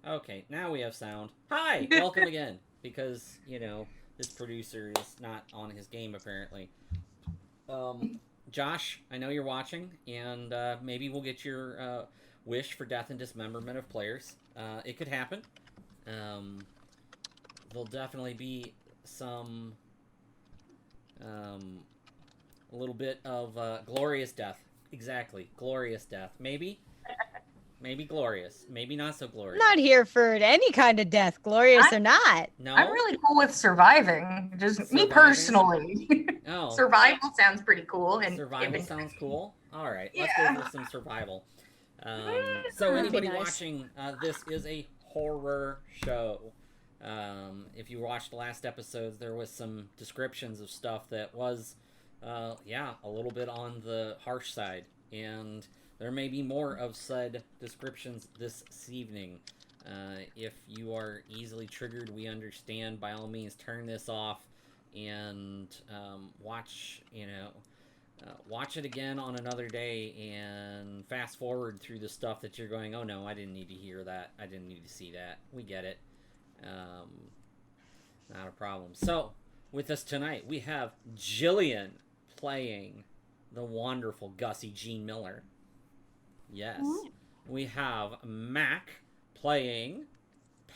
Okay, now we have sound. Hi, welcome again. Because, this producer is not on his game apparently. Josh, I know you're watching, and maybe we'll get your wish for death and dismemberment of players. It could happen. There'll definitely be some, a little bit of glorious death. Exactly, glorious death. Maybe glorious. Maybe not so glorious. Not here for any kind of death, glorious or not. No? I'm really cool with surviving. Just me personally. Oh. Survival sounds pretty cool. And survival sounds cool. All right, let's Yeah. go for some survival. So anybody watching, this is a horror show. If you watched the last episodes, there was some descriptions of stuff that was, a little bit on the harsh side. And there may be more of said descriptions this evening. If you are easily triggered, we understand. By all means, turn this off and watch it again on another day and fast forward through the stuff that you're going, oh no, I didn't need to hear that. I didn't need to see that. We get it. Not a problem. So, with us tonight, we have Jillian playing the wonderful Gussie Jean Miller. Yes. We have Mac playing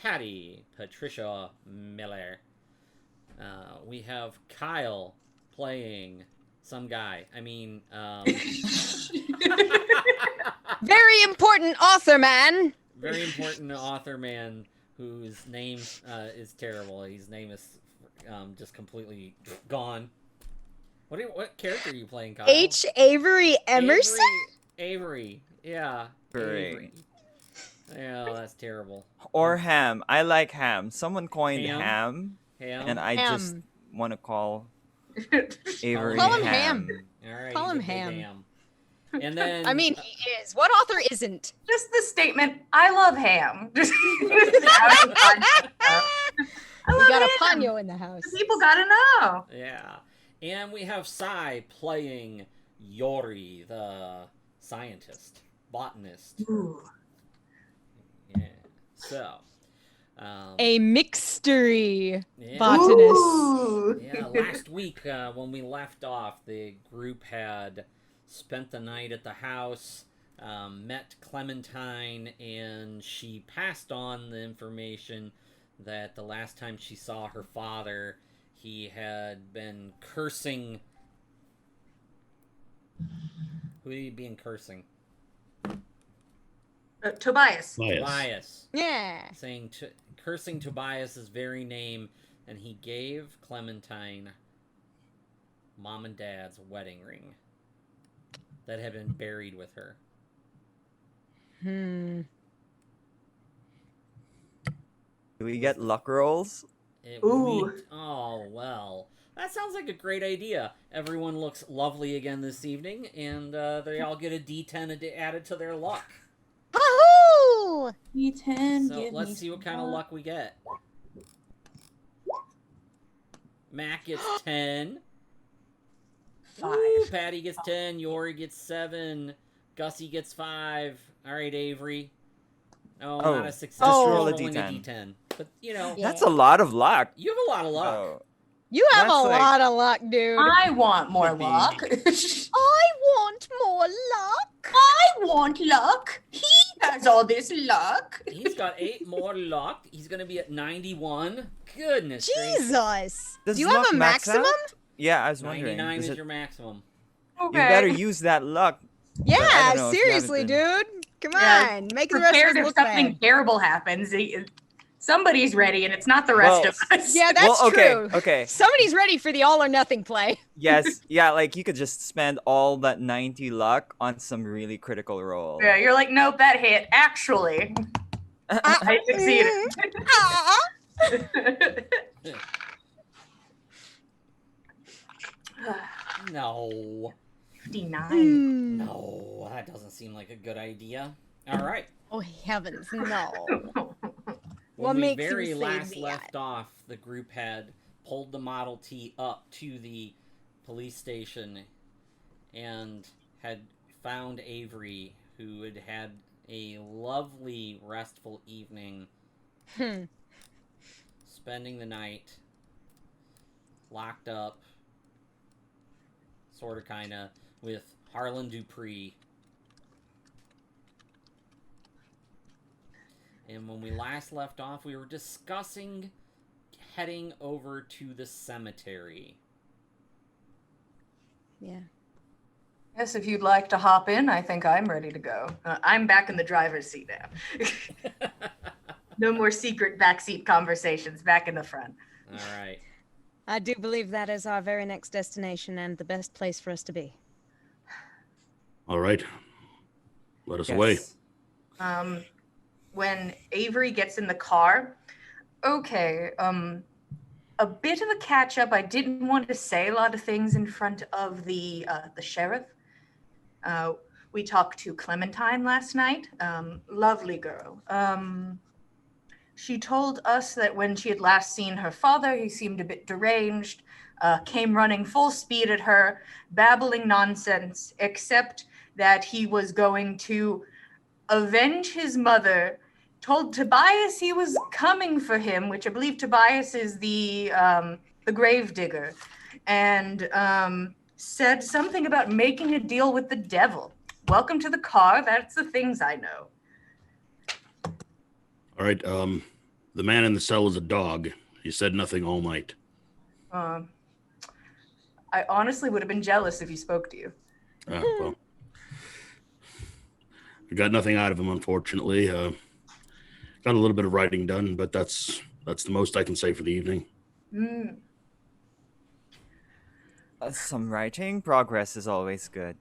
Patty Patricia Miller. We have Kyle playing some guy. Very important author man. Very important author man whose name is terrible. His name is just completely gone. What character are you playing, Kyle? H. Avery Emerson? Avery. Yeah. Great. Avery. Yeah, that's terrible. Or ham. I like ham. Someone coined ham, Ham. and I just want to call Avery Call him ham. All right. Call him he's a big ham. And then I mean, he is. What author isn't? Just the statement, I love ham. We got a Ponyo in the house. People gotta know. Yeah. And we have Sai playing Yori, the scientist, botanist. Ooh. Yeah. So. A mixtery Yeah. botanist. Ooh. Yeah, last week when we left off, the group had spent the night at the house, met Clementine, and she passed on the information that the last time she saw her father, he had been cursing. Who had he been cursing? Tobias. Tobias. Yeah. Saying cursing Tobias's very name, and he gave Clementine Mom and Dad's wedding ring that had been buried with her. Do we get luck rolls? Oh, well. That sounds like a great idea. Everyone looks lovely again this evening, and they all get a D10 added to their luck. Woohoo! D10. So let's see what kind of luck we get. Mac gets 10. 5. Ooh, Patty gets 10. Yori gets 7. Gussie gets 5. All right, Avery. Oh, not a success. Just roll a rolling D10. But, That's a lot of luck. you have a lot of luck. Oh. You have That's a like- lot of luck, dude. I want more Could be. luck. I want more luck. I want luck. He has all this luck. He's got 8 more luck. He's going to be at 91. Goodness gracious. Jesus. Does Do you have luck a max out? maximum? Yeah, I was wondering. 99 Does is it- your maximum. Okay. You better use that luck. Yeah, But I don't know if you seriously, haven't dude. Come Yeah, on. Make the rest of Prepared us if look something bad. terrible happens. Somebody's ready, and it's not the rest Well, of us. Yeah, that's true. Okay. Somebody's ready for the all or nothing play. Yes, yeah, like you could just spend all that 90 luck on some really critical roll. Yeah, you're like, nope, that hit. Actually, I succeeded. No. 59. No, that doesn't seem like a good idea. All right. Oh, heavens, no. When What we makes you very say last that? left off, the group had pulled the Model T up to the police station and had found Avery, who had had a lovely, restful evening spending the night locked up, sort of, kind of, with Harlan Dupree. And when we last left off, we were discussing heading over to the cemetery. Yeah. Yes, if you'd like to hop in, I think I'm ready to go. I'm back in the driver's seat now. No more secret backseat conversations, back in the front. All right. I do believe that is our very next destination and the best place for us to be. All right. Let us away. When Avery gets in the car, okay, a bit of a catch up. I didn't want to say a lot of things in front of the sheriff. We talked to Clementine last night. Lovely girl. She told us that when she had last seen her father, he seemed a bit deranged, came running full speed at her, babbling nonsense, except that he was going to avenge his mother, told Tobias he was coming for him, which I believe Tobias is the gravedigger, and said something about making a deal with the devil. Welcome to the car. That's the things I know. All right. The man in the cell is a dog. He said nothing all night. I honestly would have been jealous if he spoke to you. Well, I got nothing out of him, unfortunately. Got a little bit of writing done, but that's the most I can say for the evening. Some writing progress is always good.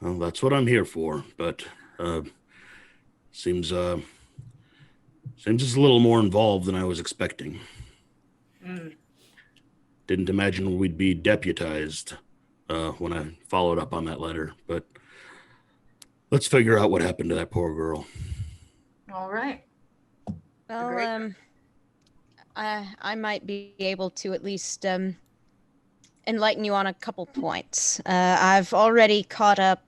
Well, that's what I'm here for, but seems it's a little more involved than I was expecting. Didn't imagine we'd be deputized when I followed up on that letter, but let's figure out what happened to that poor girl. All right. Well, I might be able to at least enlighten you on a couple points. I've already caught up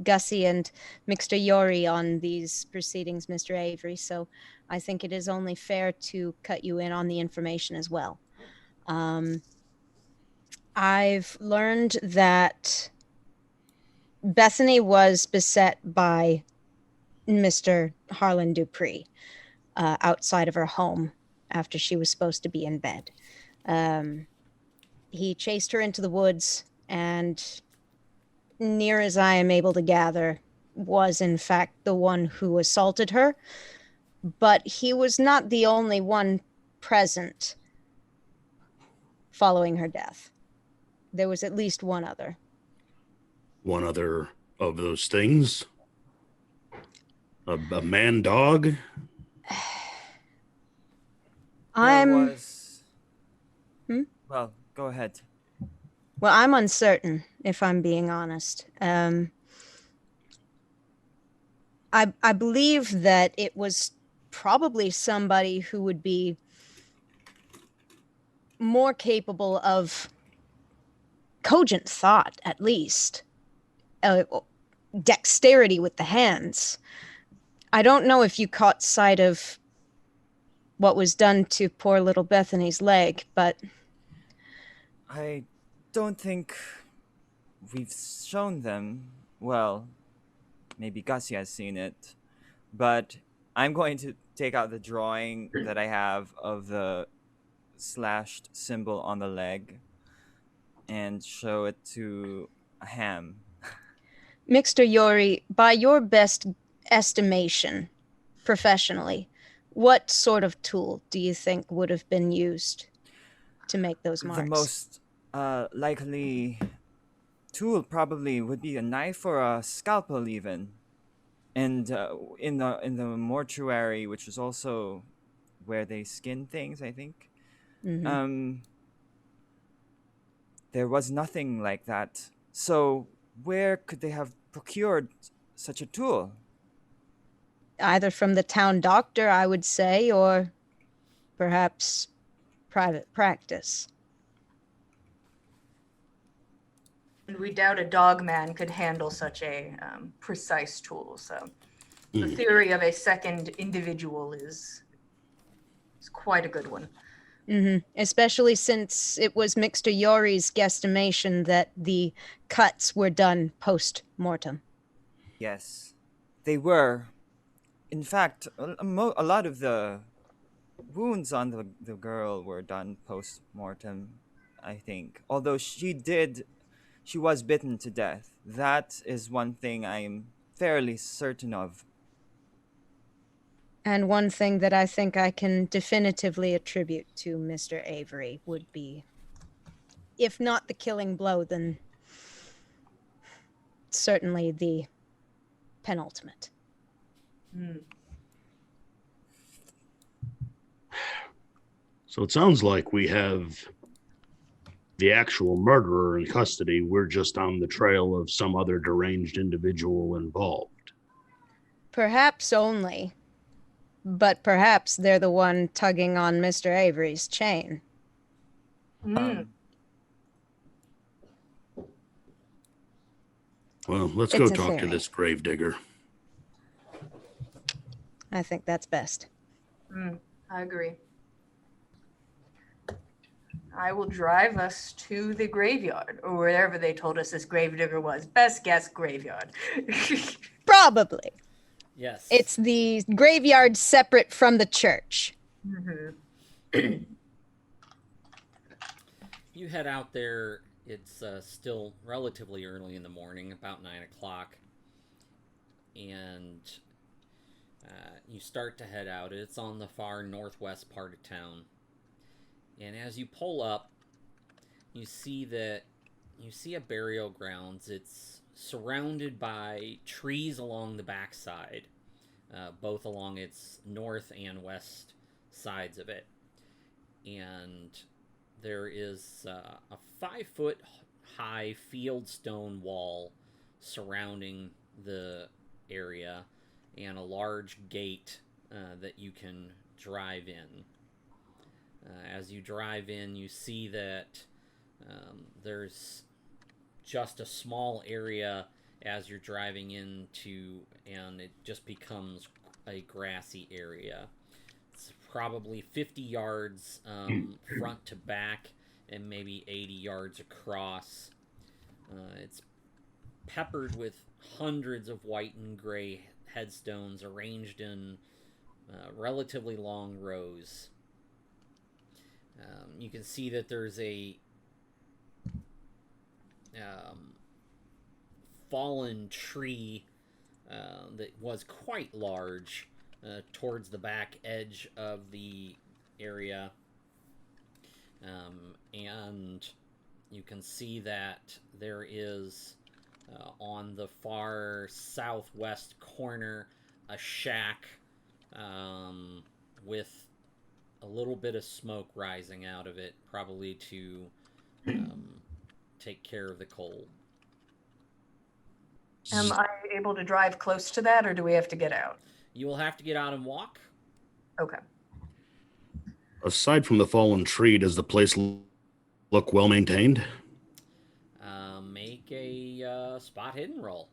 Gussie and Mr. Yori on these proceedings, Mr. Avery, so I think it is only fair to cut you in on the information as well. I've learned that Bethany was beset by Mr. Harlan Dupree outside of her home after she was supposed to be in bed. He chased her into the woods and, near as I am able to gather, was in fact the one who assaulted her. But he was not the only one present following her death. There was at least one other. One other of those things? A man dog? Well, go ahead. Well, I'm uncertain, if I'm being honest. I believe that it was probably somebody who would be more capable of cogent thought, at least. Dexterity with the hands. I don't know if you caught sight of what was done to poor little Bethany's leg, but I don't think we've shown them. Well, maybe Gussie has seen it, but I'm going to take out the drawing that I have of the slashed symbol on the leg and show it to Ham. Mr. Yori, by your best estimation, professionally, what sort of tool do you think would have been used to make those marks? The most likely tool probably would be a knife or a scalpel, even. And in the mortuary, which is also where they skin things, I think. Mm-hmm. There was nothing like that. So where could they have procured such a tool? Either from the town doctor, I would say, or perhaps private practice. And we doubt a dog man could handle such a precise tool. So the theory of a second individual is It's quite a good one. Especially since it was Mixter Yori's guesstimation that the cuts were done post-mortem. Yes, they were. In fact, a lot of the wounds on the girl were done post-mortem, I think. Although she was bitten to death. That is one thing I'm fairly certain of. And one thing that I think I can definitively attribute to Mr. Avery would be, if not the killing blow, then certainly the penultimate. So it sounds like we have the actual murderer in custody. We're just on the trail of some other deranged individual involved. Perhaps only, but perhaps they're the one tugging on Mr. Avery's chain. Well, let's It's go a talk to theory. this gravedigger. I think that's best. I agree. I will drive us to the graveyard, or wherever they told us this gravedigger was. Best guess, graveyard. Probably. Yes. It's the graveyard separate from the church. You head out there. It's still relatively early in the morning, about 9 o'clock. And you start to head out. It's on the far northwest part of town. And as you pull up, you see a burial grounds. It's surrounded by trees along the backside, both along its north and west sides of it. And there is a 5-foot high fieldstone wall surrounding the area, and a large gate that you can drive in. As you drive in, you see that there's just a small area as you're driving into, and it just becomes a grassy area. It's probably 50 yards front to back and maybe 80 yards across. It's peppered with hundreds of white and gray headstones arranged in relatively long rows. You can see that there's a fallen tree that was quite large towards the back edge of the area. And you can see that there is on the far southwest corner a shack with a little bit of smoke rising out of it, probably to take care of the cold. Am I able to drive close to that, or do we have to get out? You will have to get out and walk. Okay. Aside from the fallen tree, does the place look well maintained? Make a spot hidden roll.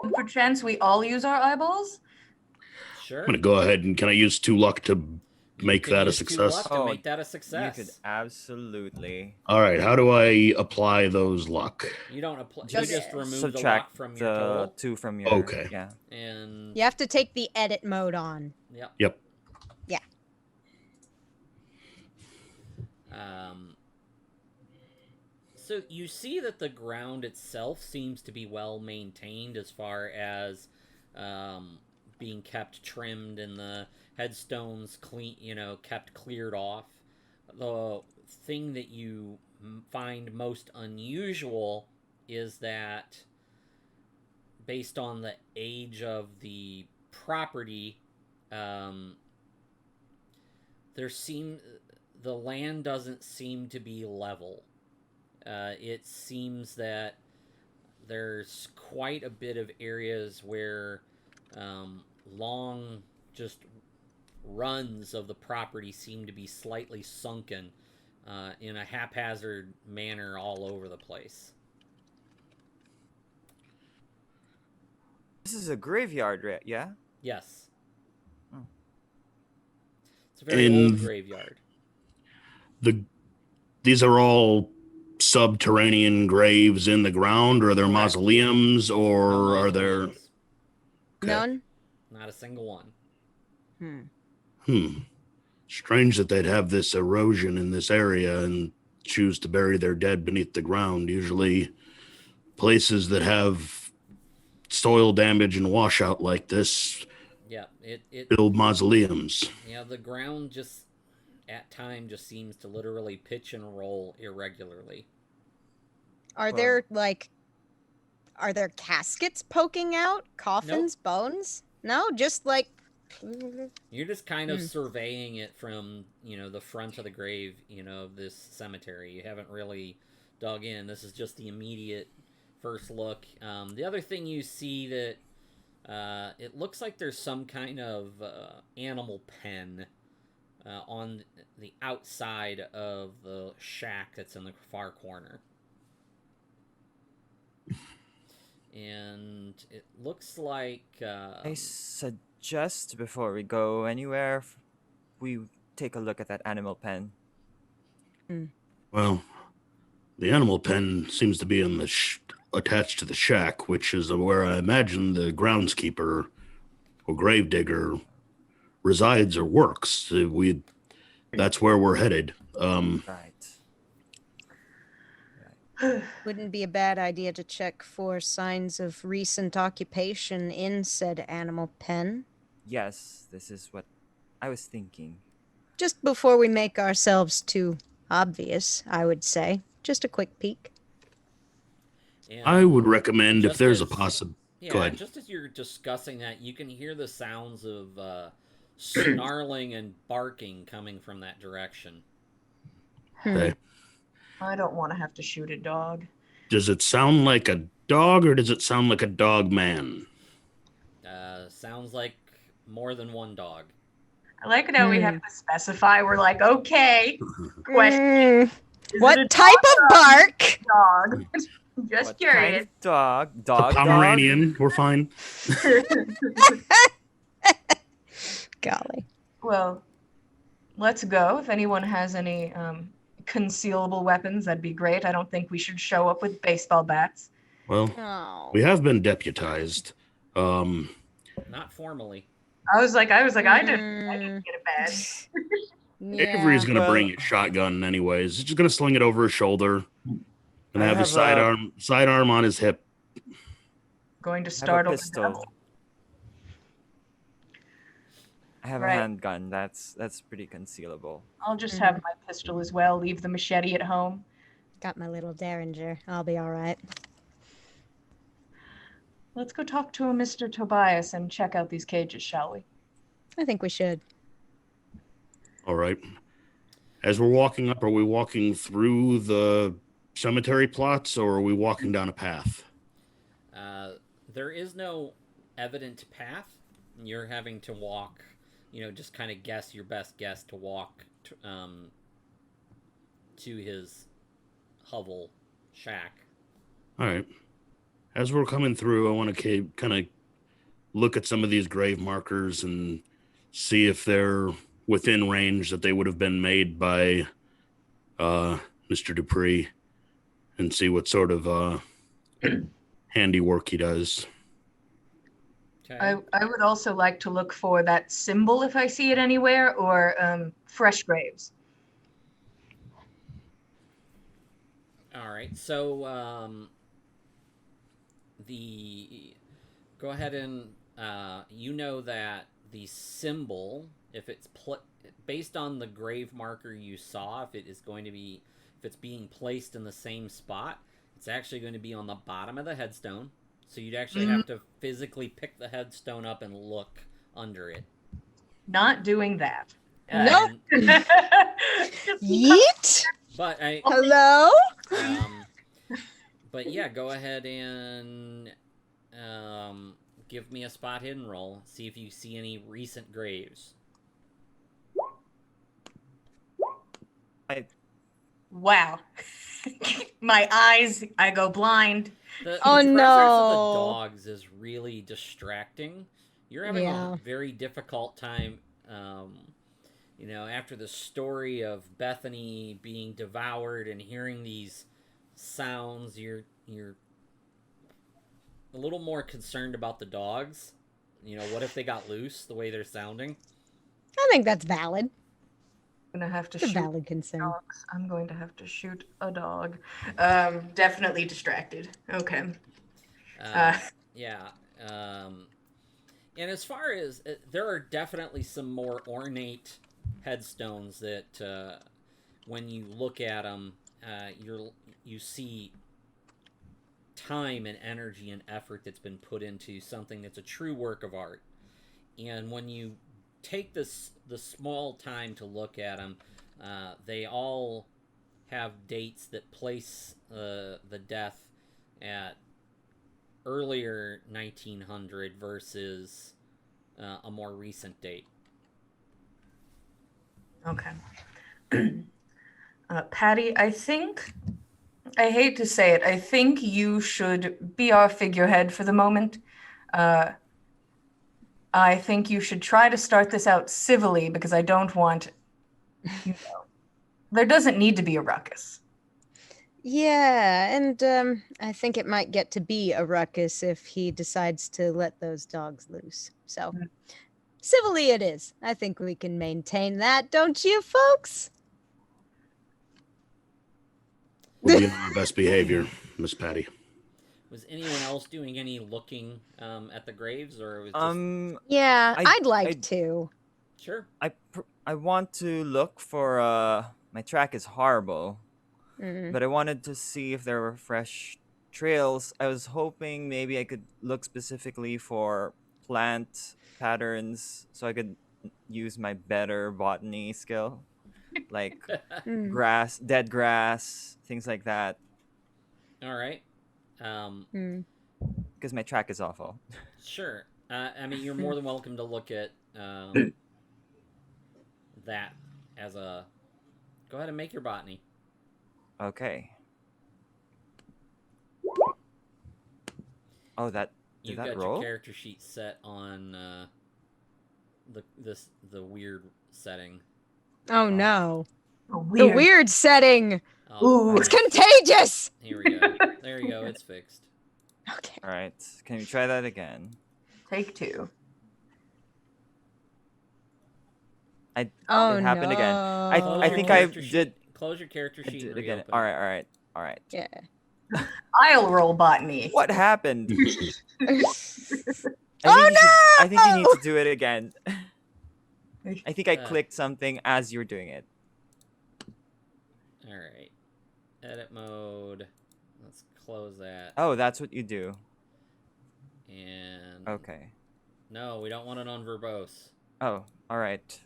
And for chance we all use our eyeballs? Sure. I'm going to go ahead and can I use 2 luck to make that a success? To make that a success. You could absolutely. All right, how do I apply those luck? You don't apply. You Just just remove the Subtract luck from your total. 2 from your. Okay. Yeah. And You have to take the edit mode on. yep. Yep. Yeah. So you see that the ground itself seems to be well maintained as far as being kept trimmed and the headstones clean, kept cleared off. The thing that you find most unusual is that based on the age of the property, the land doesn't seem to be level. It seems that there's quite a bit of areas where long just runs of the property seem to be slightly sunken in a haphazard manner all over the place. This is a graveyard, yeah? Yes. Oh. It's a very And old graveyard. These are all subterranean graves in the ground, or are there Correct. mausoleums, or No are there? mausoleums. Okay. None? Not a single one. Strange that they'd have this erosion in this area and choose to bury their dead beneath the ground. Usually, places that have soil damage and washout like this Yeah, it build mausoleums. yeah, the ground just at time just seems to literally pitch and roll irregularly. Are Well- there caskets poking out? Coffins, bones? No, just like You're just kind of surveying it from, the front of the grave, of this cemetery. You haven't really dug in. This is just the immediate first look. The other thing you see that it looks like there's some kind of animal pen on the outside of the shack that's in the far corner. And it looks like... I suggest before we go anywhere, we take a look at that animal pen. Well, the animal pen seems to be in the attached to the shack, which is where I imagine the groundskeeper or gravedigger resides or works. That's where we're headed. Right. wouldn't be a bad idea to check for signs of recent occupation in said animal pen. Yes, this is what I was thinking. Just before we make ourselves too obvious, I would say. Just a quick peek. And I would recommend if just there's a as- possible. Yeah, Go ahead. just as you're discussing that, you can hear the sounds of snarling and barking coming from that direction. Okay. I don't want to have to shoot a dog. Does it sound like a dog or does it sound like a dog man? Sounds like more than one dog. I like it how we have to specify. We're like, okay, question. Mm, Is it what a type of bark? dog? Just What curious. kind of dog? A Dog. Pomeranian. We're fine. Golly. Well, let's go. If anyone has any concealable weapons, that'd be great. I don't think we should show up with baseball bats. Well, Oh. we have been deputized. Not formally. I didn't get a badge. Avery's gonna Well- bring his shotgun anyways. He's just gonna sling it over his shoulder and I have his have a- sidearm on his hip. Going to I have a startle the pistol. devil. I have Right. a handgun. That's pretty concealable. I'll just have my pistol as well. Leave the machete at home. Got my little derringer. I'll be all right. Let's go talk to a Mr. Tobias and check out these cages, shall we? I think we should. All right. As we're walking up, are we walking through the cemetery plots or are we walking down a path? There is no evident path. You're having to walk, just kind of guess your best guess to walk to his hovel shack. All right. As we're coming through, I want to kind of look at some of these grave markers and see if they're within range that they would have been made by Mr. Dupree and see what sort of handiwork he does. Okay. I would also like to look for that symbol if I see it anywhere, or fresh graves. All right. So go ahead and that the symbol, if it's based on the grave marker you saw, if it's being placed in the same spot, it's actually going to be on the bottom of the headstone. So you'd actually have to physically pick the headstone up and look under it. Not doing that. Nope. And- Yeet! but Hello? but yeah, go ahead and give me a spot hidden roll. See if you see any recent graves. Wow. My eyes, I go blind. The Oh, presence no. of the dogs is really distracting. You're having Yeah. a very difficult time you know, after the story of Bethany being devoured and hearing these sounds, you're a little more concerned about the dogs. You know, what if they got loose the way they're sounding? I think that's valid. I'm gonna have to It's a shoot valid concern. dogs. I'm going to have to shoot a dog. Definitely distracted. Okay. Yeah. And as far as there are definitely some more ornate headstones that when you look at them, you see time and energy and effort that's been put into something that's a true work of art. And when you take the small time to look at them, they all have dates that place the death at earlier 1900 versus a more recent date. Okay. Patty, I hate to say it, I think you should be our figurehead for the moment. I think you should try to start this out civilly because I don't want, there doesn't need to be a ruckus. Yeah, and I think it might get to be a ruckus if he decides to let those dogs loose. So, civilly it is. I think we can maintain that, don't you, folks? We'll be on our best behavior, Miss Patty. Was anyone else doing any looking at the graves, or was just... Yeah, I'd like to. Sure. I want to look for my track is horrible. But I wanted to see if there were fresh trails. I was hoping maybe I could look specifically for plant patterns so I could use my better botany skill. Like grass, dead grass, things like that. All right. Because my track is awful. Sure. I mean, you're more than welcome to look at that as a... Go ahead and make your botany. Okay. Oh, did You've that got roll? your character sheet set on the weird setting. Oh no. Weird. The weird setting. Oh, It's contagious. here we go. There you go. It's fixed. Okay. All right. Can we try that again? Take two. It happened again. I think I did. Close your character sheet and again. reopen All it. right. Yeah. I'll roll botany. What happened? Oh I think you need to do it again. I think I clicked something as you were doing it. All right. Edit mode. Let's close that. Oh, that's what you do. And Okay. no, we don't want it on verbose. Oh, all right.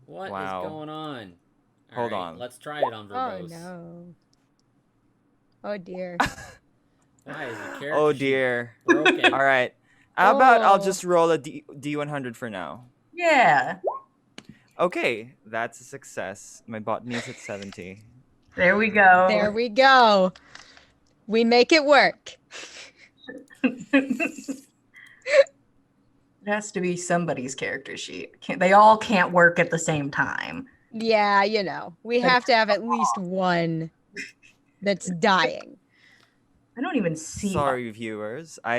What is Wow. going on? All Hold right, on. Let's try it on Oh verbose. no. Oh dear. Why is your character Oh sheet dear. broken? All right. How about I'll Oh. just roll a D100 for now? Yeah. Okay, that's a success. My botany is at 70. There we go. There we go. We make it work. It has to be somebody's character sheet. They all can't work at the same time. Yeah, you know, we have to have at least one that's dying. I don't even see. Sorry, viewers. I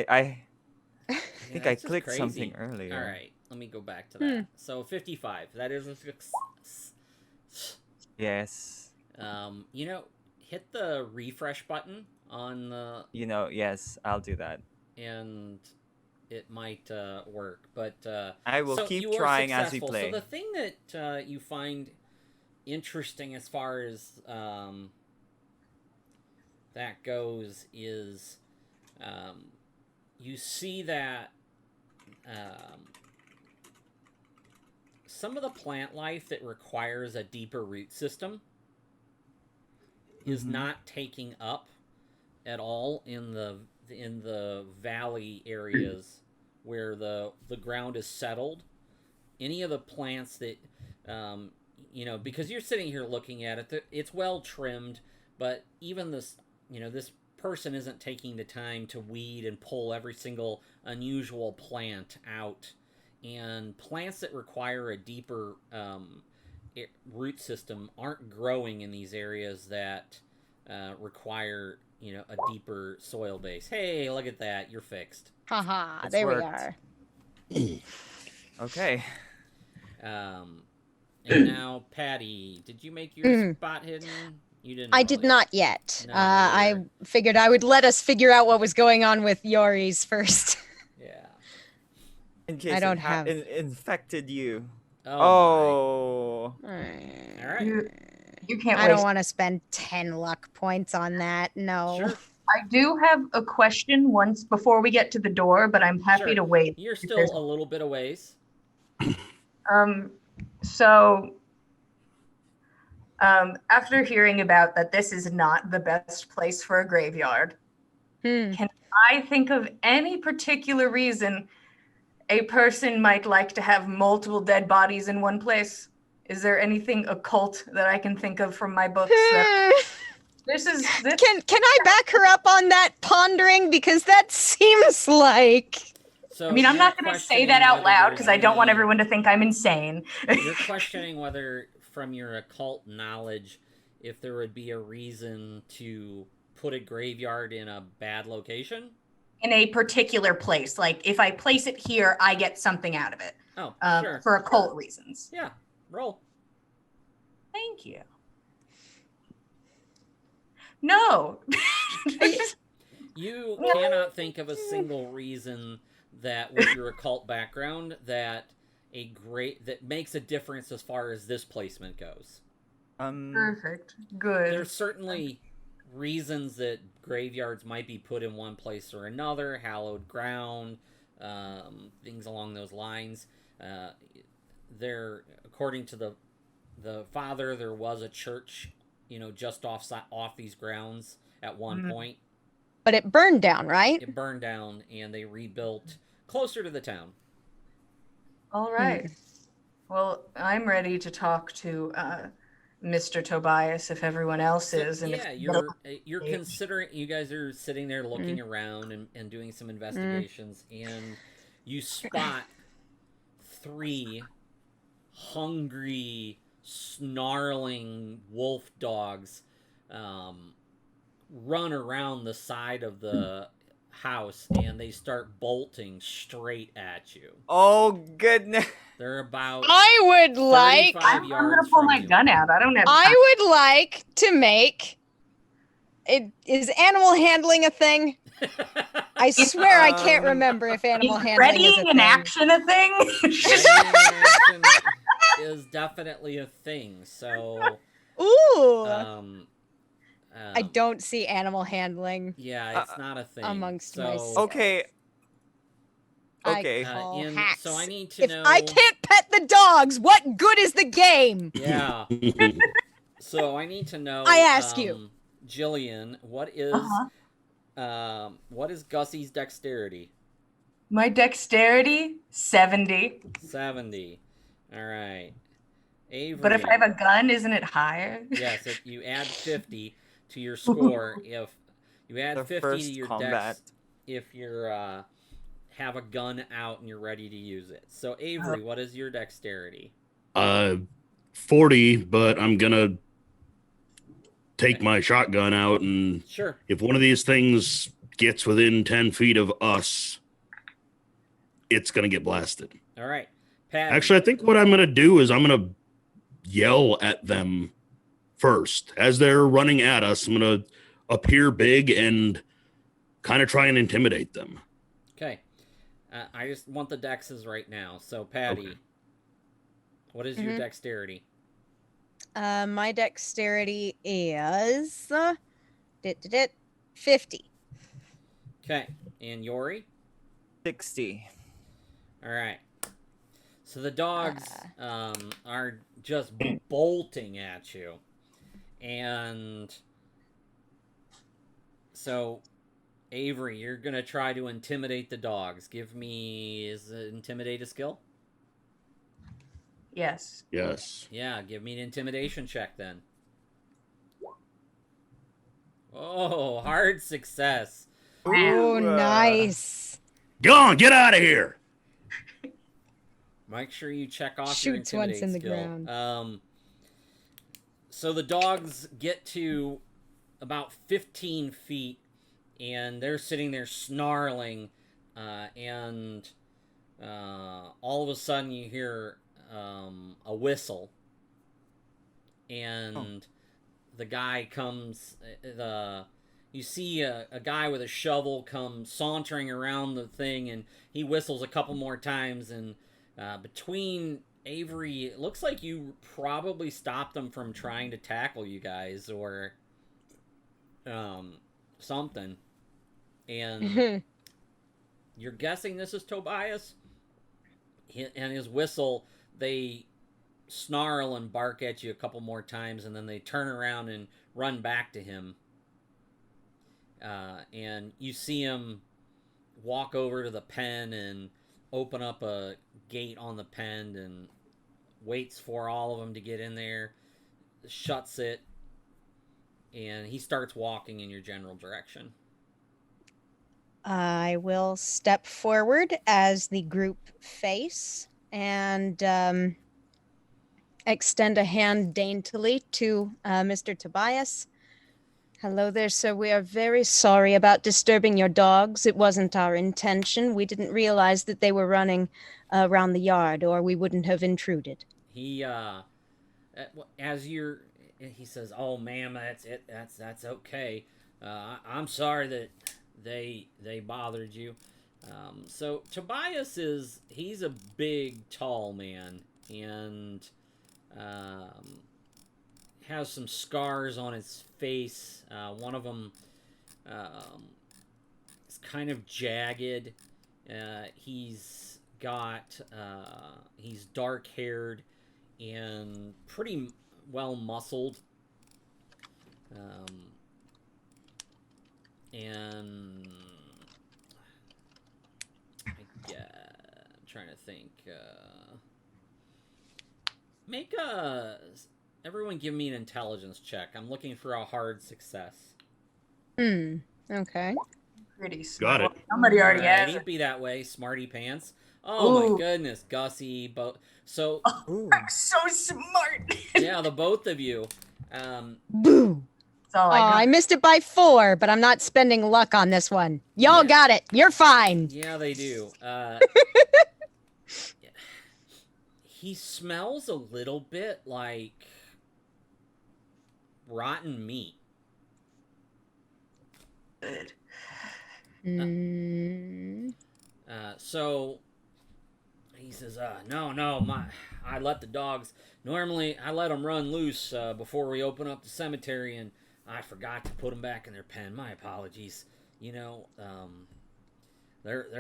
Yeah, think I that's just clicked crazy. something earlier. All right, let me go back to that. So 55. That is a success. Yes. You know, hit the refresh button on the Yes, I'll do that. and it might work. But I will so keep you were trying as we successful. play. So the thing that you find interesting as far as that goes is you see that some of the plant life that requires a deeper root system is not taking up at all in the valley areas where the ground is settled. Any of the plants that because you're sitting here looking at it, it's well trimmed, but even this person isn't taking the time to weed and pull every single unusual plant out and plants that require a deeper root system aren't growing in these areas that require a deeper soil base. Hey, look at that! You're fixed. Haha, It's there worked. we are. Okay. And now, Patty, did you make your spot hidden? You didn't. I did not yet. No, I either. figured I would let us figure out what was going on with Yori's first. Yeah. In case I don't have- infected you. Oh. Oh. All right. You can't I waste. don't want to spend 10 luck points on that. No. Sure. I do have a question once before we get to the door, but I'm happy Sure. to wait. You're still because- a little bit a ways. So, after hearing about that this is not the best place for a graveyard, can I think of any particular reason a person might like to have multiple dead bodies in one place? Is there anything occult that I can think of from my books? This is this. Can I back her up on that pondering? Because that seems like... So I mean, I'm you're not going to say that questioning out whether loud there's because I don't want any- everyone to think I'm insane. You're questioning whether, from your occult knowledge, if there would be a reason to put a graveyard in a bad location? In a particular place, like if I place it here, I get something out of it. Oh, sure. For occult reasons. Yeah, roll. Thank you. No. You cannot think of a single reason that, with your occult background, that makes a difference as far as this placement goes. Perfect. Good. There's certainly reasons that graveyards might be put in one place or another, hallowed ground, things along those lines. According to the father, there was a church, just off these grounds at one point. But it burned down, right? It burned down, and they rebuilt closer to the town. All right. Well, I'm ready to talk to Mr. Tobias if everyone else is. And Yeah, you're considering. You guys are sitting there looking around and doing some investigations, and you spot 3 hungry, snarling wolf dogs run around the side of the house, and they start bolting straight at you. Oh goodness. They're about I would like... 35 I'm yards going to pull from my you. gun out. I don't have time. I would like to make... Is animal handling a thing? I swear I can't remember if animal Is handling is a readying thing. in action a thing? Ready in action is definitely a thing. So, Ooh! I don't see animal handling Yeah, it's not a thing. amongst so, my stuff. Okay. Okay. I call in- hacks. so I need to if know- I can't pet the dogs, what good is the game? Yeah. So I need to know. I ask you. Jillian, what is Gussie's dexterity? My dexterity, 70. 70. All right. Avery. But if I have a gun, isn't it higher? Yes, if you add 50 to your score, if you add The 50 first to your combat. dex, if you're have a gun out and you're ready to use it. So Avery, what is your dexterity? 40, but I'm gonna take my shotgun out, and Sure. if one of these things gets within 10 feet of us, it's gonna get blasted. All right. Pat. Actually, I think what I'm gonna do is I'm gonna yell at them first as they're running at us. I'm gonna appear big and kind of try and intimidate them. Okay. I just want the dexes right now. So Patty, Okay. what is your dexterity? My dexterity is 50. Okay. And Yori? 60. All right. So the dogs are just bolting at you. And so, Avery, you're going to try to intimidate the dogs. Is intimidate a skill? Yes. Yes. Yeah, give me an intimidation check then. Oh, hard success. Oh, nice. Go on, get out of here. Make sure you check off Shoots your once intimidate in the skill. ground. So the dogs get to about 15 feet, and they're sitting there snarling, and all of a sudden you hear a whistle, and the guy comes. You see a guy with a shovel come sauntering around the thing, and he whistles a couple more times, and between Avery, it looks like you probably stopped them from trying to tackle you guys or something. And you're guessing this is Tobias? And his whistle, they snarl and bark at you a couple more times, and then they turn around and run back to him. And you see him walk over to the pen and open up a gate on the pen and waits for all of them to get in there, shuts it, and he starts walking in your general direction. I will step forward as the group face and extend a hand daintily to Mr. Tobias. Hello there, sir. We are very sorry about disturbing your dogs. It wasn't our intention. We didn't realize that they were running around the yard, or we wouldn't have intruded. He says, "Oh, ma'am, that's it. That's okay. I'm sorry that they bothered you." So Tobias he's a big, tall man, and has some scars on his face. One of them is kind of jagged. He's dark haired and pretty well muscled. And I'm trying to think. Everyone give me an intelligence check. I'm looking for a hard success. Okay. Pretty smart. Got it. Somebody already has It'd it. be that way, smarty pants. Oh Ooh. my goodness, Gussie. So Ooh. I'm so smart. yeah, the both of you. Boo! That's all Oh, I missed it by 4, but I'm not spending luck on this one. Y'all Yeah. got it. You're fine. Yeah, they do. He smells a little bit like rotten meat. Good. So he says, no, I let the dogs, normally I let them run loose before we open up the cemetery, and I forgot to put them back in their pen. My apologies. They're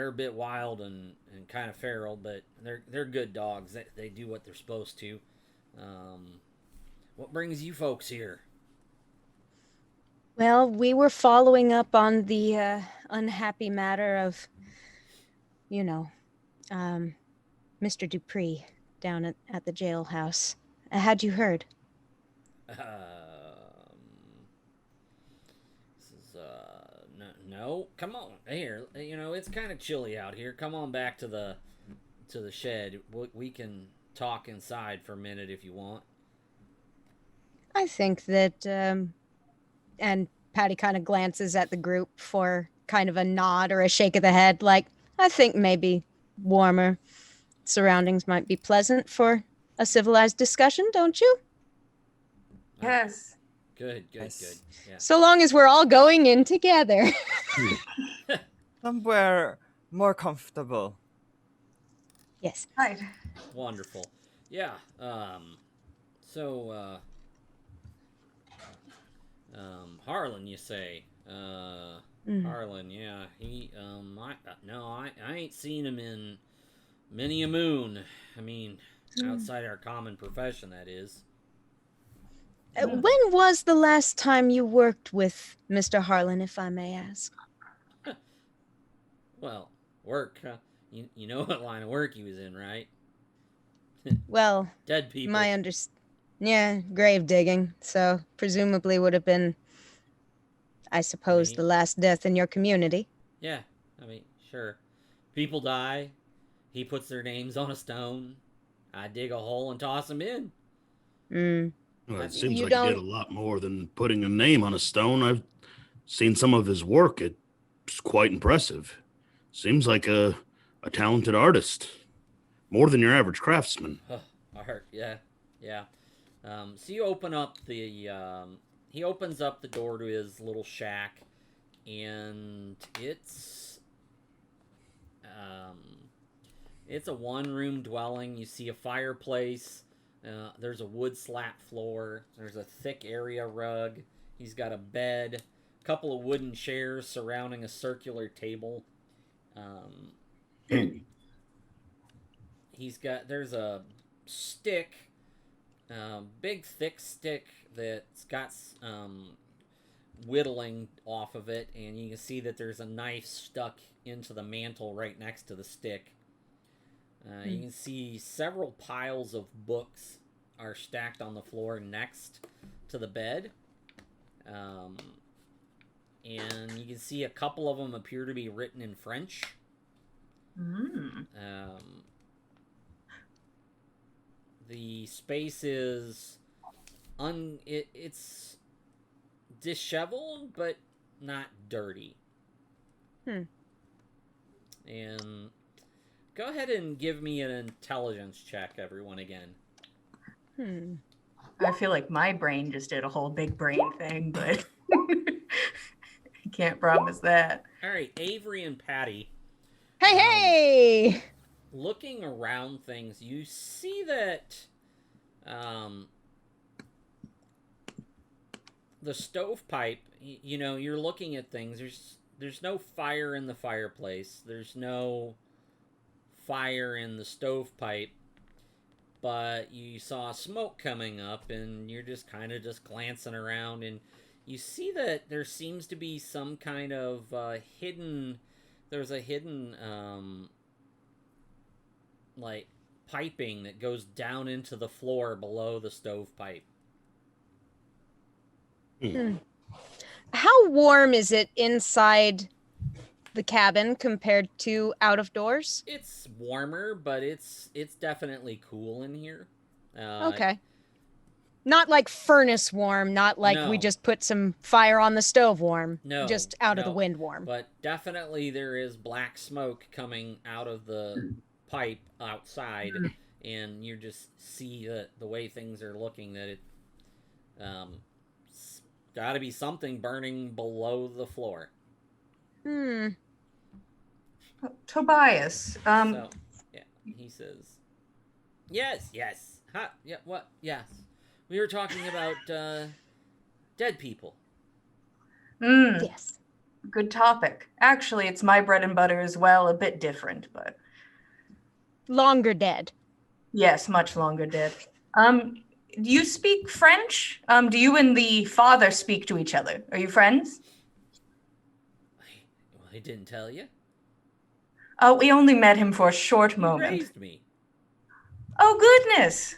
a bit wild and kind of feral, but they're good dogs. They do what they're supposed to. What brings you folks here? Well, we were following up on the unhappy matter of, Mr. Dupree down at the jailhouse. Had you heard? No. Come on, here. It's kind of chilly out here. Come on back to the shed. We can talk inside for a minute if you want. I think that, and Patty kind of glances at the group for kind of a nod or a shake of the head, like, I think maybe warmer surroundings might be pleasant for a civilized discussion, don't you? Yes. Good. Yes. Good. Yeah. So long as we're all going in together. Somewhere more comfortable. Yes. Right. Wonderful. Yeah. Harlan, you say? Harlan, yeah. He, I ain't seen him in many a moon. I mean, outside our common profession, that is. When was the last time you worked with Mr. Harlan, if I may ask? Well, work. You know what line of work he was in, right? Well, Dead people. grave digging. So presumably would have been, I suppose, Me? the last death in your community. Yeah, I mean, sure. People die. He puts their names on a stone. I dig a hole and toss him in. Well, it seems You like he did a don't- lot more than putting a name on a stone. I've seen some of his work. It's quite impressive. Seems like a talented artist. More than your average craftsman. Art, yeah. So you open up the, he opens up the door to his little shack, and it's a one-room dwelling. You see a fireplace. There's a wood slat floor. There's a thick area rug. He's got a bed, a couple of wooden chairs surrounding a circular table. There's a stick, big thick stick that's got whittling off of it, and you can see that there's a knife stuck into the mantle right next to the stick. You can see several piles of books are stacked on the floor next to the bed. And you can see a couple of them appear to be written in French. The space is it's disheveled but not dirty. And go ahead and give me an intelligence check, everyone, again. I feel like my brain just did a whole big brain thing, but I can't promise that. All right, Avery and Patty. Hey! Looking around things, you see that the stovepipe, you're looking at things. There's no fire in the fireplace. There's no fire in the stovepipe. But you saw smoke coming up, and you're just kind of just glancing around, and you see that there seems to be some kind of hidden like piping that goes down into the floor below the stovepipe. How warm is it inside the cabin compared to out of doors? It's warmer, but it's definitely cool in here. Okay. Not like furnace warm, not like we No. just put some fire on the stove warm. No, Just out of the no. wind warm. But definitely there is black smoke coming out of the pipe outside, and you just see the way things are looking, that it got to be something burning below the floor. Tobias, So, yeah, he says, yes. Yeah, what? Yes. We were talking about dead people. Yes. Good topic. Actually, it's my bread and butter as well, a bit different, but Longer dead. yes, much longer dead. Do you speak French? Do you and the father speak to each other? Are you friends? I didn't tell you. We only met him for a short He moment. raised me. Oh, goodness.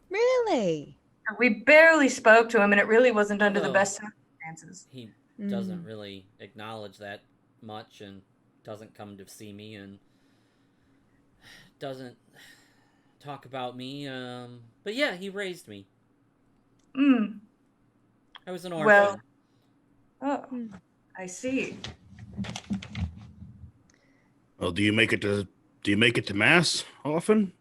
Really? We barely spoke to him, and it really wasn't under the Oh. best circumstances. He doesn't really acknowledge that much, and doesn't come to see me, and doesn't talk about me. But yeah, he raised me. I was an orphan. Well, oh, I see. Well, do you make it to mass often?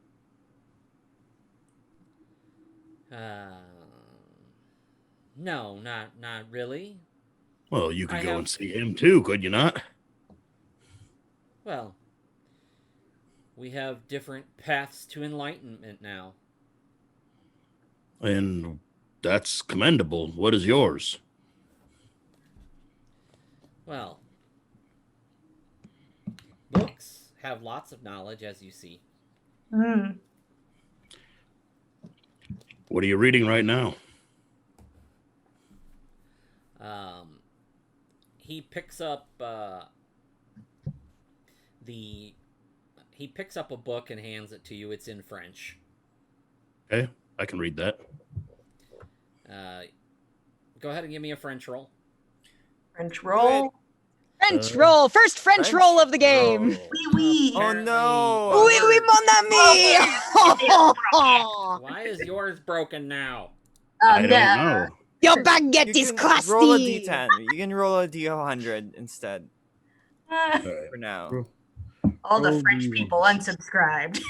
No, not really. Well, you could I go have- and see him too, could you not? Well, we have different paths to enlightenment now. And that's commendable. What is yours? Well, books have lots of knowledge, as you see. What are you reading right now? He picks up he picks up a book and hands it to you. It's in French. Okay, I can read that. Go ahead and give me a French roll. French roll. French roll. First French roll of the game. roll. Wee. Oh, Apparently no. Oui, oui, yours- mon ami. Why is yours broken now? I don't know. Your baguette You is can crusty. roll a d10. You can roll a d100 instead Uh, for now. all the Oh, French dear. people unsubscribed.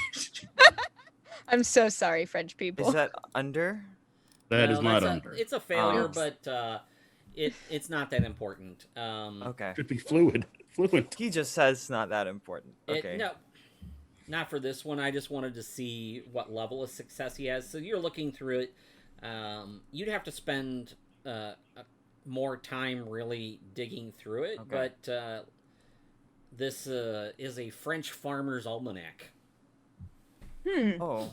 I'm so sorry, French people. Is that under? That is No, not that's under. It's a failure, Oh. but it's not that important. Okay. Should be fluent. Fluent. He just says it's not that important. Okay. No, not for this one. I just wanted to see what level of success he has. So you're looking through it. You'd have to spend more time really digging through it, Okay. but this is a French farmer's almanac. Oh.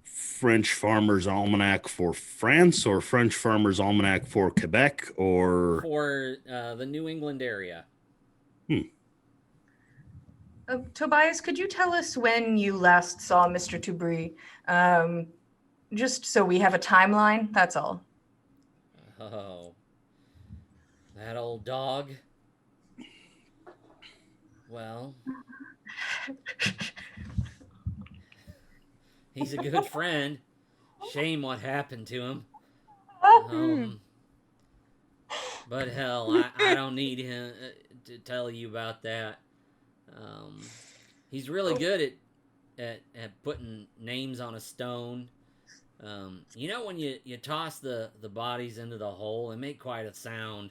French Farmer's Almanac for France or French Farmer's Almanac for Quebec or For the New England area. Tobias, could you tell us when you last saw Mr. Toubry? Just so we have a timeline, that's all. Oh, that old dog. Well, he's a good friend. Shame what happened to him. But hell, I don't need him to tell you about that. He's really good at putting names on a stone. You know when you toss the bodies into the hole, they make quite a sound.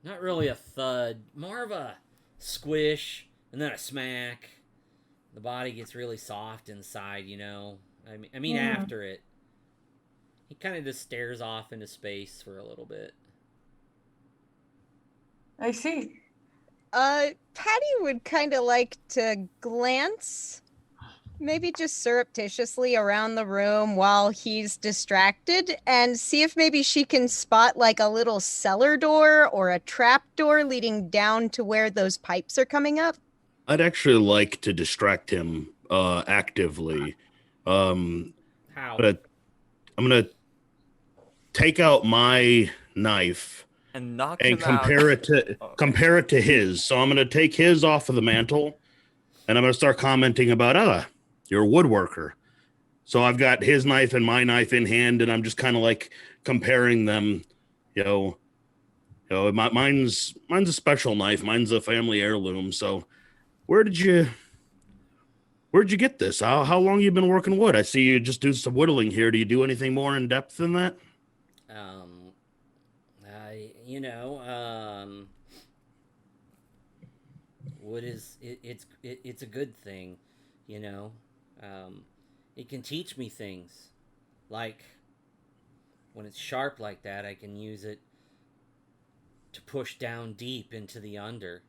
Not really a thud, more of a squish and then a smack. The body gets really soft inside, you know. I mean after it. He kind of just stares off into space for a little bit. I see. Patty would kind of like to glance, maybe just surreptitiously around the room while he's distracted and see if maybe she can spot like a little cellar door or a trap door leading down to where those pipes are coming up. I'd actually like to distract him actively. How? But I'm gonna take out my knife And knock and him out. compare it to his. So I'm gonna take his off of the mantle, and I'm gonna start commenting about you're a woodworker. So I've got his knife and my knife in hand, and I'm just kind of like comparing them. Mine's a special knife. Mine's a family heirloom. So where'd you get this? How long you been working wood? I see you just do some whittling here. Do you do anything more in depth than that? Wood is it's a good thing, you know. It can teach me things, like when it's sharp like that, I can use it to push down deep into the under.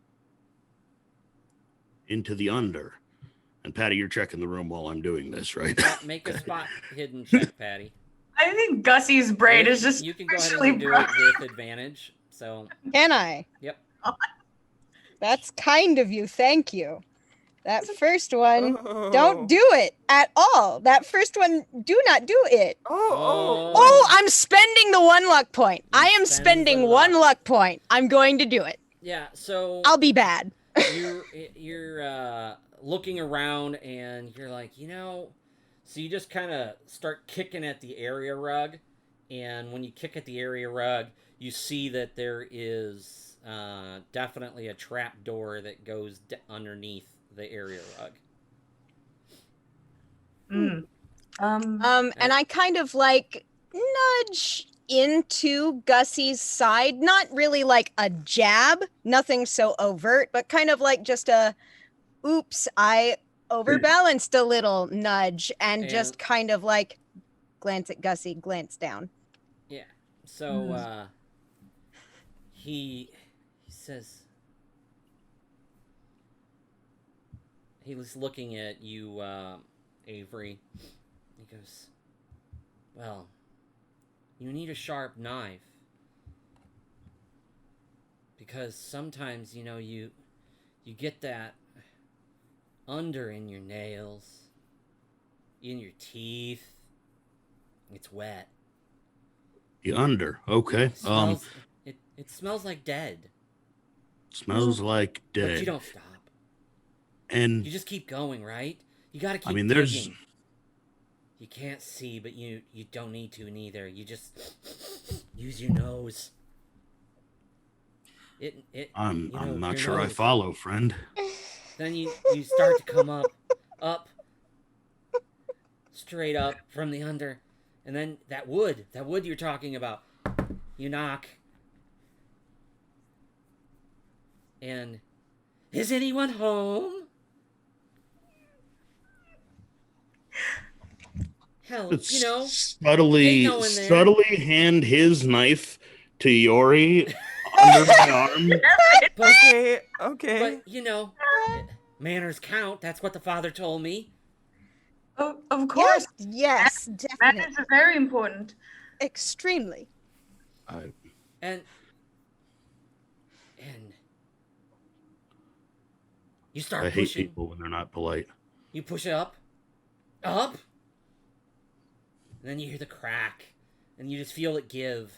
Into the under. And Patty, you're checking the room while I'm doing this, right? Make a spot hidden check, Patty. I think Gussie's brain is just You can go ahead actually and do it with advantage. So, Can I? yep. That's kind of you. Thank you. That first one, Oh. don't do it at all. That first one, do not do it. Oh. Oh, I'm spending the 1 luck point. I am Spend spending the 1 luck. luck point. I'm going to do it. Yeah, so I'll be bad. you're looking around and you're like, so you just kind of start kicking at the area rug, and when you kick at the area rug, you see that there is definitely a trap door that goes underneath the area rug. And I kind of like nudge into Gussie's side, not really like a jab, nothing so overt, but kind of like just a oops, I overbalanced a little nudge and just kind of like glance at Gussie, glance down. Yeah. So he says, he was looking at you, Avery. He goes, well, you need a sharp knife, because sometimes, you get that under in your nails, in your teeth. It's wet. The under. Okay. It smells like dead. Smells like But dead. you don't stop. And You just keep going, right? You gotta keep I mean, digging. there's. You can't see, but you don't need to neither. You just use your nose. I'm not your sure I nose. follow, friend. Then you start to come up, straight up from the under, and then that wood you're talking about, you knock, and is anyone home? Hell, subtly ain't no one there. hand his knife to Yori under my arm. But, Okay. but manners count. That's what the father told me. Of course. Yes, definitely. Manners are very important. Extremely. And you start I hate pushing. people when they're not polite. You push it up, and then you hear the crack, and you just feel it give.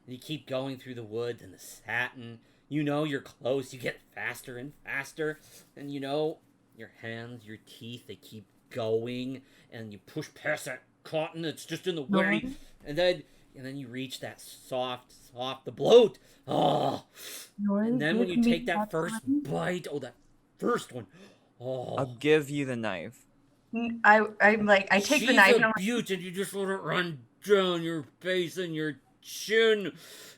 And you keep going through the wood and the satin. You're close. You get faster and faster, and your hands, your teeth, they keep going, and you push past that cotton that's just in the way, and then you reach that soft, the bloat. Oh, and then when you take that first bite, that first one, I'll give you the knife. I take the knife and and you just let it run down your face and your chin.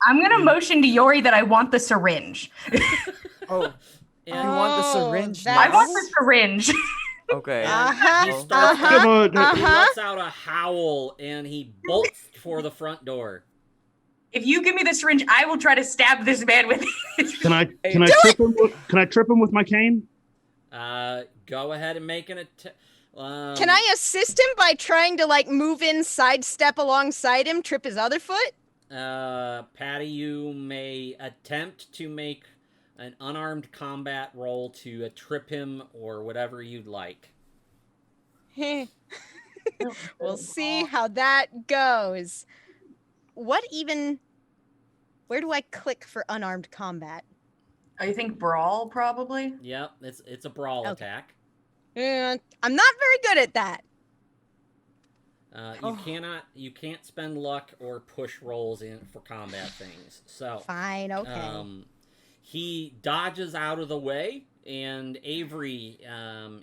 I'm gonna motion to Yori that I want the syringe. Oh, you want the syringe? I want the syringe. Okay. He starts he lets out a howl and he bolts for the front door. If you give me the syringe, I will try to stab this man with it. Can I trip him with my cane? Go ahead and make an attempt. Can I assist him by trying to move in, sidestep alongside him, trip his other foot? Patty, you may attempt to make an unarmed combat roll to trip him or whatever you'd like. We'll see how that goes. Where do I click for unarmed combat? I think brawl, probably. Yep, it's a brawl attack. I'm not very good at that. You can't spend luck or push rolls in for combat things. So fine, okay. He dodges out of the way, and Avery,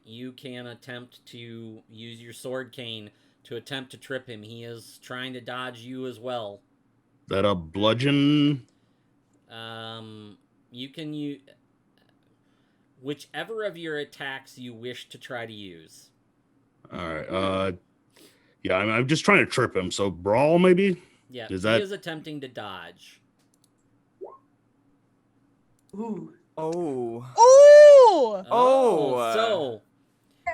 you can attempt to use your sword cane to attempt to trip him. He is trying to dodge you as well. That a bludgeon? You can use whichever of your attacks you wish to try to use. All right. Yeah, I'm just trying to trip him. So brawl, maybe. Yeah, he is attempting to dodge. Ooh. Oh. Ooh. So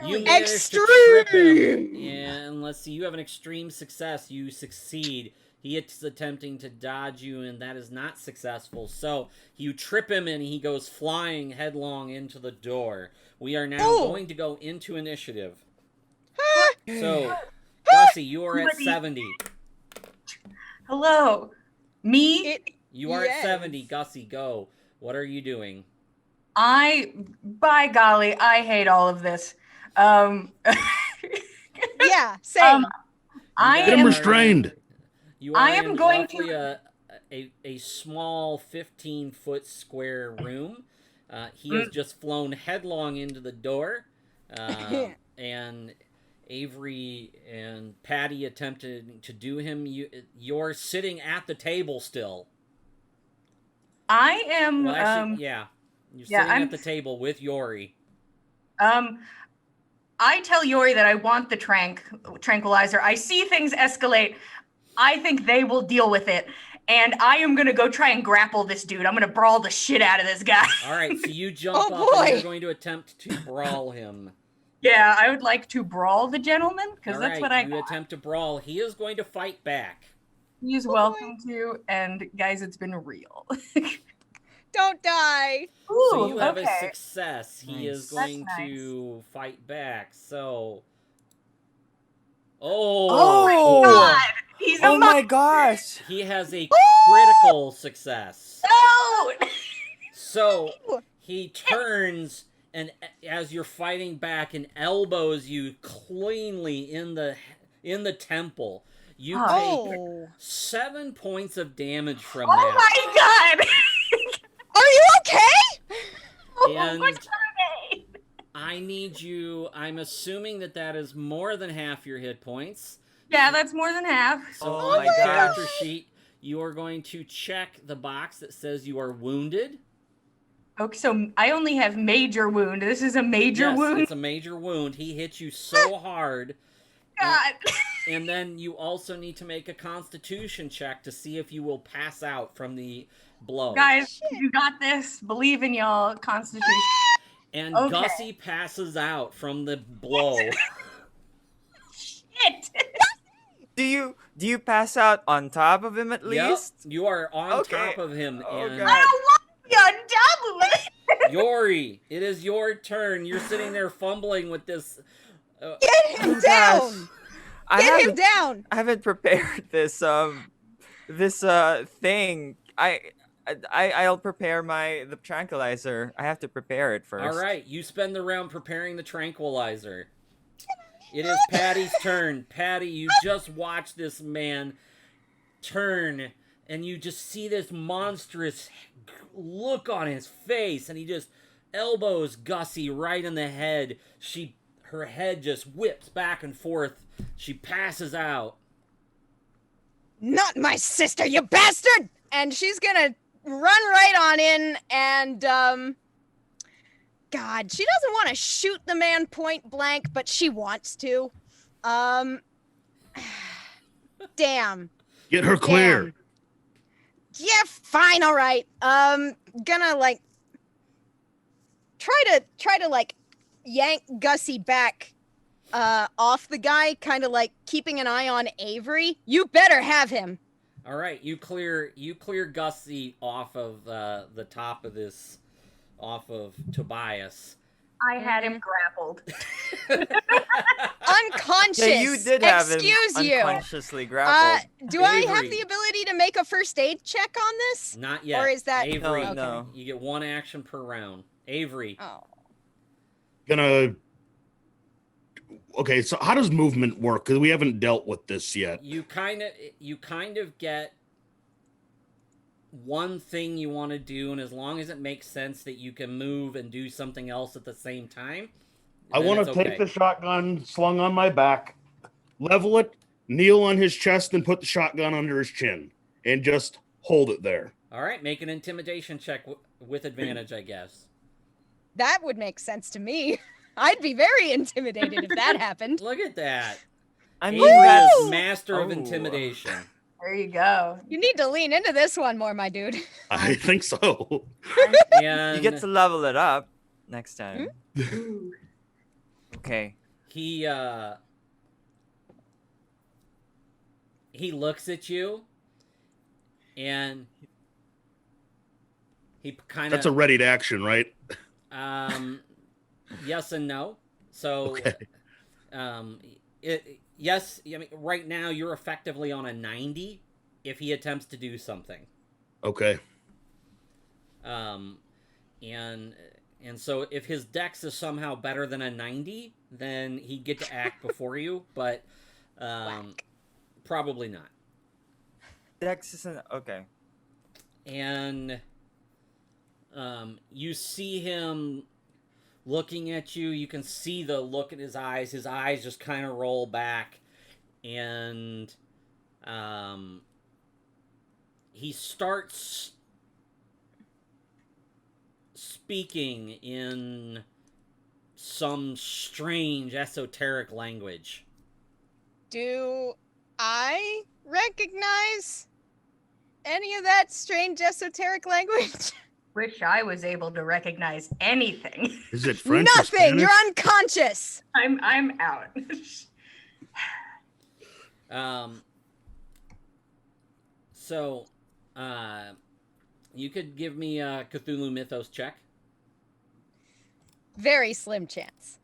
you managed to trip him, and let's see. You have an extreme success. You succeed. He is attempting to dodge you, and that is not successful. So you trip him, and he goes flying headlong into the door. We are now going to go into initiative. So, Gussie, you are at 70. Hello. Me? You are at 70. Gussie, go. What are you doing? By golly, I hate all of this. Yeah, same. Get him restrained. I am going to a small 15-foot square room. He has just flown headlong into the door, and Avery and Patty attempted to do him. You're sitting at the table still. I am. Well, actually, you're sitting at the table with Yori. I tell Yori that I want the tranquilizer. I see things escalate. I think they will deal with it. And I am going to go try and grapple this dude. I'm going to brawl the shit out of this guy. All right, so you jump up and you're going to attempt to brawl him. Yeah, I would like to brawl the gentleman, because that's what I got. You attempt to brawl. He is going to fight back. He's welcome to, and guys, it's been real. Don't die. Ooh, so you have a success. He is going That's to fight back. So, Oh my God. He's a Oh my monster. gosh! He has a critical success. No! So he turns, and as you're fighting back, and elbows you cleanly in the temple. You take Oh. 7 points of damage from Oh that. my god! Are you okay? And What's her name? I need you. I'm assuming that is more than half your hit points. Yeah, that's more than half. So Oh on my your character gosh. sheet, you are going to check the box that says you are wounded. Okay, so I only have major wound. This is a major Yes, wound. it's a major wound. He hit you so hard. God. And then you also need to make a constitution check to see if you will pass out from the blow. Guys, you got this. Believe in y'all. Constitution. And Okay. Gussie passes out from the blow. Shit. Do you pass out on top of him at least? Yep, you are on Okay. top of him. Oh, And God. I don't want to be on top of it. Yori, it is your turn. You're sitting there fumbling with this. Get him Oh, down! gosh. I Get him haven't, down! I haven't prepared this thing. I'll prepare the tranquilizer. I have to prepare it first. All right, you spend the round preparing the tranquilizer. It is Patty's turn. Patty, you just watch this man turn, and you just see this monstrous look on his face, and he just elbows Gussie right in the head. Her head just whips back and forth. She passes out. Not my sister, you bastard! And she's gonna run right on in and, God, she doesn't want to shoot the man point blank, but she wants to. Damn. Get her clear. Damn. Yeah, fine, all right. Gonna like try to like yank Gussie back off the guy, kind of like keeping an eye on Avery. You better have him. All right, you clear Gussie off of the top of this, off of Tobias. I had him grappled. Unconscious. Yeah, you did have Excuse him you. unconsciously grappled. Do I have Avery. the ability to make a first aid check on this? Not yet. Or is that Avery? No, no. You get one action per round. Avery. Oh. Gonna. Okay, so how does movement work? Because we haven't dealt with this yet. You kind of get one thing you want to do, and as long as it makes sense that you can move and do something else at the same time, I then want it's to take okay. the shotgun slung on my back, level it, kneel on his chest, and put the shotgun under his chin, and just hold it there. All right, make an intimidation check with advantage, I guess. That would make sense to me. I'd be very intimidated if that happened. Look at that. I mean, Avery that's is master of Oh. intimidation. There you go. You need to lean into this one more, my dude. I think so. And you get to level it up next time. Ooh. Okay. he looks at you, and he kind That's a of ready to action, right? yes and no. So Okay. yes, I mean right now you're effectively on a 90 if he attempts to do something. Okay. And so if his dex is somehow better than a 90, then he'd get to act before you, but probably not. Dex isn't okay. And you see him looking at you. You can see the look in his eyes. His eyes just kind of roll back, and he starts speaking in some strange esoteric language. Do I recognize any of that strange esoteric language? Wish I was able to recognize anything. Is it French? or Nothing. Spanish? You're unconscious. I'm out. So, you could give me a Cthulhu Mythos check. Very slim chance.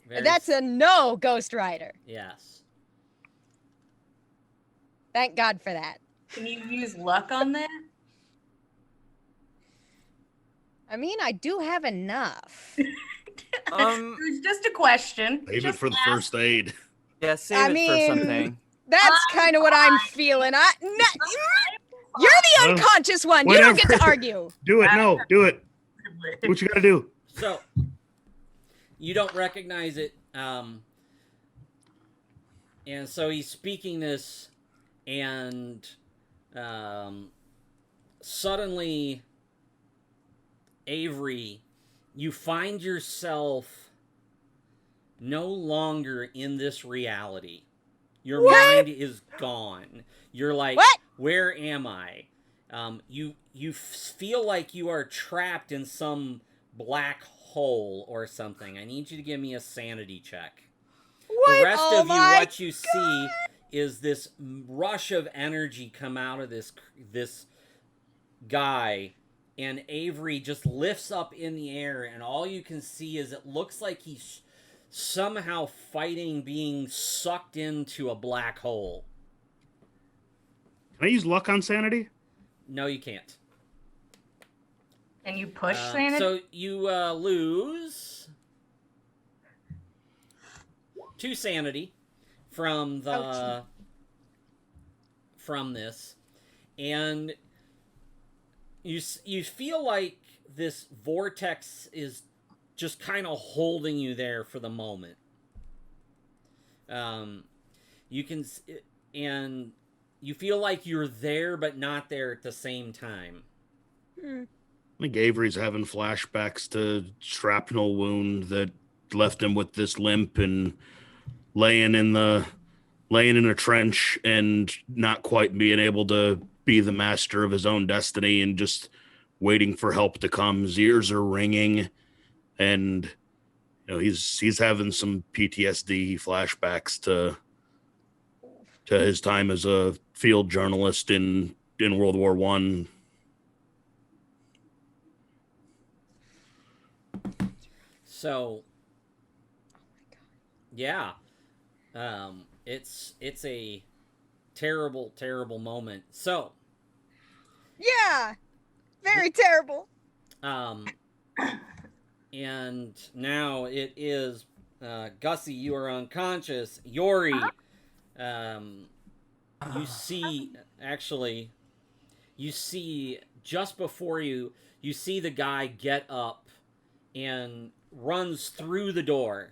Very That's a no, Ghost Rider. Yes. Thank God for that. Can you use luck on that? I mean, I do have enough. It was just a question. Save it Just for the ask. first aid. Yeah, save it for something. That's kind of what I'm feeling. You're the unconscious one. You don't get to whatever. argue. Do it. No, do it. What you gotta do? So, you don't recognize it. And so he's speaking this, and suddenly, Avery, you find yourself no longer in this reality. Your mind is gone. You're like, What? Where am I? You feel like you are trapped in some black hole or something. I need you to give me a sanity check. What? The rest Oh of you, my what you see is this rush of energy come out of this guy, and Avery just lifts up in the air, and all you can see is it looks like he's somehow fighting being sucked into a black hole. Can I use luck on sanity? No, you can't. Can you push sanity? So you lose 2 sanity from this, and you feel like this vortex is just kind of holding you there for the moment. You can, and you feel like you're there but not there at the same time. I think Avery's having flashbacks to shrapnel wound that left him with this limp and laying in a trench and not quite being able to be the master of his own destiny and just waiting for help to come. His ears are ringing, and he's having some PTSD flashbacks to his time as a field journalist in World War I. So, yeah, it's a terrible, terrible moment. So, Yeah. Very terrible. And now it is Gussie. You are unconscious. Yori, you see just before you see the guy get up and runs through the door.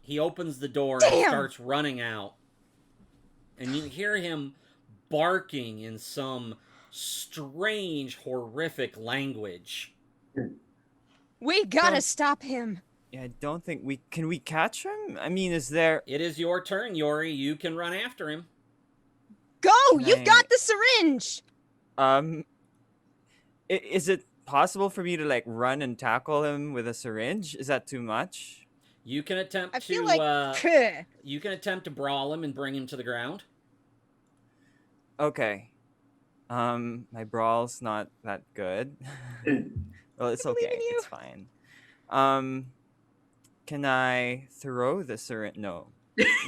He opens the door and starts running out. And you hear him barking in some strange, horrific language. We gotta stop him. Yeah, I don't think can we catch him? I mean, is there... It is your turn, Yori. You can run after him. Go! You've got the syringe! Is it possible for me to, like, run and tackle him with a syringe? Is that too much? You can attempt I feel like... you can attempt to brawl him and bring him to the ground. Okay. My brawl's not that good. Well, it's okay. It's fine. Can I throw the syringe? No.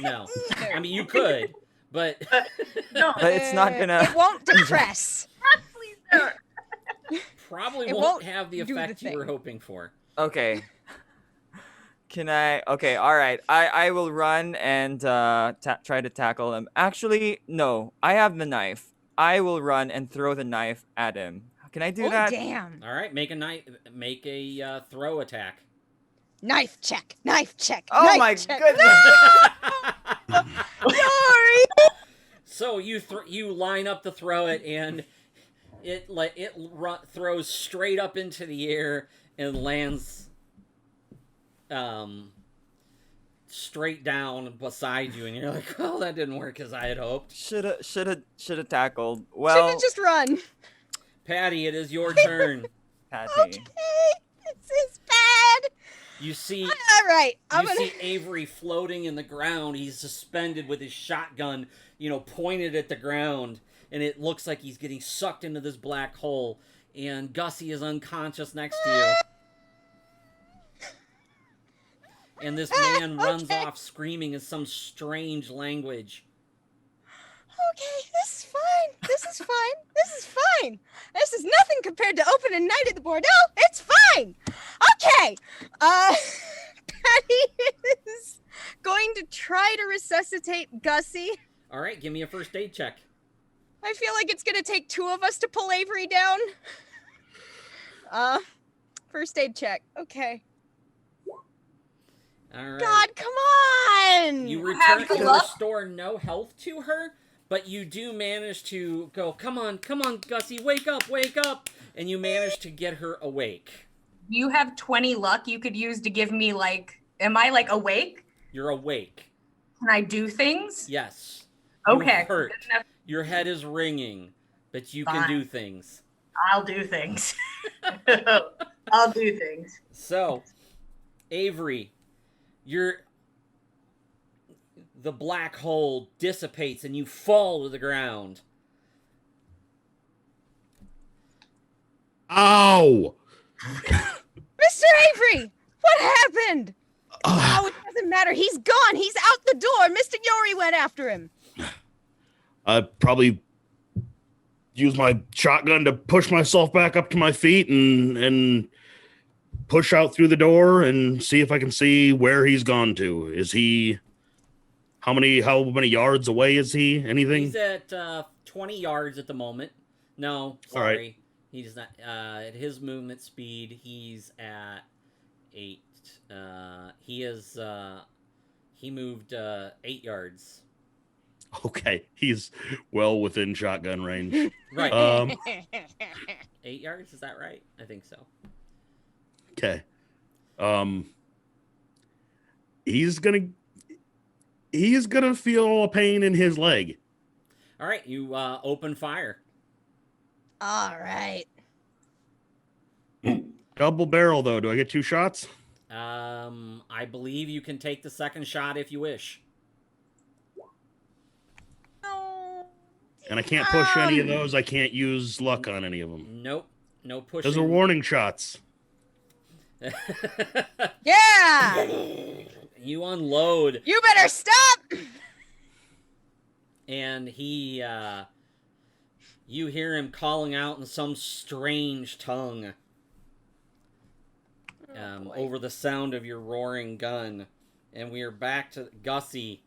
No. I mean, you could, but No. But it's not gonna... It won't depress. Please don't. probably It won't won't have the do the effect you were thing. hoping for. Okay. Can I... Okay, alright. I will run and try to tackle him. Actually, no. I have the knife. I will run and throw the knife at him. Can I do that? Damn. All right, make a throw attack. Knife check. Knife check. Oh knife my check. goodness! Sorry. So you line up to throw it, and it throws straight up into the air and lands straight down beside you, and you're like, "Well, that didn't work as I had hoped." Shoulda tackled. Well, Should've just run. Patty, it is your turn. Patty. Okay. This is bad. You see, All right. I'm you gonna... see Avery floating in the ground. He's suspended with his shotgun, pointed at the ground, and it looks like he's getting sucked into this black hole. And Gussie is unconscious next to you. And this man runs off screaming in some strange language. Okay, this is fine. This is fine. This is fine. This is nothing compared to opening night at the Bordeaux. It's fine. Okay. Patty is going to try to resuscitate Gussie. All right, give me a first aid check. I feel like it's going to take two of us to pull Avery down. First aid check. Okay. All right. God, come on! You have return the to luck. restore no health to her, but you do manage to go, come on, Gussie, wake up, and you manage to get her awake. You have 20 luck you could use to give me, like, am I, like, awake? You're awake. Can I do things? Yes. Okay. You hurt. Good enough. Your head is ringing, but you can Fine. do things. I'll do things. I'll do things. So, Avery, the black hole dissipates and you fall to the ground. Ow! Mr. Avery! What happened? Oh, it doesn't matter. He's gone. He's out the door. Mr. Yori went after him. I probably use my shotgun to push myself back up to my feet and push out through the door and see if I can see where he's gone to. Is he how many yards away is he? Anything? He's at 20 yards at the moment. No, sorry. All right. He's not at his movement speed. He's at 8. He moved 8 yards. Okay, he's well within shotgun range. Right. 8 yards, is that right? I think so. Okay. He's gonna feel a pain in his leg. All right, you open fire. All right. Double barrel though. Do I get 2 shots? I believe you can take the second shot if you wish. Oh, And I can't push any of those. I can't use luck on any of them. Nope. No pushing. Those are warning shots. yeah! You unload, You better stop! and you hear him calling out in some strange tongue over the sound of your roaring gun. And we are back to Gussie.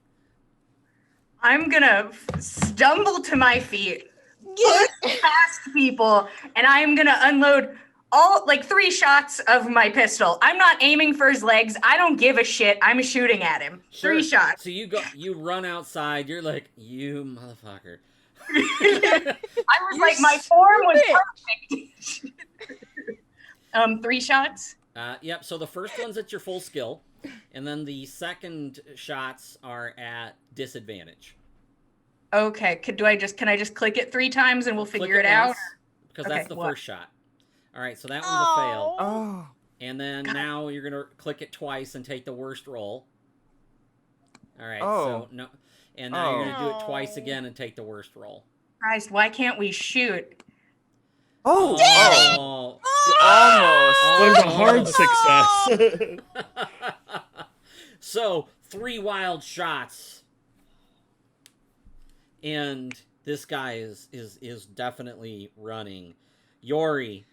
I'm gonna stumble to my feet, push past people, and I'm gonna unload all, like, 3 shots of my pistol. I'm not aiming for his legs. I don't give a shit. I'm shooting at him. Sure. 3 shots. So you run outside. You're like, you motherfucker. I was You're like, my form was stupid. perfect. 3 shots. Yep. So the first one's at your full skill, and then the second shots are at disadvantage. Okay. Can I just click it 3 times and we'll figure Click it out? once, because Okay, that's the what? first shot. All right. So that one's a fail. Oh. And then now you're gonna click it twice and take the worst roll. All right. Oh. So no, and now you're gonna do it Oh. twice again and take the worst roll. Christ, why can't we shoot? Oh. Oh. Almost. That was a hard success. So 3 wild shots, and this guy is definitely running. Yori,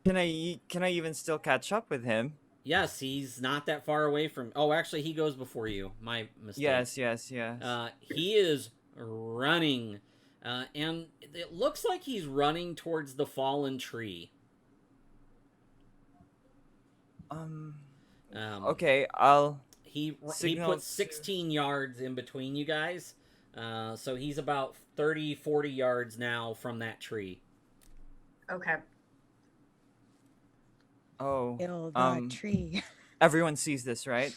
Can I even still catch up with him? yes, he's not that far away from. Oh, actually, he goes before you. My mistake. Yes. He is running, and it looks like he's running towards the fallen tree. Okay, I'll He signal puts 16 yards in between you guys, so he's about 30-40 yards now from that tree. Okay. Kill that tree. Everyone sees this, right?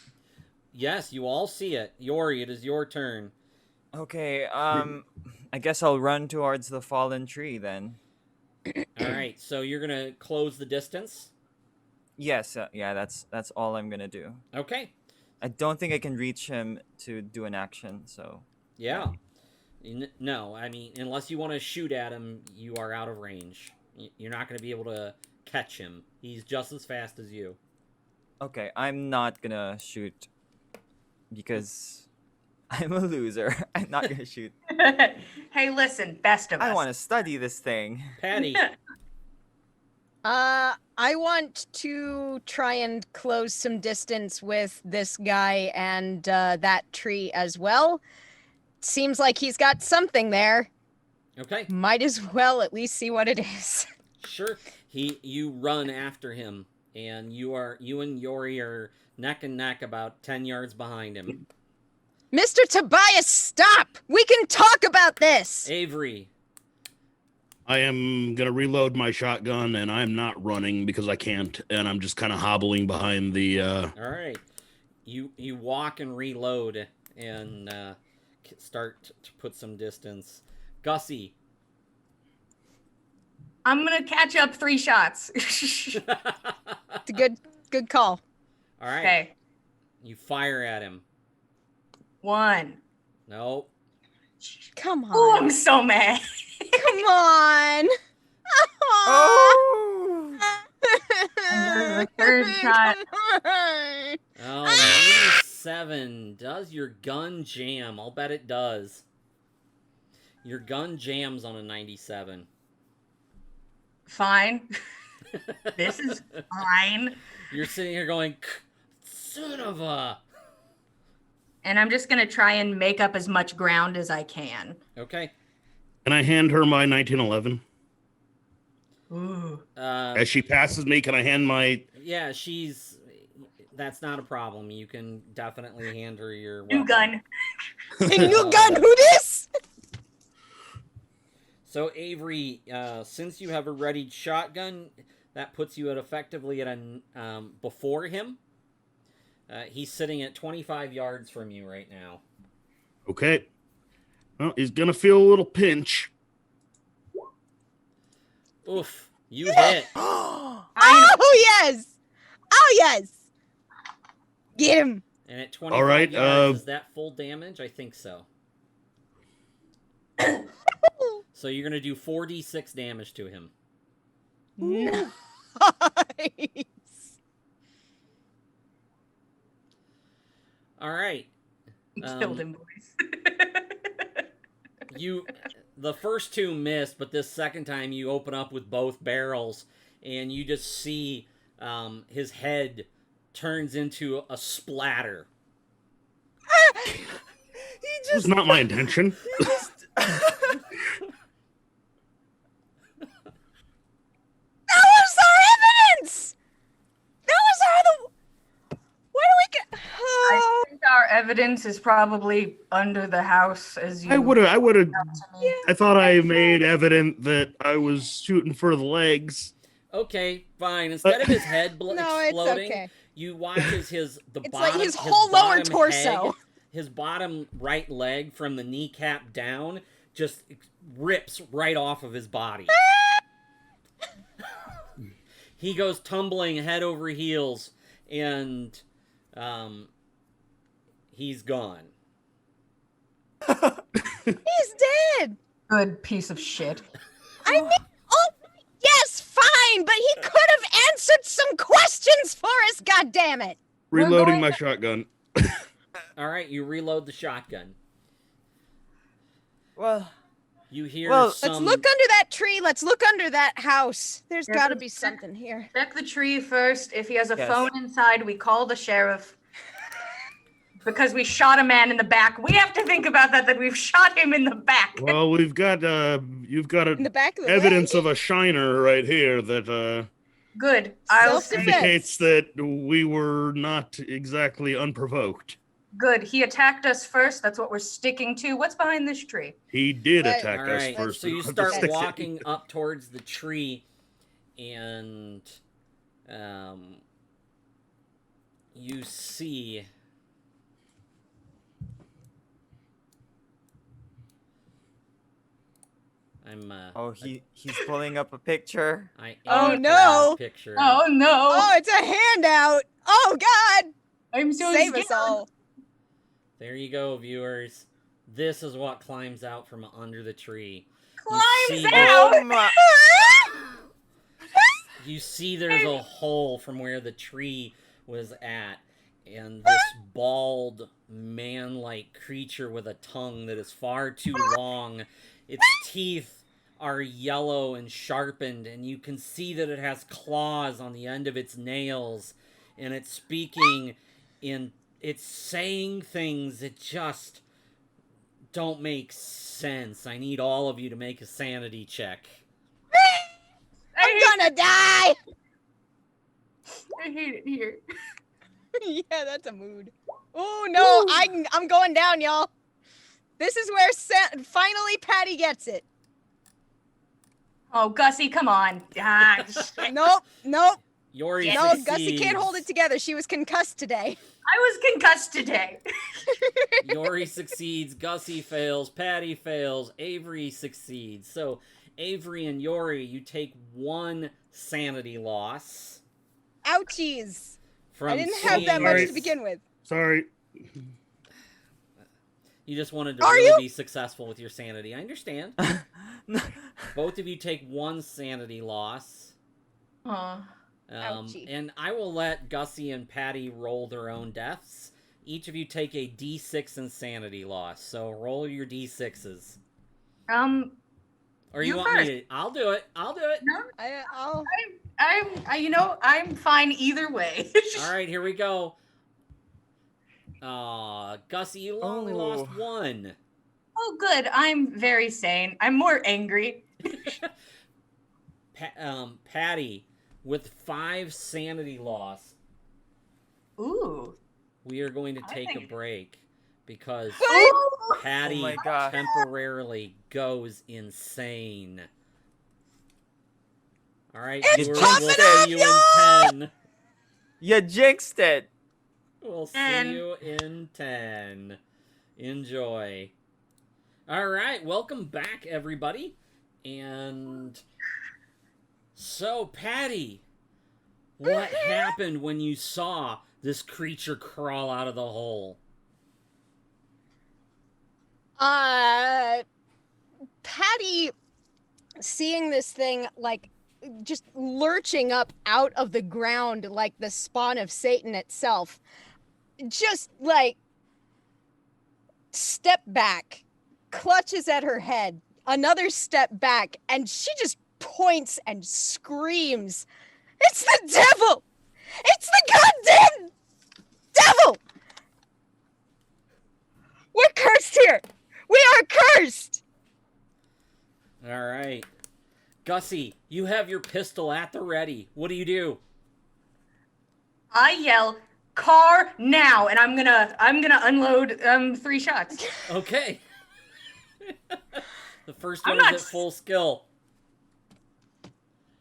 Yes, you all see it. Yori, it is your turn. Okay, I guess I'll run towards the fallen tree then. All right, so you're gonna close the distance. Yes, yeah, that's all I'm gonna do. Okay. I don't think I can reach him to do an action, so... Yeah. No, I mean, unless you want to shoot at him, you are out of range. You're not going to be able to catch him. He's just as fast as you. Okay, I'm not gonna shoot because I'm a loser. I'm not gonna shoot. Hey, listen, best of us. I want to study this thing. Patty. I want to try and close some distance with this guy and that tree as well. Seems like he's got something there. Okay. Might as well at least see what it is. Sure. You run after him, and you and Yori are neck and neck about 10 yards behind him. Mr. Tobias, stop! We can talk about this! Avery. I am going to reload my shotgun, and I'm not running because I can't, and I'm just kind of hobbling behind the... All right. You walk and reload and start to put some distance. Gussie. I'm gonna catch up 3 shots. It's a good call. All right. Okay. You fire at him. 1. No. Come on. Oh, I'm so mad. Come on. Oh! And the 3rd shot. Come on. Oh, 97. Does your gun jam? I'll bet it does. Your gun jams on a 97. Fine. This is fine. You're sitting here going, son of a... And I'm just gonna try and make up as much ground as I can. Okay. Can I hand her my 1911? Ooh. As she passes me, can I hand my... Yeah, that's not a problem. You can definitely hand her your New weapon. gun. A new gun, who this? So Avery, since you have a readied shotgun, that puts you effectively at a before him. He's sitting at 25 yards from you right now. Okay. Well, he's going to feel a little pinch. Oof, you hit. Oh, yes. Oh, yes. Get him. And at 25 All right, yards, is that full damage? I think so. So you're going to do 4d6 damage to him. Nice. All right. Killed him, boys. The first 2 missed, but this second time you open up with both barrels, and you just see his head turns into a splatter. It was not my intention. That was our evidence. That was our Where do we get? I Oh. think our evidence is probably under the house, as you. I would have. to me. I thought I made evident that I was shooting for the legs. Okay, fine. Instead of his head No, exploding, it's okay. you watch as It's bottom, like his whole lower bottom torso. leg- his bottom right leg from the kneecap down just rips right off of his body. He goes tumbling head over heels, and he's gone. He's dead. Good piece of shit. I mean, oh, yes, fine, but he could have answered some questions for us, goddammit. Reloading going my to- shotgun. All right, you reload the shotgun. Well, You hear Well, some... Let's look under that tree. Let's look under that house. There's Yeah, got to let's be check. something here. Check the tree first. If he has a Yes. phone inside, we call the sheriff. Because we shot a man in the back. We have to think about that we've shot him in the back. Well, you've got In the back of the evidence leg? of a shiner right here that Good. I'll Self-defense. say indicates that we were not exactly unprovoked. good. He attacked us first. That's what we're sticking to. What's behind this tree? He did Right. attack All us right, first. so you I'm just start sticking- walking up towards the tree, and you see he's pulling up a picture. I Oh, am no. a picture. Oh no! Oh, it's a handout. Oh, God. I'm so Save scared. us all. There you go, viewers. This is what climbs out from under the tree. Climbs see out. Oh my! You see there's a hole from where the tree was at, and this bald, man-like creature with a tongue that is far too long. Its teeth are yellow and sharpened, and you can see that it has claws on the end of its nails, and it's speaking in... It's saying things that just don't make sense. I need all of you to make a sanity check. I'm gonna die! I hate it here. Yeah, that's a mood. Oh no, I'm going down, y'all. This is where finally Patty gets it. Oh, Gussie, come on. Ah, shit. Nope. Yori No, succeeds. Gussie can't hold it together. She was concussed today. I was concussed today. Yori succeeds, Gussie fails, Patty fails, Avery succeeds. So, Avery and Yori, you take 1 sanity loss. Ouchies. From I didn't have that much Sorry. to begin with. Sorry. You just wanted to Are really you? be successful with your sanity. I understand. Both of you take 1 sanity loss. Aw. Ouchie. And I will let Gussie and Patty roll their own deaths. Each of you take a d6 insanity loss. So roll your d6s. Or you You want first. me to? I'll do it. No, I'll... I'm fine either way. All right, here we go. Gussie, you only lost Oh. 1. Oh, good. I'm very sane. I'm more angry. Patty, with 5 sanity loss, Ooh. we are going to I take a think- break because Ooh. Patty Oh my God. temporarily goes insane. All right, It's viewers, popping we'll up, see you in 10. You jinxed it. We'll see 10. you in 10. Enjoy. All right, welcome back, everybody. And so, Patty, what happened when you saw this creature crawl out of the hole? Patty, seeing this thing, like, just lurching up out of the ground like the spawn of Satan itself, just, like, step back, clutches at her head, another step back, and she just points and screams, "It's the devil! It's the goddamn devil! We're cursed here! We are cursed!" All right. Gussie, you have your pistol at the ready. What do you do? I yell, "Car now!" and I'm gonna unload 3 shots. Okay. The first I'm one not is at full skill.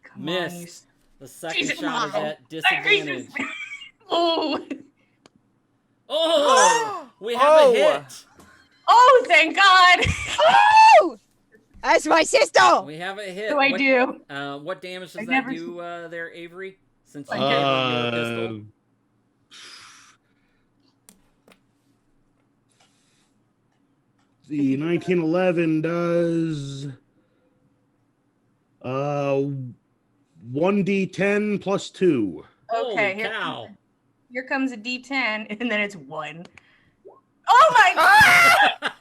Come Missed. on, you The second Jesus, shot is Mom. at disadvantage. Oh. Oh! We have Oh. a hit! Oh, thank God. Oh! That's my sister! We have a hit. What do I do? What damage does I that never do there, Avery? Since you Okay. gave her your pistol? The 1911 does 1d10 plus 2. Okay, Holy cow. Here comes a D10, and then it's 1. Oh my God!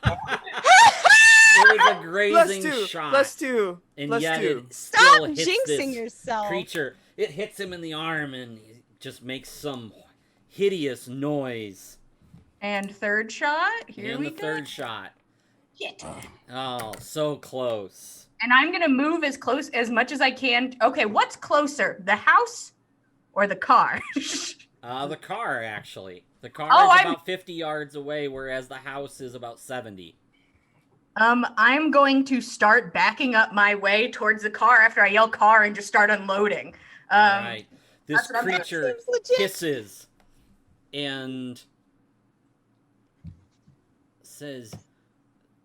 It was a Plus grazing 2. shot. Plus 2. And Plus yet 2. it Stop still hits jinxing this yourself. creature. It hits him in the arm and it just makes some hideous noise. And third shot. Here And we the go. third shot. Shit. Oh, so close. And I'm gonna move as close as much as I can. Okay, what's closer, the house or the car? The car, actually. The car Oh, is I'm- about 50 yards away, whereas the house is about 70. I'm going to start backing up my way towards the car after I yell "car" and just start unloading. All right. This that's what I'm doing. creature Seems legit. hisses and says,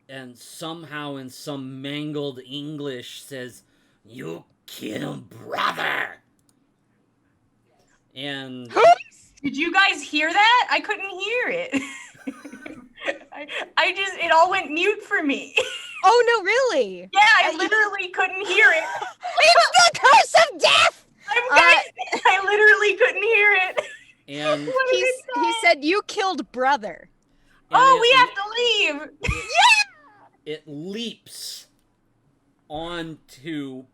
and somehow in some mangled English says, "You kill brother." And Did you guys hear that? I couldn't hear it. I just, it all went mute for me. Oh no, really? Yeah, I literally couldn't hear it. It's the curse of death! I literally couldn't hear it. And He said you killed brother. We have to leave. It leaps onto.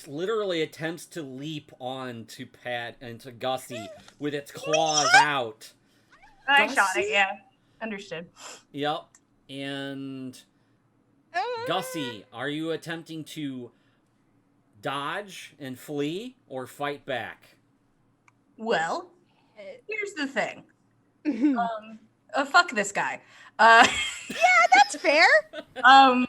Literally attempts to leap onto into Gussie with its claws out. I shot it. Yeah, understood. Yep. And Gussie, are you attempting to dodge and flee or fight back? Well, here's the thing. Fuck this guy. Yeah, that's fair. Um,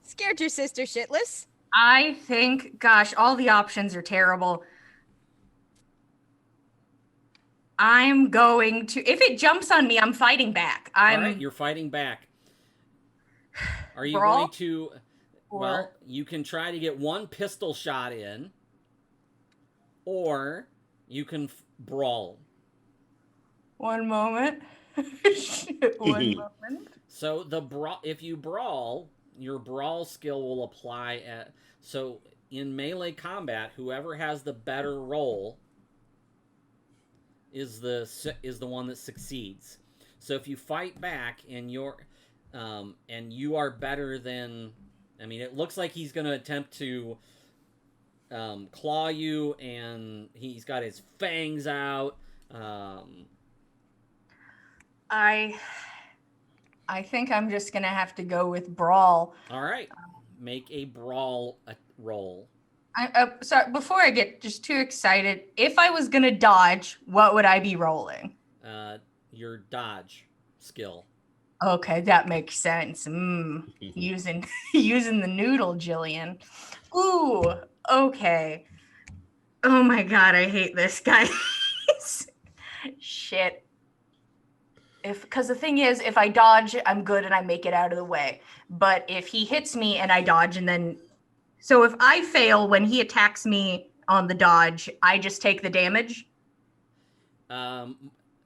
Scared your sister shitless. I think, gosh, all the options are terrible. I'm going to, if it jumps on me, I'm fighting back. All right, you're fighting back. Are you Brawl? going to? Well, you can try to get one pistol shot in, or you can brawl. One moment. One moment. So if you brawl, your brawl skill will apply so in melee combat, whoever has the better roll is the one that succeeds. So if you fight back and you are better than, I mean, it looks like he's going to attempt to claw you, and he's got his fangs out. I think I'm just gonna have to go with brawl. All right, make a brawl roll. Sorry, before I get just too excited, if I was gonna dodge, what would I be rolling? Your dodge skill. Okay, that makes sense. Using the noodle, Jillian. Ooh, okay. Oh my god, I hate this guy. Shit. Because the thing is, if I dodge, I'm good and I make it out of the way. But if he hits me and I dodge and then... So if I fail when he attacks me on the dodge, I just take the damage?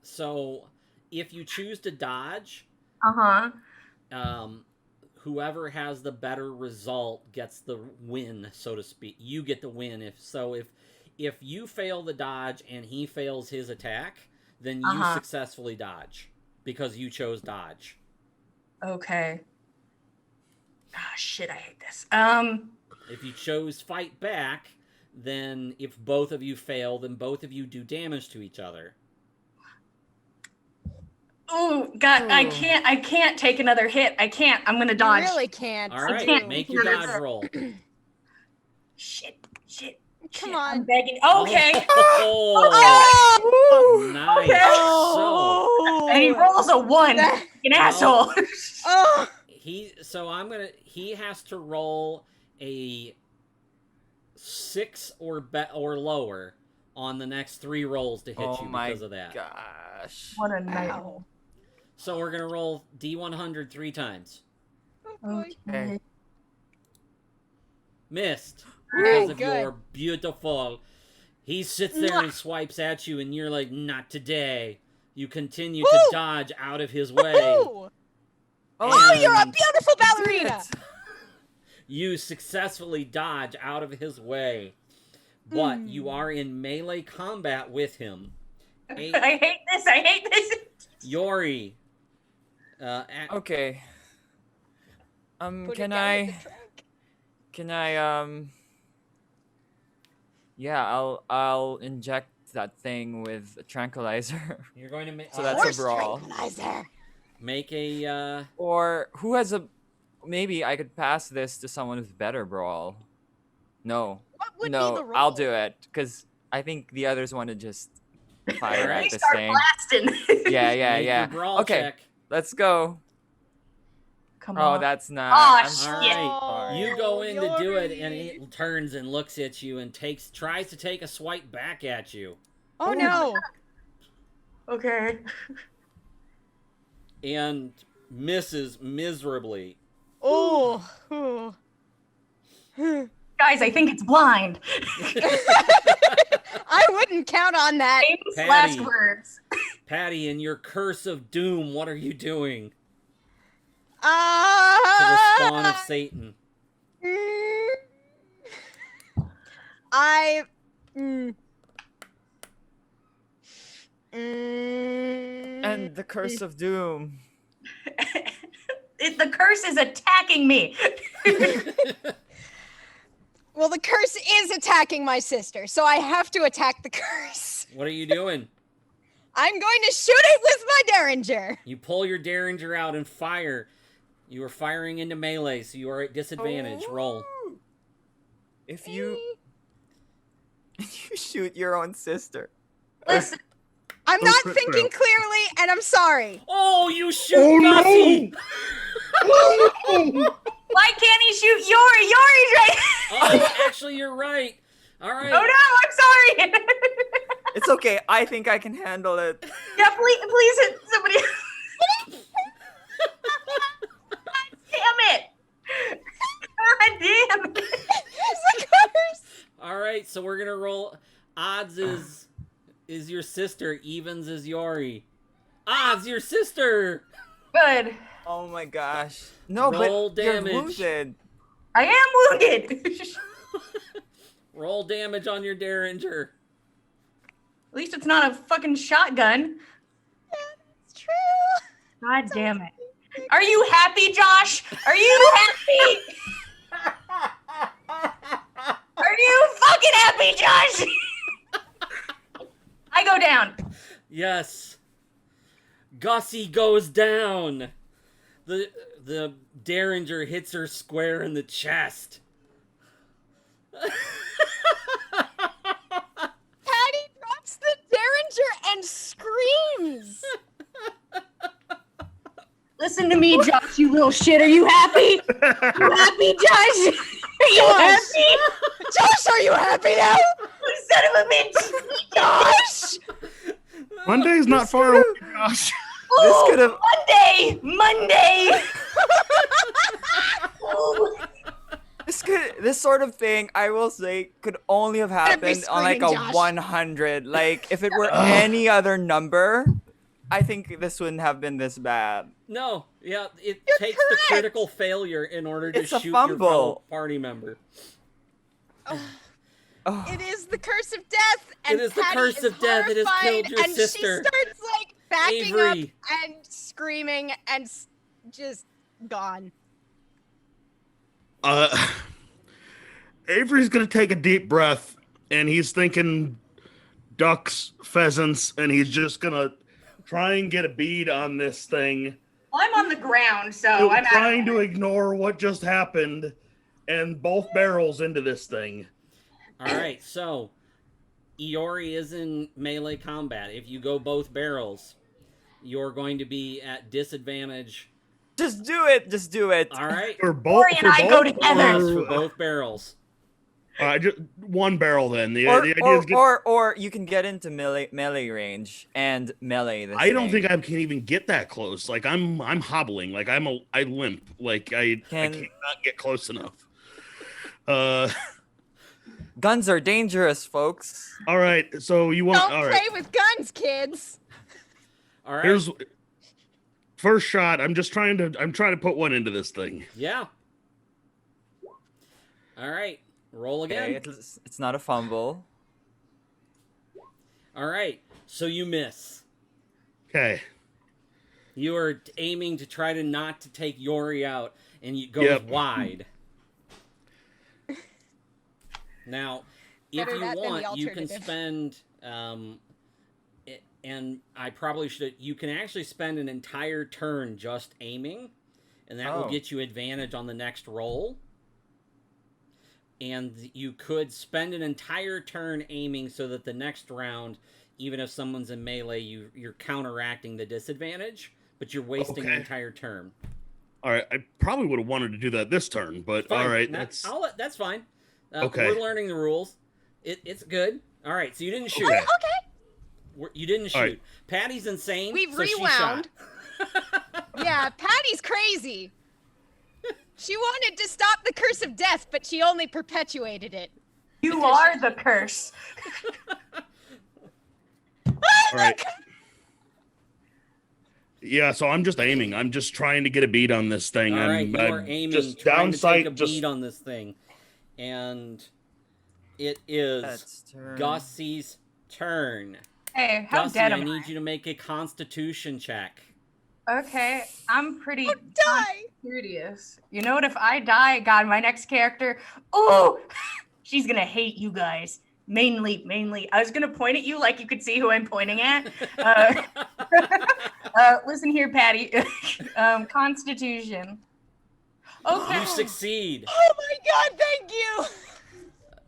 So if you choose to dodge... whoever has the better result gets the win, so to speak. You get the win. If you fail the dodge and he fails his attack, then you successfully dodge because you chose dodge. Okay. Ah, shit, I hate this. If you chose fight back, then if both of you fail, then both of you do damage to each other. Oh God, I can't take another hit. I can't. I'm gonna dodge. You really can't. All right, make your dodge roll. Shit. Come on. I'm begging. Okay. Oh, nice. Okay. So, And he rolls a 1. An asshole. He has to roll a 6 or lower on the next 3 rolls to hit you because of that. Gosh. What a night. So we're gonna roll D100 3 times. Okay. Missed. Because of your beautiful. He sits there and swipes at you, and you're like, not today. You continue to dodge out of his way. Oh, you're a beautiful ballerina. You successfully dodge out of his way. But you are in melee combat with him. I hate this. Yori. Okay. I'll inject that thing with a tranquilizer. You're going to make... So that's a brawl. Make a... Or who has a... Maybe I could pass this to someone with better brawl. No. What would be the roll? I'll do it. Because I think the others want to just fire at this thing. Blasting. Yeah. Your brawl check. Let's go. Come on. Oh, that's not... Oh, All shit. right. You go in to do it, and he turns and looks at you and tries to take a swipe back at you. Oh, no. Okay. And misses miserably. Oh. Guys, I think it's blind. I wouldn't count on that. Famous last words. Patty, in your curse of doom, what are you doing? To the I spawn of Satan. and the curse of doom. The curse is attacking me. Well, the curse is attacking my sister, so I have to attack the curse. What are you doing? I'm going to shoot it with my derringer. You pull your derringer out and fire. You are firing into melee, so you are at disadvantage. Roll. If you shoot your own sister. Listen, I'm not thinking clearly, and I'm sorry. Oh, you shoot Gussie! No! why can't he shoot Yori? Yori's right. Oh, actually, you're right. All right. Oh no, I'm sorry. It's okay. I think I can handle it. Yeah, please hit somebody. Damn it. God damn it. It's a curse. All right, so we're gonna roll. Odds is your sister. Evens is Yori. Odds, your sister. Good. Oh my gosh. No, Roll but you're damage. wounded. I am wounded. Roll damage on your derringer. At least it's not a fucking shotgun. It's true. God damn it. Are you happy, Josh? Are you happy? Are you fucking happy, Josh? I go down. Yes. Gussie goes down. The derringer hits her square in the chest. Patty drops the derringer and screams. Listen to me, Josh, you little shit. Are you happy? You happy, Josh? Are you happy? Josh, are you happy now? You son of a bitch. Josh! Monday's not far away, Josh. Ooh, could have- Monday. Ooh. This sort of thing, I will say, could only have happened on like a screaming, Josh. 100. Like, if it were any other number, I think this wouldn't have been this bad. No, yeah, it You're takes correct. the critical failure in order to It's a shoot your fumble. fellow party member. Oh. It is the curse of death, and It is the Patty curse of death. It has horrified, killed your and sister. she starts like backing Avery. up and screaming and just gone. Avery's gonna take a deep breath, and he's thinking ducks, pheasants, and he's just gonna try and get a bead on this thing. I'm on the ground, so I'm Trying to ignore what just happened, and both barrels into this thing. All right, so Iori is in melee combat. If you go both barrels, you're going to be at disadvantage. Just do it. Just do it. All right, For both, Corey and I go together. yes, for both barrels. Just one barrel then. The Or, idea or, is get, or you can get into melee range and melee this I don't thing. think I can even get that close. Like I'm hobbling. Like I limp. Like I cannot get close enough. Guns are dangerous, folks. All right. So you want? Don't All play right. with guns, kids. All right, Here's first shot. I'm trying to put one into this thing. yeah. All right, roll again. Okay, it's not a fumble. All right, so you miss. Okay. You are aiming to try to not to take Yori out, and it goes Yep. wide. Now, if Better you that than the want, you can alternative. spend, and I probably should. You can actually spend an entire turn just aiming, and that will Oh. get you advantage on the next roll. And you could spend an entire turn aiming so that the next round, even if someone's in melee, you're counteracting the disadvantage, but you're wasting an Okay. entire turn. All right. I probably would have wanted to do that this turn, but Fine. all right. That's That's fine. Okay. We're learning the rules. It's good. All right, so you didn't shoot. Okay. You didn't shoot. All right. Patty's insane. We've so rewound. She shot. Yeah, Patty's crazy. She wanted to stop the curse of death, but she only perpetuated it. You are the curse. all right. Yeah. So I'm just aiming. I'm just trying to get a beat on this thing. All right, I'm, you are I'm aiming, just trying down to sight. take a bead on this thing, and it is That's turn. Gussie's turn. Hey, how Gussie, dead I am need I? you to make a Constitution check. Okay, I'm pretty Die! curious. You know what? If I die, God, my next character. Oh, she's gonna hate you guys. Mainly. I was gonna point at you like you could see who I'm pointing at. Listen here, Patty. Constitution. Okay. You succeed. Oh my god, thank you!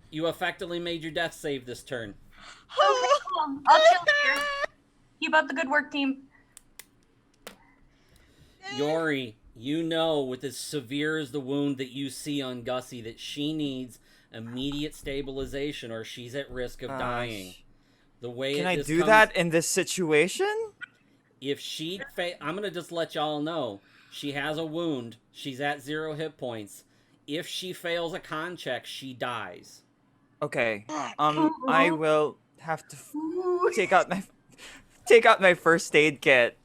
You effectively made your death save this turn. Okay, cool. I'll chill here. Keep up the good work, team. Yori, you know with as severe as the wound that you see on Gussie that she needs immediate stabilization or she's at risk of dying. The way Can I this do comes- that in this situation? If she I'm going to just let y'all know. She has a wound. She's at 0 hit points. If she fails a con check, she dies. Okay. I will have to take out my first aid kit.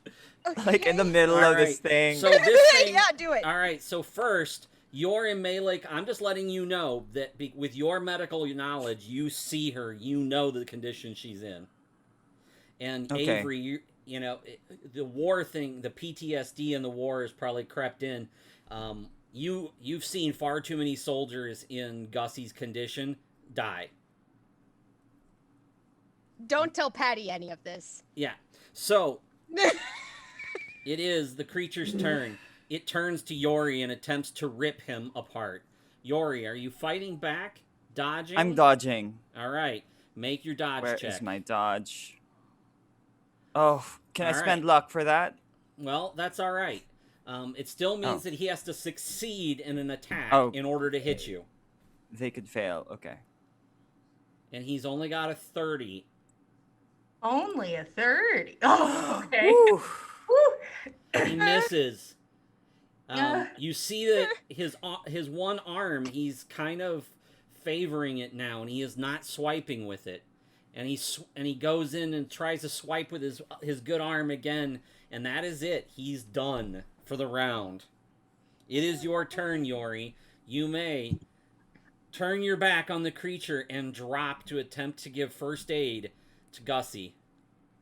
Like in the middle of this thing. So this thing, Yeah, do it. All right. So first, you're in melee. I'm just letting you know that with your medical knowledge, you see her. You know the condition she's in. And Okay. Avery, you know the war thing, the PTSD in the war has probably crept in. You've seen far too many soldiers in Gussie's condition die. Don't tell Patty any of this. Yeah. So it is the creature's turn. It turns to Yori and attempts to rip him apart. Yori, are you fighting back? Dodging? I'm dodging. All right. Make your dodge Where check. is my dodge? Oh, can I All spend right. luck for that? Well, that's all right. It still means Oh. that he has to succeed in an attack Oh. in order to hit you. They could fail. Okay. And he's only got a 30. Only a 30. Oh, okay. Woo. Woo. He misses. Uh. You see that his one arm, he's kind of favoring it now, and he is not swiping with it. And he goes in and tries to swipe with his good arm again, and that is it. He's done for the round. It is your turn, Yori. You may turn your back on the creature and drop to attempt to give first aid to Gussie.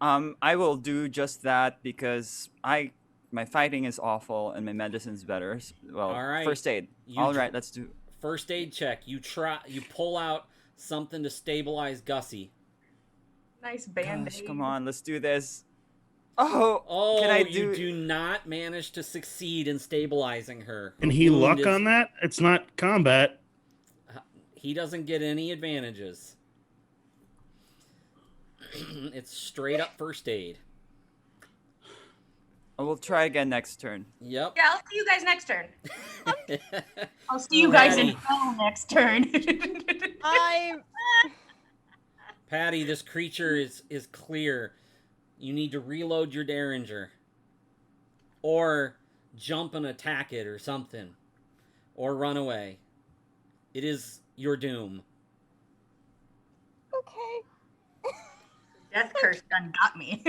I will do just that because my fighting is awful and my medicine's better. Well, All right. first aid. You All tr- right, let's do. First aid check. You pull out something to stabilize Gussie. Nice band-aid. Gosh, come on, let's do this. Oh, Oh, can I you do not manage to succeed in stabilizing her. And Her he wound luck is- on that? It's not combat. He doesn't get any advantages. It's straight up first aid. I will try again next turn. Yep. Yeah, I'll see you guys next turn. I'll see you guys in Patty. hell next turn. I'm. Patty, this creature is clear. You need to reload your Derringer. Or jump and attack it or something. Or run away. It is your doom. Okay. Death curse done got me.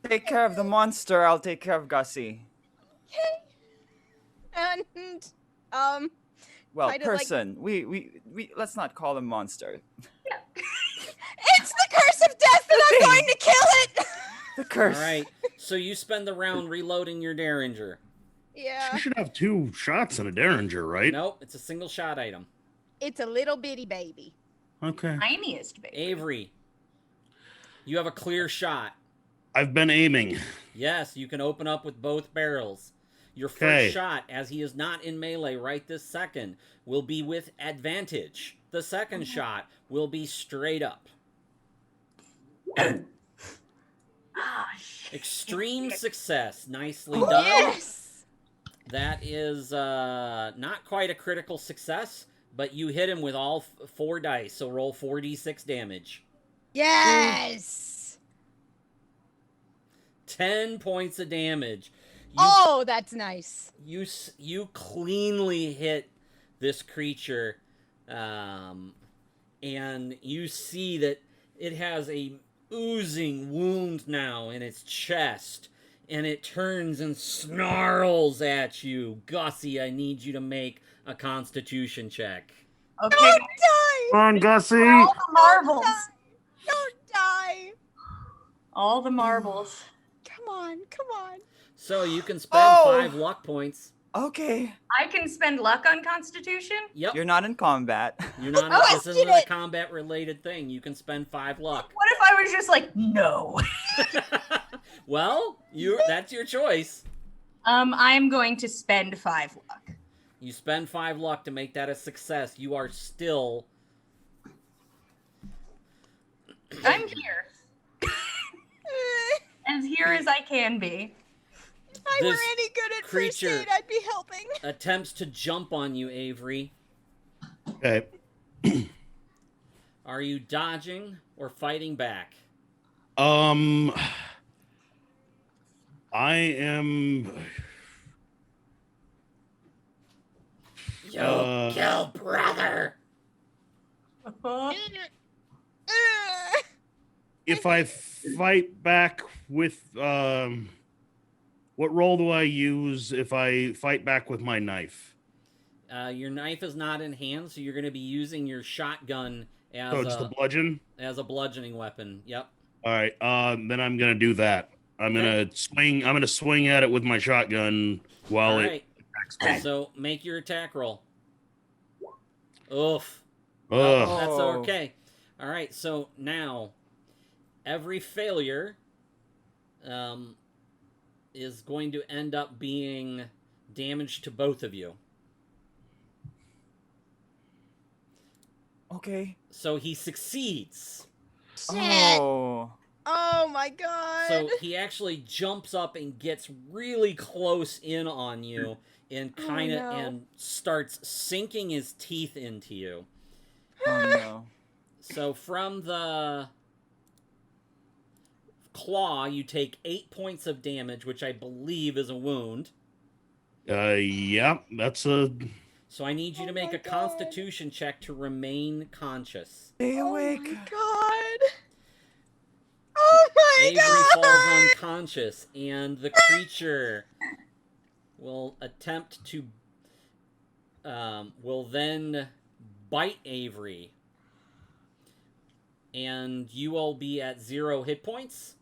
Take care of the monster. I'll take care of Gussie. And Well, Try to, like- person. We let's not call him monster. it's the curse of death, and I'm going to kill it. The curse. All right. So you spend the round reloading your Derringer. Yeah, You should have 2 shots in a Derringer, right? Nope, it's a single shot item. it's a little bitty baby. Okay. Tiniest baby. Avery, you have a clear shot. I've been aiming. Yes, you can open up with both barrels. Your first Okay. shot, as he is not in melee right this second, will be with advantage. The second shot will be straight up. Ah, shit. Extreme success. Nicely done. Yes. That is not quite a critical success, but you hit him with all 4 dice, so roll 4d6 damage. Yes. 10 points of damage. Oh, that's nice. You cleanly hit this creature, and you see that it has a oozing wound now in its chest, and it turns and snarls at you. Gussie, I need you to make a Constitution check. Okay, Don't guys, die. Come on, Gussie. all the marbles. Don't die. All the marbles. Come on, come on. So you can spend Oh! 5 luck points. Okay. I can spend luck on Constitution? Yep. You're not in combat. You're not. Oh, This I isn't did a it! combat-related thing. You can spend 5 luck. What if I was just like, no? Well, that's your choice. I'm going to spend 5 luck. You spend 5 luck to make that a success. You are still. I'm here. As here as I can be. If I were This any good at creature- first aid, I'd be helping. Attempts to jump on you, Avery. Okay. Are you dodging or fighting back? I am. Yo, kill brother. If I fight back with what role do I use if I fight back with my knife? Your knife is not in hand, so you're going to be using your shotgun as So just a bludgeon. as a bludgeoning weapon. Yep. All right. Then I'm gonna do that. I'm gonna swing. I'm gonna swing at it with my shotgun while All it right. attacks me. So make your attack roll. Oof. Ugh. That's Oh. okay. All right. So now, every failure, is going to end up being damage to both of you. Okay. So he succeeds. Shit. Oh. Oh my god. So he actually jumps up and gets really close in on you and kind of no. and starts sinking his teeth into you. Oh no. So from the claw, you take 8 points of damage, which I believe is a wound. Yeah. That's a. So I need you to Oh make my a God. constitution check to remain conscious. Stay Oh awake. my god. Oh my Avery god. falls unconscious, and the creature will attempt to will then bite Avery, and you will be at 0 hit points.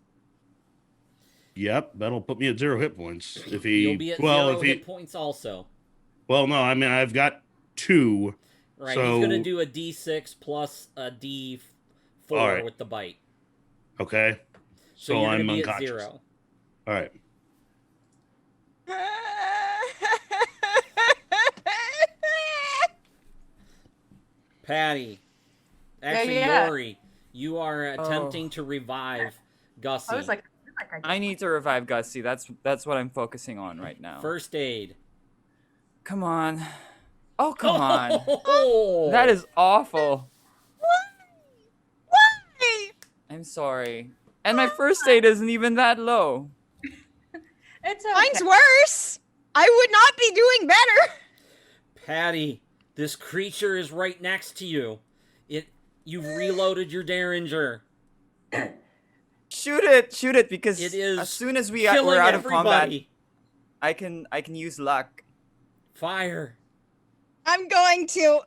Yep. That'll put me at 0 hit points if he. You'll be at well, 0 if he. hit points also. Well, no. I mean, I've got 2. Right, So- he's gonna do a D6 plus a D4 All right. with the bite. Okay. So, So you're I'm gonna be unconscious. at 0. All right. Patty, actually yeah. Yori, you are attempting to revive Gussie. I was like, I need to revive Gussie. That's what I'm focusing on right now. First aid. Come on. Oh, come on. Oh! That is awful. Why? I'm sorry. And my first aid isn't even that low. it's okay. Mine's worse. I would not be doing better. Patty, this creature is right next to you. You've reloaded your Derringer. Shoot it, because It is as soon as we're killing out of combat, everybody. I can use luck. Fire. I'm going to.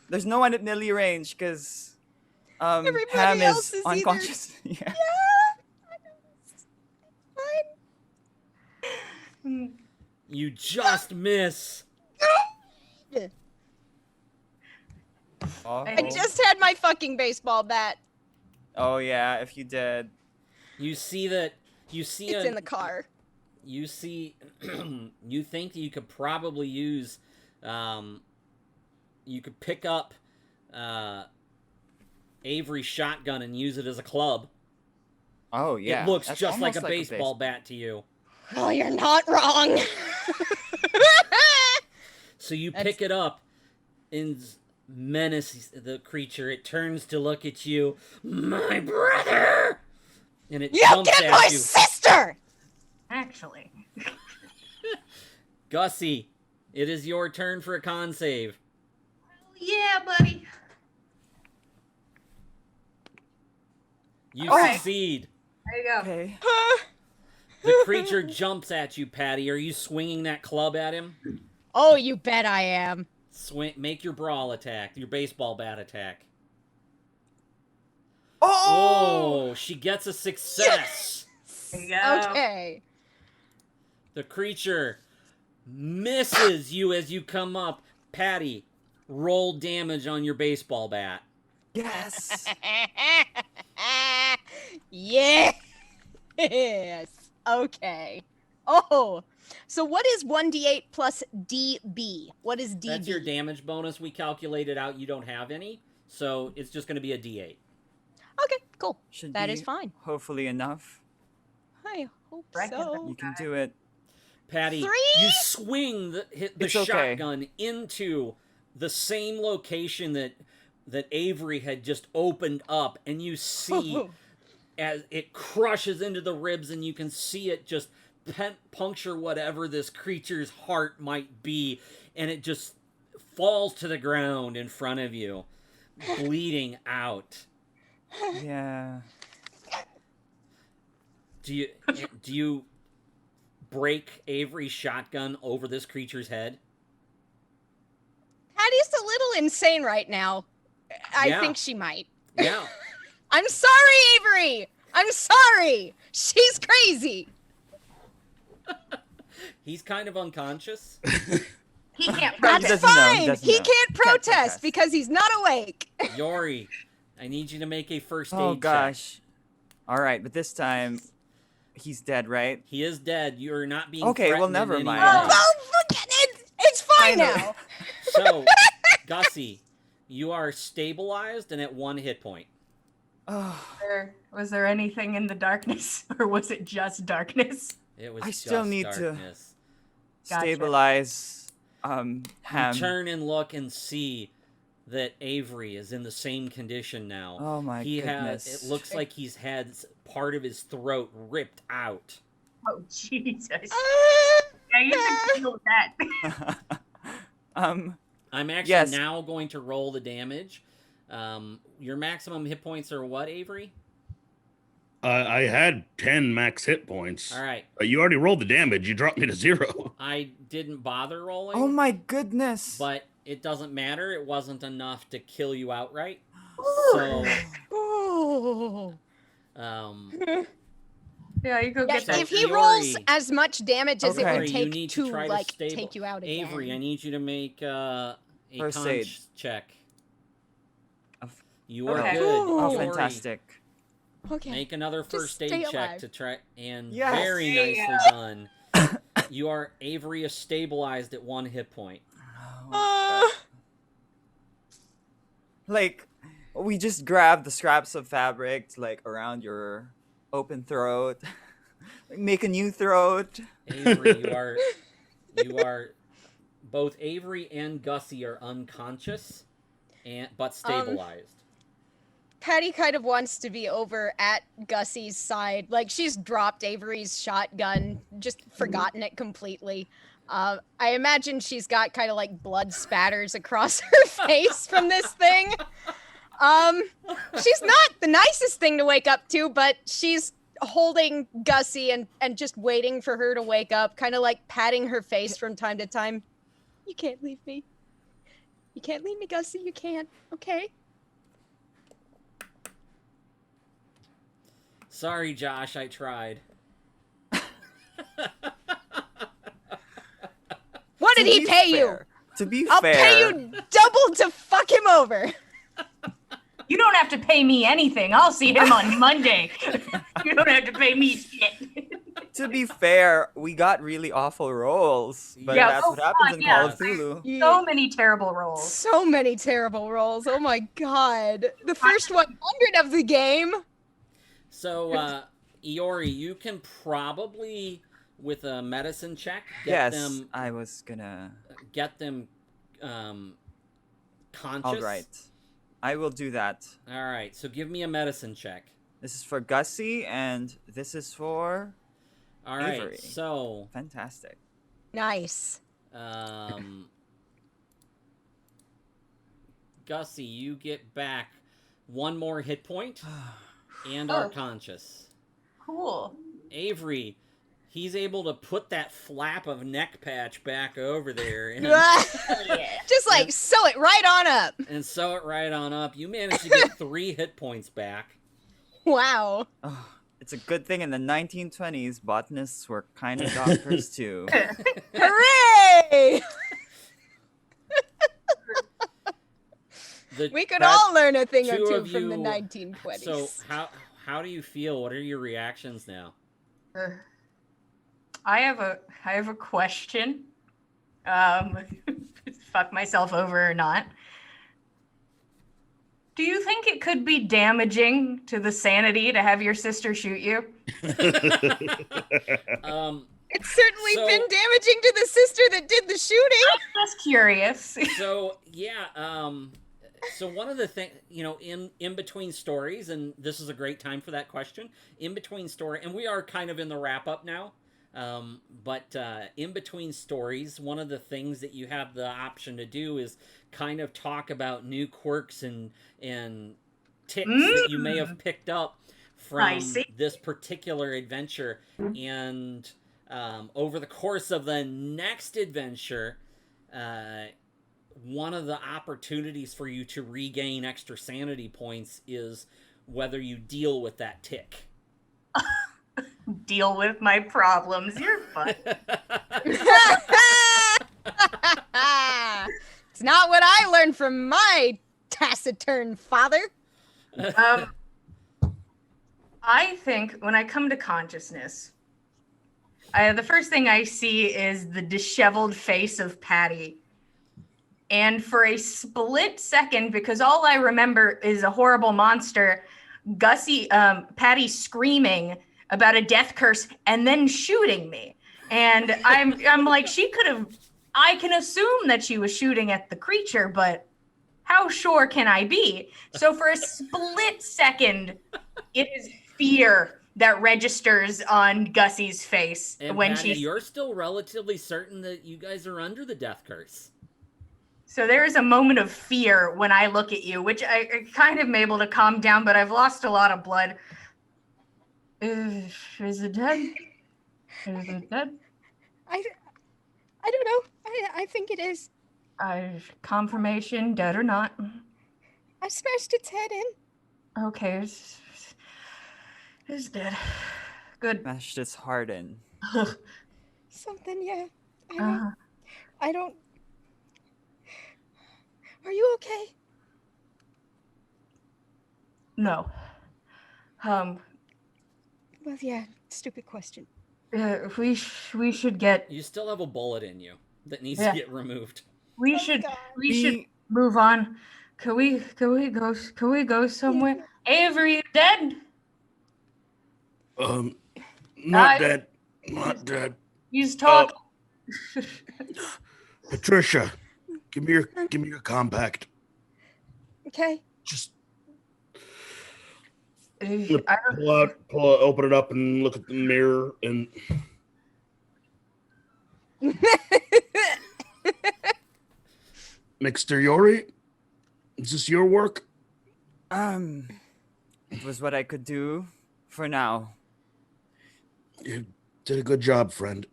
There's no one at melee range because Everybody Ham else is is either- unconscious. Yeah. Fine. You just miss. I just had my fucking baseball bat. Oh yeah, if you did. You see that. You see It's in the car. You see. You think that you could probably use. You could pick up Avery's shotgun and use it as a club. Oh yeah. It looks That's just like a almost baseball bat to you. Oh, you're not wrong. So you That's- pick it up and menace the creature. It turns to look at you. My brother! And it You jumps get at my you. sister. Actually. Gussie, it is your turn for a con save. Yeah, buddy. You Okay. succeed. There you go. Okay. The creature jumps at you, Patty. Are you swinging that club at him? Oh, you bet I am. Swing. Make your brawl attack. Your baseball bat attack. Oh, she gets a success. There you go. Okay. The creature misses you as you come up. Patty, roll damage on your baseball bat. Yes. Yes. Okay. Oh. So what is 1d8 plus db? What is db? That's your damage bonus. We calculated out you don't have any, so it's just going to be a d8. Okay, cool. Should That be is fine. hopefully enough. I hope Reckon so. You can do it. Patty, 3? you swing the It's okay. shotgun into the same location that Avery had just opened up, and you see as it crushes into the ribs, and you can see it just puncture whatever this creature's heart might be, and it just falls to the ground in front of you, bleeding out. Yeah. Do you break Avery's shotgun over this creature's head? Patty's a little insane right now. I Yeah. think she might. Yeah. I'm sorry, Avery. I'm sorry. She's crazy. He's kind of unconscious. He can't That's doesn't protest. know, he fine. doesn't He know. can't protest protest. because he's not awake. Yori, I need you to make a first aid Oh check. gosh. All right, but this time he's dead, right? He is dead. You're not being Okay, well, threatened in never any mind. way. Oh, forget it. It's fine I know. now. So, Gussie, you are stabilized and at 1 hit point. Oh, Was there anything in the darkness, or was it just darkness? It was I just still need to- darkness. Gotcha. stabilize. You Ham. turn and look and see that Avery is in the same condition now. Oh my goodness. It looks like he's had part of his throat ripped out. Oh, Jesus. Uh, Yeah, you can feel that. I'm actually Yes. now going to roll the damage. Your maximum hit points are what, Avery? I had 10 max hit points. All right. You already rolled the damage. You dropped me to 0. I didn't bother rolling. Oh my goodness. But it doesn't matter. It wasn't enough to kill you outright. So, oh. Yeah, you go Yeah, get that. if he Yori. rolls as much damage as Okay. it would Avery, you take need to, try like, to take you out again. Avery, I need you to make a First conch aid. check. Of- You are Okay. good. Oh, Yori, fantastic. Okay. Make another first stay aid check alive. to try, and Yes. very There you nicely done. You are Avery is stabilized at 1 hit point. Like, we just grab the scraps of fabric, like, around your open throat. Like, make a new throat. Avery, you are both Avery and Gussie are unconscious, but stabilized. Patty kind of wants to be over at Gussie's side. Like, she's dropped Avery's shotgun, just forgotten it completely. I imagine she's got kind of like blood spatters across her face from this thing. She's not the nicest thing to wake up to, but she's holding Gussie and just waiting for her to wake up, kind of like patting her face from time to time. You can't leave me. You can't leave me, Gussie. You can't. Okay. Sorry, Josh, I tried. What did To he be pay you? fair- To be I'll fair. pay you double to fuck him over. You don't have to pay me anything. I'll see him on Monday. You don't have to pay me shit. To be fair, we got really awful rolls, but Yeah, that's oh what happens in God, Call of yeah. Cthulhu. So many terrible rolls. So many terrible rolls. Oh my god. The first 100 of the game. So, Iori, you can probably, with a medicine check, Yes, them I was gonna. conscious. All right, I will do that. All right. So give me a medicine check. This is for Gussie, and this is for All right. Avery. So, fantastic. Nice. Gussie, you get back 1 more hit point and are conscious. Cool. Avery, he's able to put that flap of neck patch back over there and, Just like sew it right on up. and sew it right on up. You managed to get 3 hit points back. Wow. Oh, it's a good thing in the 1920s, botanists were kind of doctors too. Hooray! We could all learn a thing or two two of from the you- 1920s. So how do you feel? What are your reactions now? I have a question. Fuck myself over or not. Do you think it could be damaging to the sanity to have your sister shoot you? It's certainly So- been damaging to the sister that did the shooting. Just curious. So yeah, so one of the things, in between stories, and this is a great time for that question. In between story, and we are kind of in the wrap up now. But in between stories, one of the things that you have the option to do is kind of talk about new quirks and ticks that you may have picked up from this particular adventure. And over the course of the next adventure, one of the opportunities for you to regain extra sanity points is whether you deal with that tick. Deal with my problems. You're fun. It's not what I learned from my taciturn father. I think when I come to consciousness, the first thing I see is the disheveled face of Patty. And for a split second, because all I remember is a horrible monster, Patty screaming about a death curse and then shooting me. And I'm like, I can assume that she was shooting at the creature, but how sure can I be? So for a split second, it is fear that registers on Gussie's face And when Patty, you're still relatively certain that you guys are under the death curse. So there is a moment of fear when I look at you, which I kind of am able to calm down, but I've lost a lot of blood. Is it dead? Is it dead? I don't know. I think it is. Confirmation, dead or not. I smashed its head in. Okay, it's dead. Good. Smashed its heart in. Something, yeah. I don't. Are you okay? No. Well, yeah. Stupid question. We should get. You still have a bullet in you that needs Yeah. to get removed. We should move on. Can we go somewhere? Avery, you dead? Not dead. Not dead. He's talking. Patricia, give me your compact. Okay. Just I open it up and look at the mirror and Mr. Yori, is this your work? It was what I could do for now. You did a good job, friend.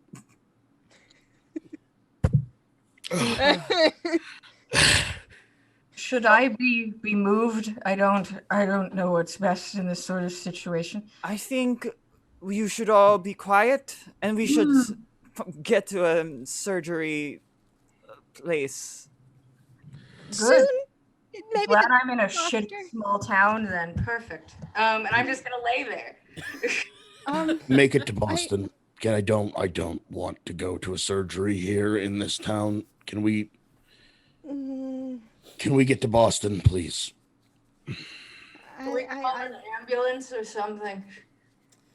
Should I be moved? I don't know what's best in this sort of situation. I think you should all be quiet, and we should get to a surgery place. Good. Maybe Glad the I'm in a doctor. shitty small town then. Perfect. And I'm just gonna lay there. Make it to Boston. Again, I don't want to go to a surgery here in this town. Can we get to Boston, please? Can we call an ambulance or something?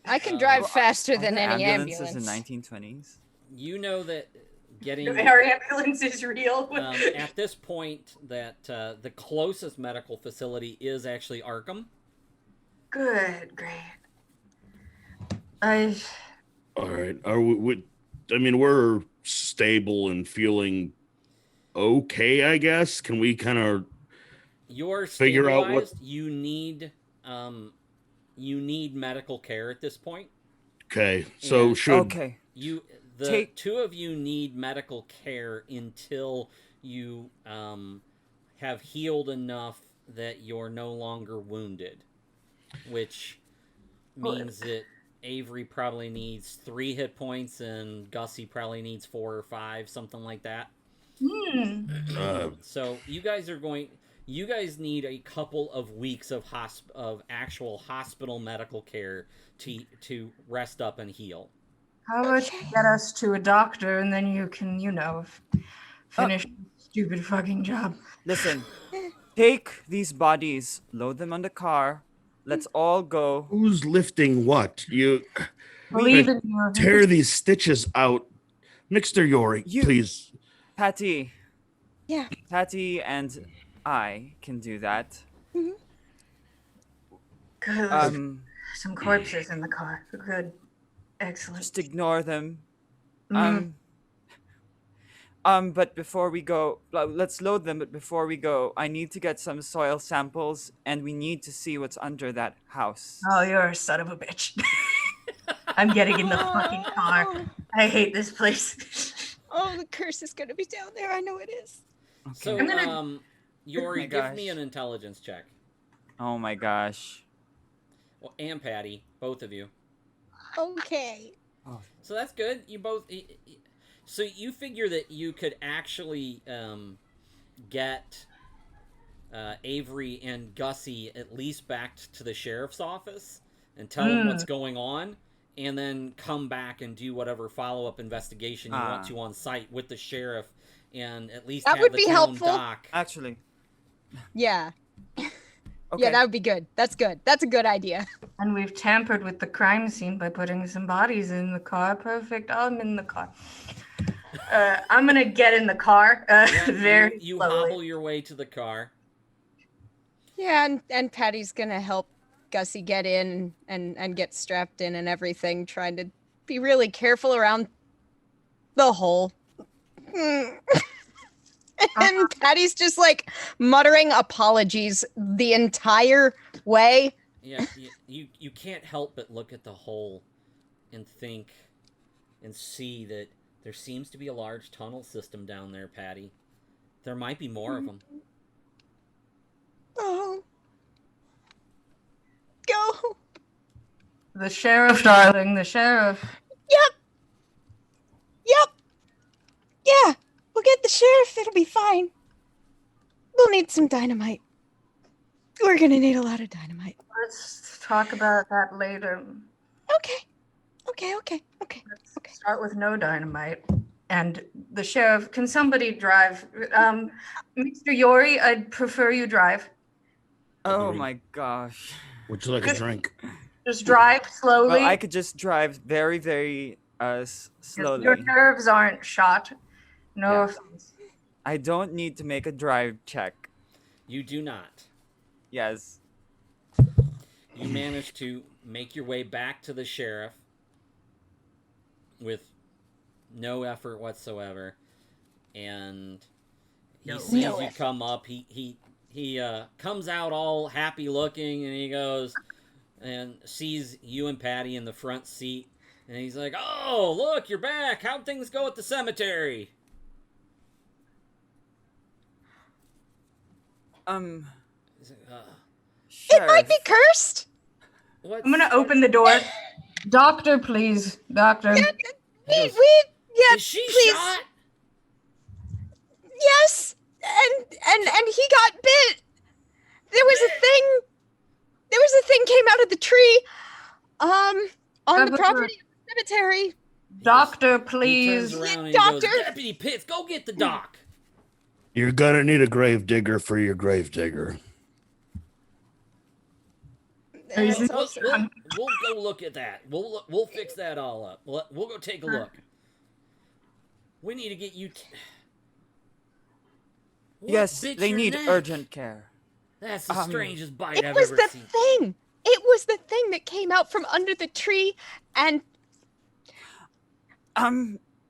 I can drive faster than Are there any ambulances ambulance. in 1920s? You know that getting Our ambulance is real. at this point that the closest medical facility is actually Arkham. Good, great. All right. Are we I mean, we're stable and feeling okay, I guess. Can we kind of You're figure out what- stabilized. You need medical care at this point. Okay. So And- should Okay. The two of you need medical care until you have healed enough that you're no longer wounded, which means that Avery probably needs 3 hit points and Gussie probably needs 4 or 5, something like that. So you guys need a couple of weeks of actual hospital medical care to rest up and heal. How about you get us to a doctor and then you can, finish the stupid fucking job. Listen, take these bodies, load them on the car. Let's all go. Who's lifting what? You Believe in you. tear these stitches out. Mixter Yori, please. Patty. Yeah. Patty and I can do that. Good. Some corpses in the car. Good. Excellent. Just ignore them. But before we go, let's load them. But before we go, I need to get some soil samples, and we need to see what's under that house. Oh, you're a son of a bitch. I'm getting in the fucking car. I hate this place. Oh, the curse is gonna be down there. I know it is. So, Yori, give me an intelligence check. Oh my gosh. Well, and Patty, both of you. Okay. Oh. So that's good. You both. So you figure that you could actually get Avery and Gussie at least back to the sheriff's office and tell them what's going on, and then come back and do whatever follow-up investigation you want to on site with the sheriff, and at least that have would the be town helpful. doc. Actually. Yeah. Okay. Yeah, that would be good. That's good. That's a good idea. And we've tampered with the crime scene by putting some bodies in the car. Perfect. I'm in the car. I'm gonna get in the car very you slowly. hobble your way to the car. Yeah, and Patty's gonna help Gussie get in and get strapped in and everything, trying to be really careful around the hole. And Patty's just like muttering apologies the entire way. Yeah, you can't help but look at the hole and think and see that there seems to be a large tunnel system down there, Patty. There might be more of them. Oh. Go. The sheriff, darling, the sheriff. Yep. Yeah. We'll get the sheriff. It'll be fine. We'll need some dynamite. We're gonna need a lot of dynamite. Let's talk about that later. Okay. Let's start with no dynamite. And the sheriff, can somebody drive? Mr. Yori, I'd prefer you drive. Oh my gosh. Would you like a drink? Just drive slowly. Well, I could just drive very, very slowly. Your nerves aren't shot. No offense. I don't need to make a drive check. You do not. Yes. You manage to make your way back to the sheriff with no effort whatsoever, and he sees you come up. He comes out all happy looking, and he goes and sees you and Patty in the front seat, and he's like, "Oh, look, you're back. How'd things go at the cemetery?" It might be cursed. What? I'm gonna open the door. Doctor, please. Doctor. Is she please. shot? Yes. And he got bit. There was a thing came out of the tree. On the property of the cemetery. Doctor, He please. turns around and Doctor. he goes, "Deputy Pitts, go get the doc." You're gonna need a grave digger for your grave digger. Is it- We'll go look at that. We'll fix that all up. We'll go take a look. We need to get you. Yes, bit they your need neck? urgent care. That's the strangest bite It I've was ever the seen. thing. It was the thing that came out from under the tree. And Sheriff, I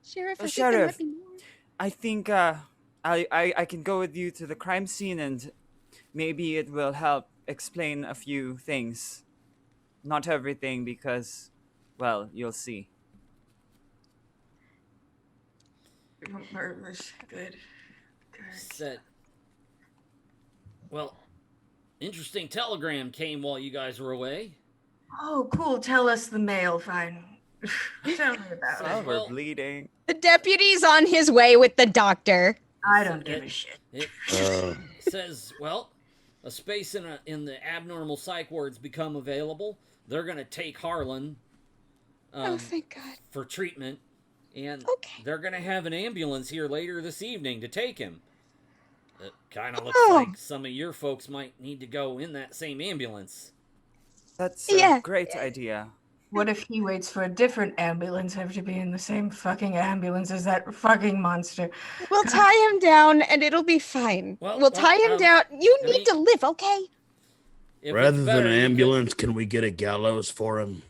think there Sheriff, might be more. I think I can go with you to the crime scene, and maybe it will help explain a few things. Not everything, because, well, you'll see. Good. Said, well, interesting telegram came while you guys were away. Oh, cool. Tell us the mail. Fine. Tell me about Oh, it. we're Well- bleeding. The deputy's on his way with the doctor. I don't give a shit. It says, well, a space in the abnormal psych ward's become available. They're gonna take Harlan Oh, thank God. for treatment, and Okay. they're gonna have an ambulance here later this evening to take him. It kind of looks Oh. like some of your folks might need to go in that same ambulance. That's a Yeah. great idea. What if he waits for a different ambulance, have to be in the same fucking ambulance as that fucking monster? We'll tie him down and it'll be fine. We'll tie him down. You I need mean- to live, okay? If Rather it's than better, an you could- ambulance, can we get a gallows for him?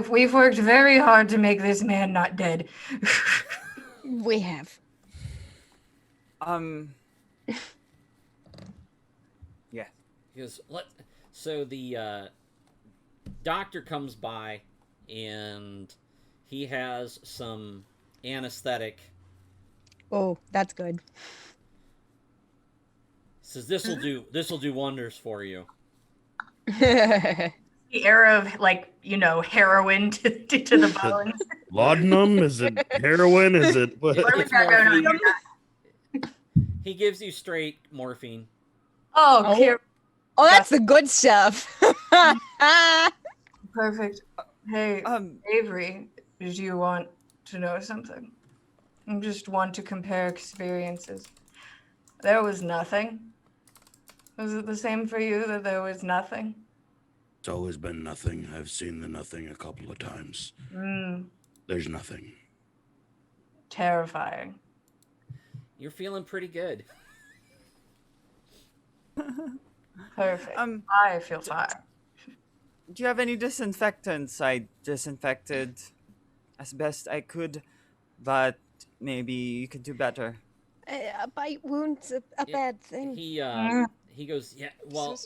We've worked very hard to make this man not dead. We have. Yeah. He goes, so the doctor comes by, and he has some anesthetic. Oh, that's good. Says this will do wonders for you. The era of, like, heroin to the bones. Laudanum? Is it heroin? Is it what? What do we It's got going on morphine. here? He gives you straight morphine. Oh, Oh. here. Oh, that's the good stuff. Perfect. Hey, Um, Avery, did you want to know something? I just want to compare experiences. There was nothing. Was it the same for you that there was nothing? It's always been nothing. I've seen the nothing a couple of times. There's nothing. Terrifying. You're feeling pretty good. Perfect. I feel fine. do you have any disinfectants? I disinfected as best I could, but maybe you could do better. A bite wound's a bad thing. He goes, yeah. Well,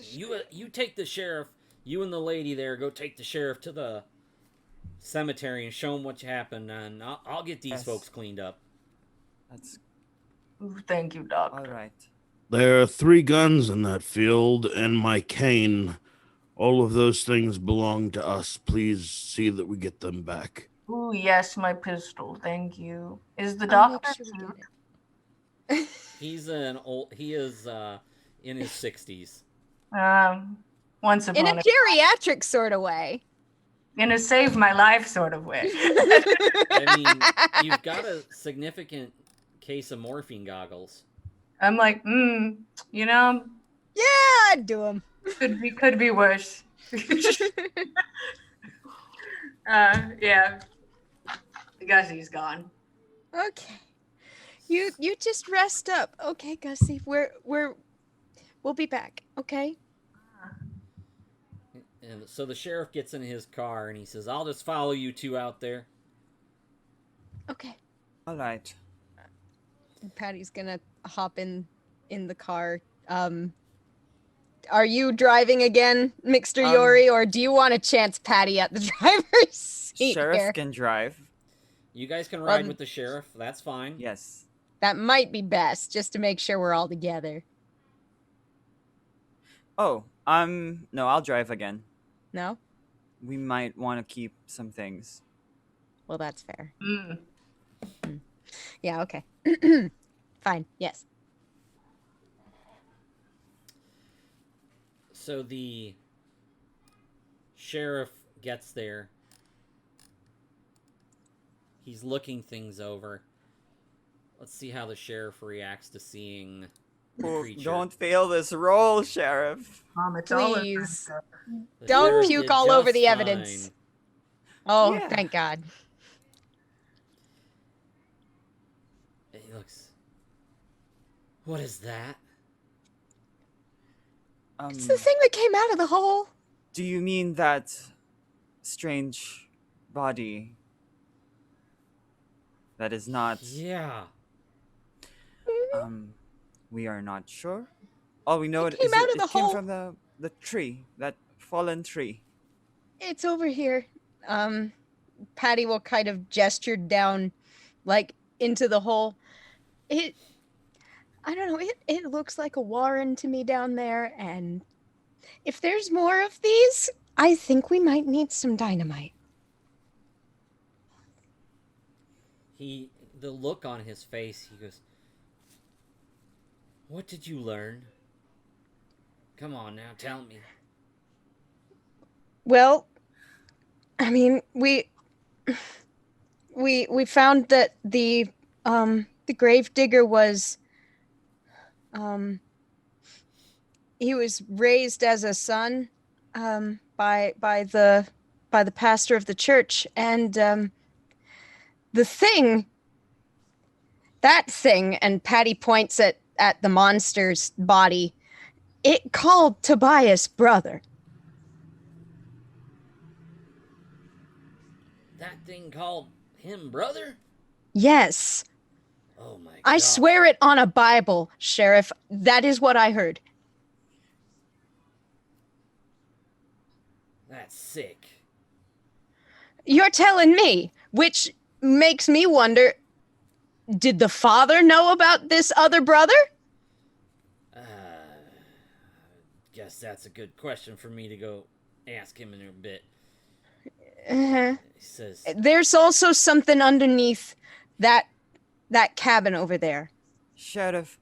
you take the sheriff. You and the lady there go take the sheriff to the cemetery and show him what happened, and I'll get these Yes. folks cleaned up. That's Thank you, Doc. all right. There are 3 guns in that field and my cane. All of those things belong to us. Please see that we get them back. Ooh, yes, my pistol. Thank you. Is the I'll make doctor sure we cute? get it. He is in his 60s. Once In upon a a geriatric sort of way. in a save my life sort of way. I mean, you've got a significant case of morphine goggles. I'm like, Yeah, I'd do him. could be worse. Yeah. Gussie's gone. Okay. You just rest up. Okay, Gussie. We'll be back, okay? And so the sheriff gets in his car and he says, I'll just follow you 2 out there. Okay. All right. And Patty's gonna hop in the car. Are you driving again, Mixter Yori, or do you want to chance Patty at the driver's seat Sheriff here? can drive. You guys can ride with the sheriff. That's fine. Yes. That might be best, just to make sure we're all together. Oh, no, I'll drive again. No? We might want to keep some things. Well, that's fair. Mm. Yeah, okay. Fine, yes. So the sheriff gets there. He's looking things over. Let's see how the sheriff reacts to seeing the Oh, creature. don't fail this roll, Sheriff. It's all in Please. America. The Don't sheriff puke did all over just the evidence. fine. Oh, Yeah. thank God. He looks. What is that? It's the thing that came out of the hole. Do you mean that strange body that is not, Yeah. we are not sure? All we know It is came out of the it came hole. from the tree, that fallen tree. It's over here. Patty will kind of gesture down, like, into the hole. I don't know. It looks like a warren to me down there, and if there's more of these, I think we might need some dynamite. The look on his face, he goes, "What did you learn? Come on now, tell me." Well, I mean, we found that the grave digger was he was raised as a son by the pastor of the church, and the thing, and Patty points at the monster's body, it called Tobias brother. That thing called him brother? Yes. Oh my god. I swear it on a Bible, Sheriff. That is what I heard. That's sick. You're telling me, which makes me wonder, did the father know about this other brother? Guess that's a good question for me to go ask him in a bit. Uh-huh. He says, there's also something underneath that cabin over there. Sheriff,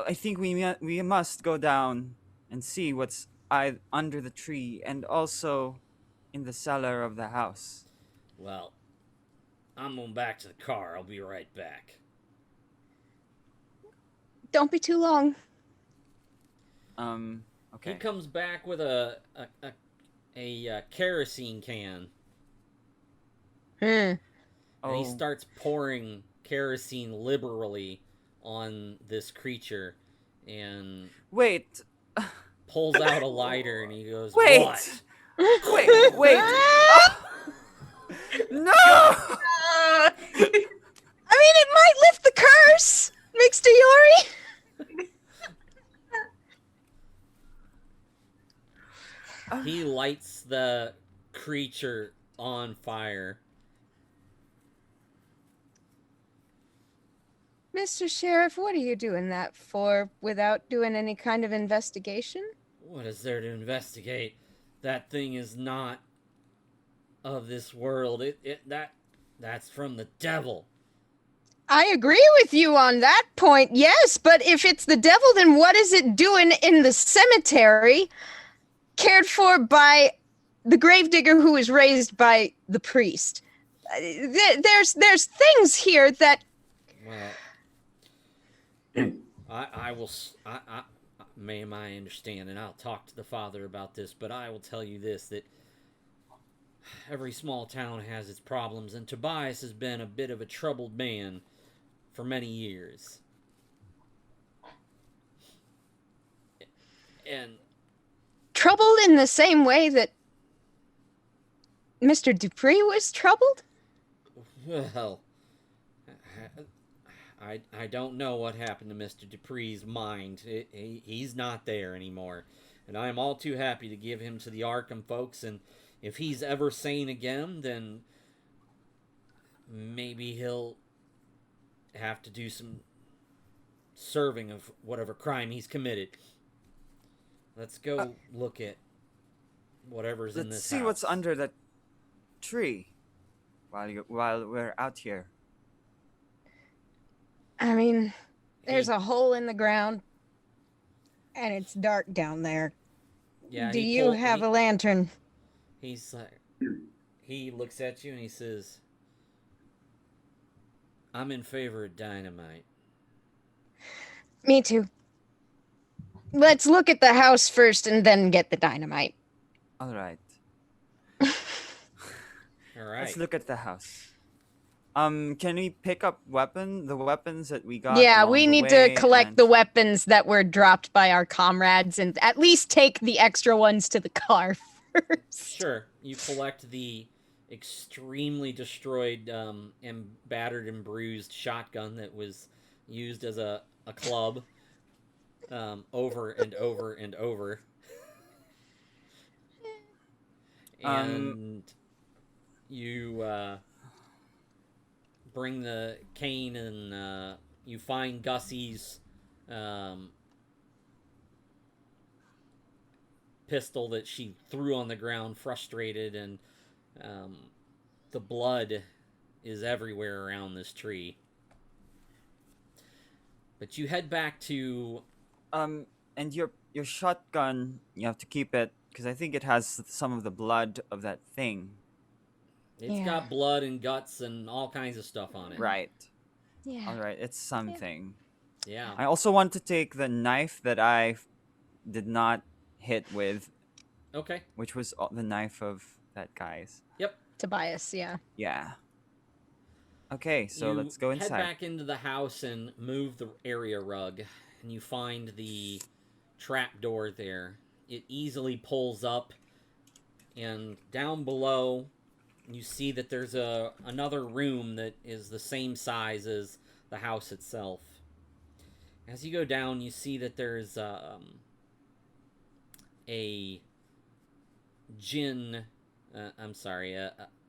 I think we must go down and see what's under the tree and also in the cellar of the house. "Well, I'm going back to the car. I'll be right back." Don't be too long. Okay. He comes back with a kerosene can. And he starts pouring kerosene liberally on this creature and Wait. pulls out a lighter and he goes, Wait. "What?" Wait. No! I mean, it might lift the curse, Mixed Yori. He lights the creature on fire. Mr. Sheriff, what are you doing that for without doing any kind of investigation? What is there to investigate? That thing is not of this world. That's from the devil. I agree with you on that point, yes, but if it's the devil, then what is it doing in the cemetery, cared for by the gravedigger who was raised by the priest? There's things here that... Well, may I understand, and I'll talk to the father about this, but I will tell you this, that every small town has its problems, and Tobias has been a bit of a troubled man for many years. And troubled in the same way that Mr. Dupree was troubled? Well, I don't know what happened to Mr. Dupree's mind. He's not there anymore. And I am all too happy to give him to the Arkham folks, and if he's ever sane again, then maybe he'll have to do some serving of whatever crime he's committed. Let's go look at whatever's in this Let's see house. what's under the tree while we're out here. I mean, there's a hole in the ground, and it's dark down there. Yeah. Do you have a lantern? He's like, he looks at you and he says, "I'm in favor of dynamite." Me too. Let's look at the house first and then get the dynamite. All right. All right. Let's look at the house. Can we pick up the weapons that we got? Yeah, along we the need way to collect the weapons that were dropped by our comrades and at least take the extra ones to the car first. Sure. You collect the extremely destroyed and battered and bruised shotgun that was used as a club over and over and over. And you bring the cane and you find Gussie's pistol that she threw on the ground, frustrated, and the blood is everywhere around this tree. But you head back to... And your shotgun, you have to keep it because I think it has some of the blood of that thing. It's got blood and guts and all kinds of stuff on it. Right. Yeah. All right, it's something. Yeah. I also want to take the knife that I did not hit with, Okay. which was the knife of that guy's. Yep. Tobias, yeah. Yeah. Okay, so You let's go head inside. back into the house and move the area rug, and you find the trap door there. It easily pulls up, and down below you see that there's another room that is the same size as the house itself. As you go down, you see that there's a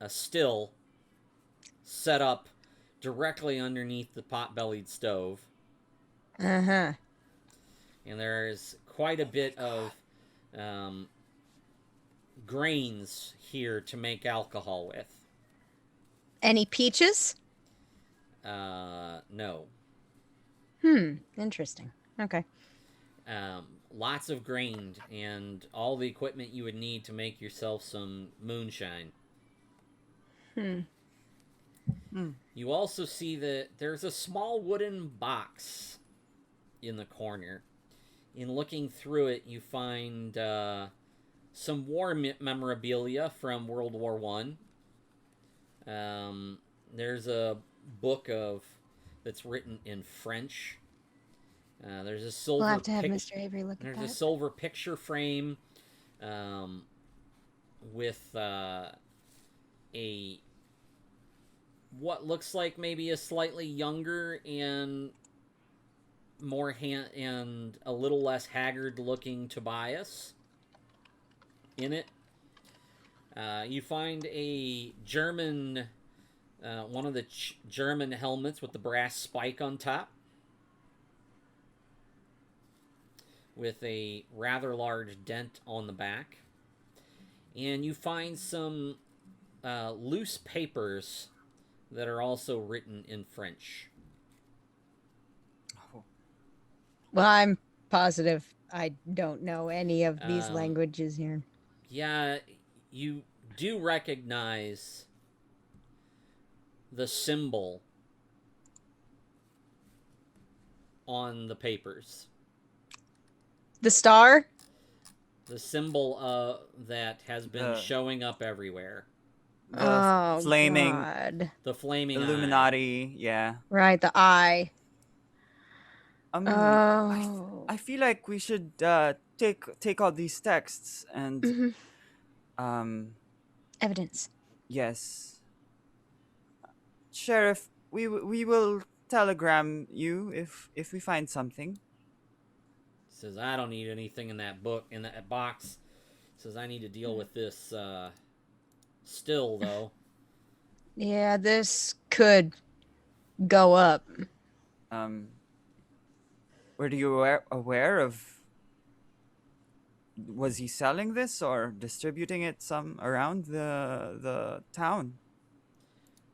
still set up directly underneath the pot-bellied stove. Uh-huh. And there's quite a bit of grains here to make alcohol with. Any peaches? No. Interesting. Okay. Lots of grain and all the equipment you would need to make yourself some moonshine. You also see that there's a small wooden box in the corner. In looking through it, you find some war memorabilia from World War One. There's a book that's written in French. There's a silver. We'll have to have Mr. Avery look at that. There's a silver picture frame with what looks like maybe a slightly younger and and a little less haggard looking Tobias in it. You find a German, one of the German helmets with the brass spike on top, with a rather large dent on the back. And you find some loose papers that are also written in French. Well, I'm positive I don't know any of these languages here. Yeah, you do recognize the symbol on the papers. The star? The symbol that has been showing up everywhere. The flaming, God. The flaming Illuminati, yeah. Right, the eye. I feel like we should take all these texts and evidence. Yes. Sheriff, we will telegram you if we find something. Says, I don't need anything in that box. Says, I need to deal with this still, though. Yeah, this could go up. Were you aware of... Was he selling this or distributing it some around the town?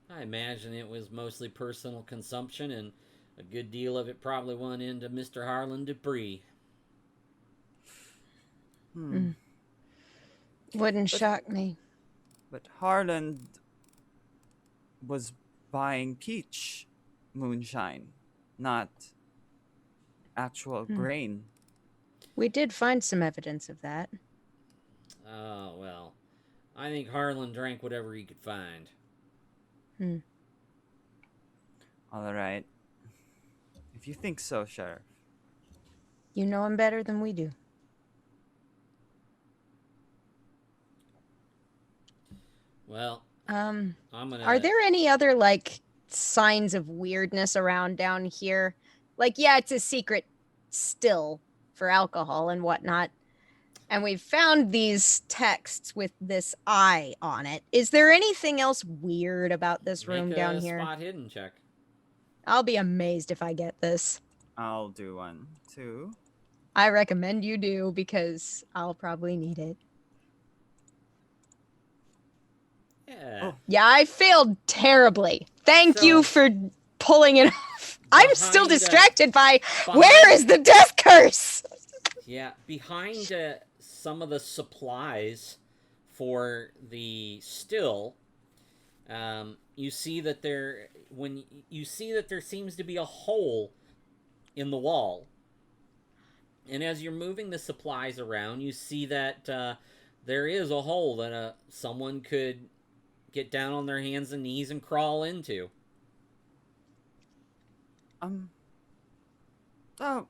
I imagine it was mostly personal consumption, and a good deal of it probably went into Mr. Harlan Dupree. Wouldn't shock me. But Harlan was buying peach moonshine, not actual grain. We did find some evidence of that. Oh, well. I think Harlan drank whatever he could find. All right. If you think so, Sheriff. You know him better than we do. Well, I'm gonna... Are there any other, signs of weirdness around down here? Yeah, it's a secret still for alcohol and whatnot. And we've found these texts with this eye on it. Is there anything else weird about this room down here? Spot hidden check. I'll be amazed if I get this. I'll do one too. I recommend you do because I'll probably need it. Yeah. Oh. Yeah, I failed terribly. Thank you for pulling it off. I'm still Behind, distracted by behind- where is the death curse? Yeah, behind some of the supplies for the still, you see that there seems to be a hole in the wall. And as you're moving the supplies around, you see that there is a hole that someone could get down on their hands and knees and crawl into. Oh,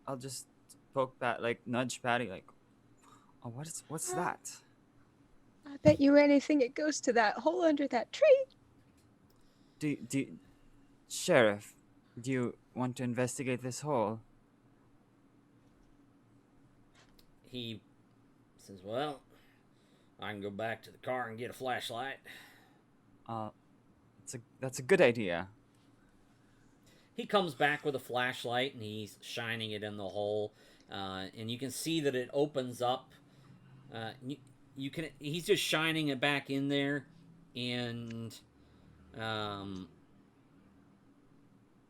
I'll just poke Pat, like nudge Patty, like, oh, what's that? I bet you anything it goes to that hole under that tree. Sheriff, do you want to investigate this hole? He says, well, I can go back to the car and get a flashlight. That's a good idea. He comes back with a flashlight and he's shining it in the hole, and you can see that it opens up. He's just shining it back in there, and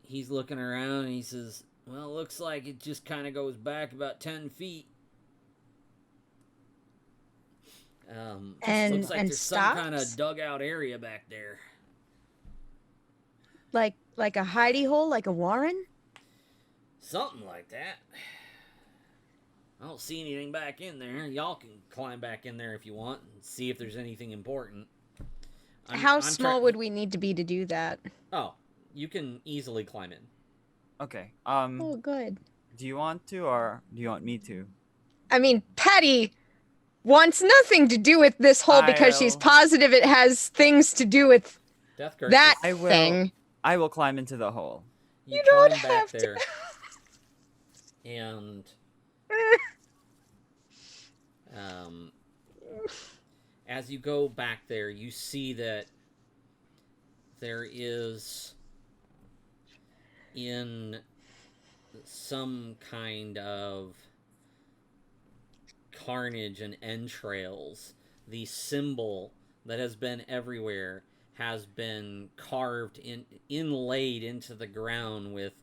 he's looking around and he says, well, it looks like it just kind of goes back about 10 feet. Looks like there's some kind of dugout area back there. Like a hidey hole, like a warren? Something like that. I don't see anything back in there. Y'all can climb back in there if you want and see if there's anything important. How small would we need to be to do that? Oh, you can easily climb in. Okay. Oh, good. Do you want to, or do you want me to? I mean, Patty wants nothing to do with this hole because she's positive it has things to do with Death curse. that I will. thing. I will climb into the hole. You don't climb have back to. there. And as you go back there, you see that there is in some kind of carnage and entrails, the symbol that has been everywhere has been carved inlaid into the ground with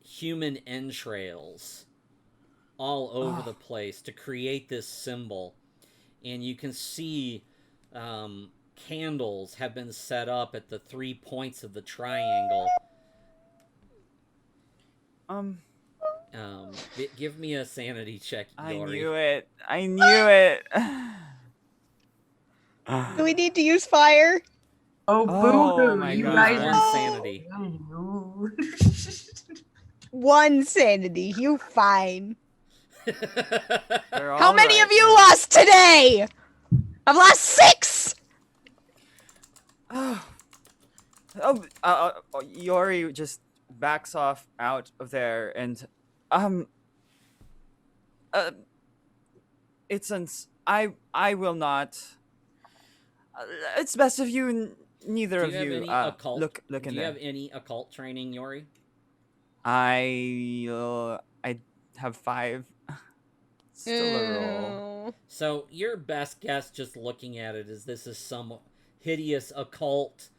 human entrails all over the place to create this symbol. And you can see candles have been set up at the 3 points of the triangle. Give me a sanity check, Yori. I knew it. Do we need to use fire? Oh, Oh boo-hoo. my You God. guys One are... sanity. One sanity. You fine. They're How all many right. of you lost today? I've lost 6! Yori just backs off out of there and I will not. It's best if neither Do of you have you any occult? look in Do there. you have any occult training, Yori? I have 5. Still a roll. Oh. So your best guess, just looking at it, is this is some hideous occult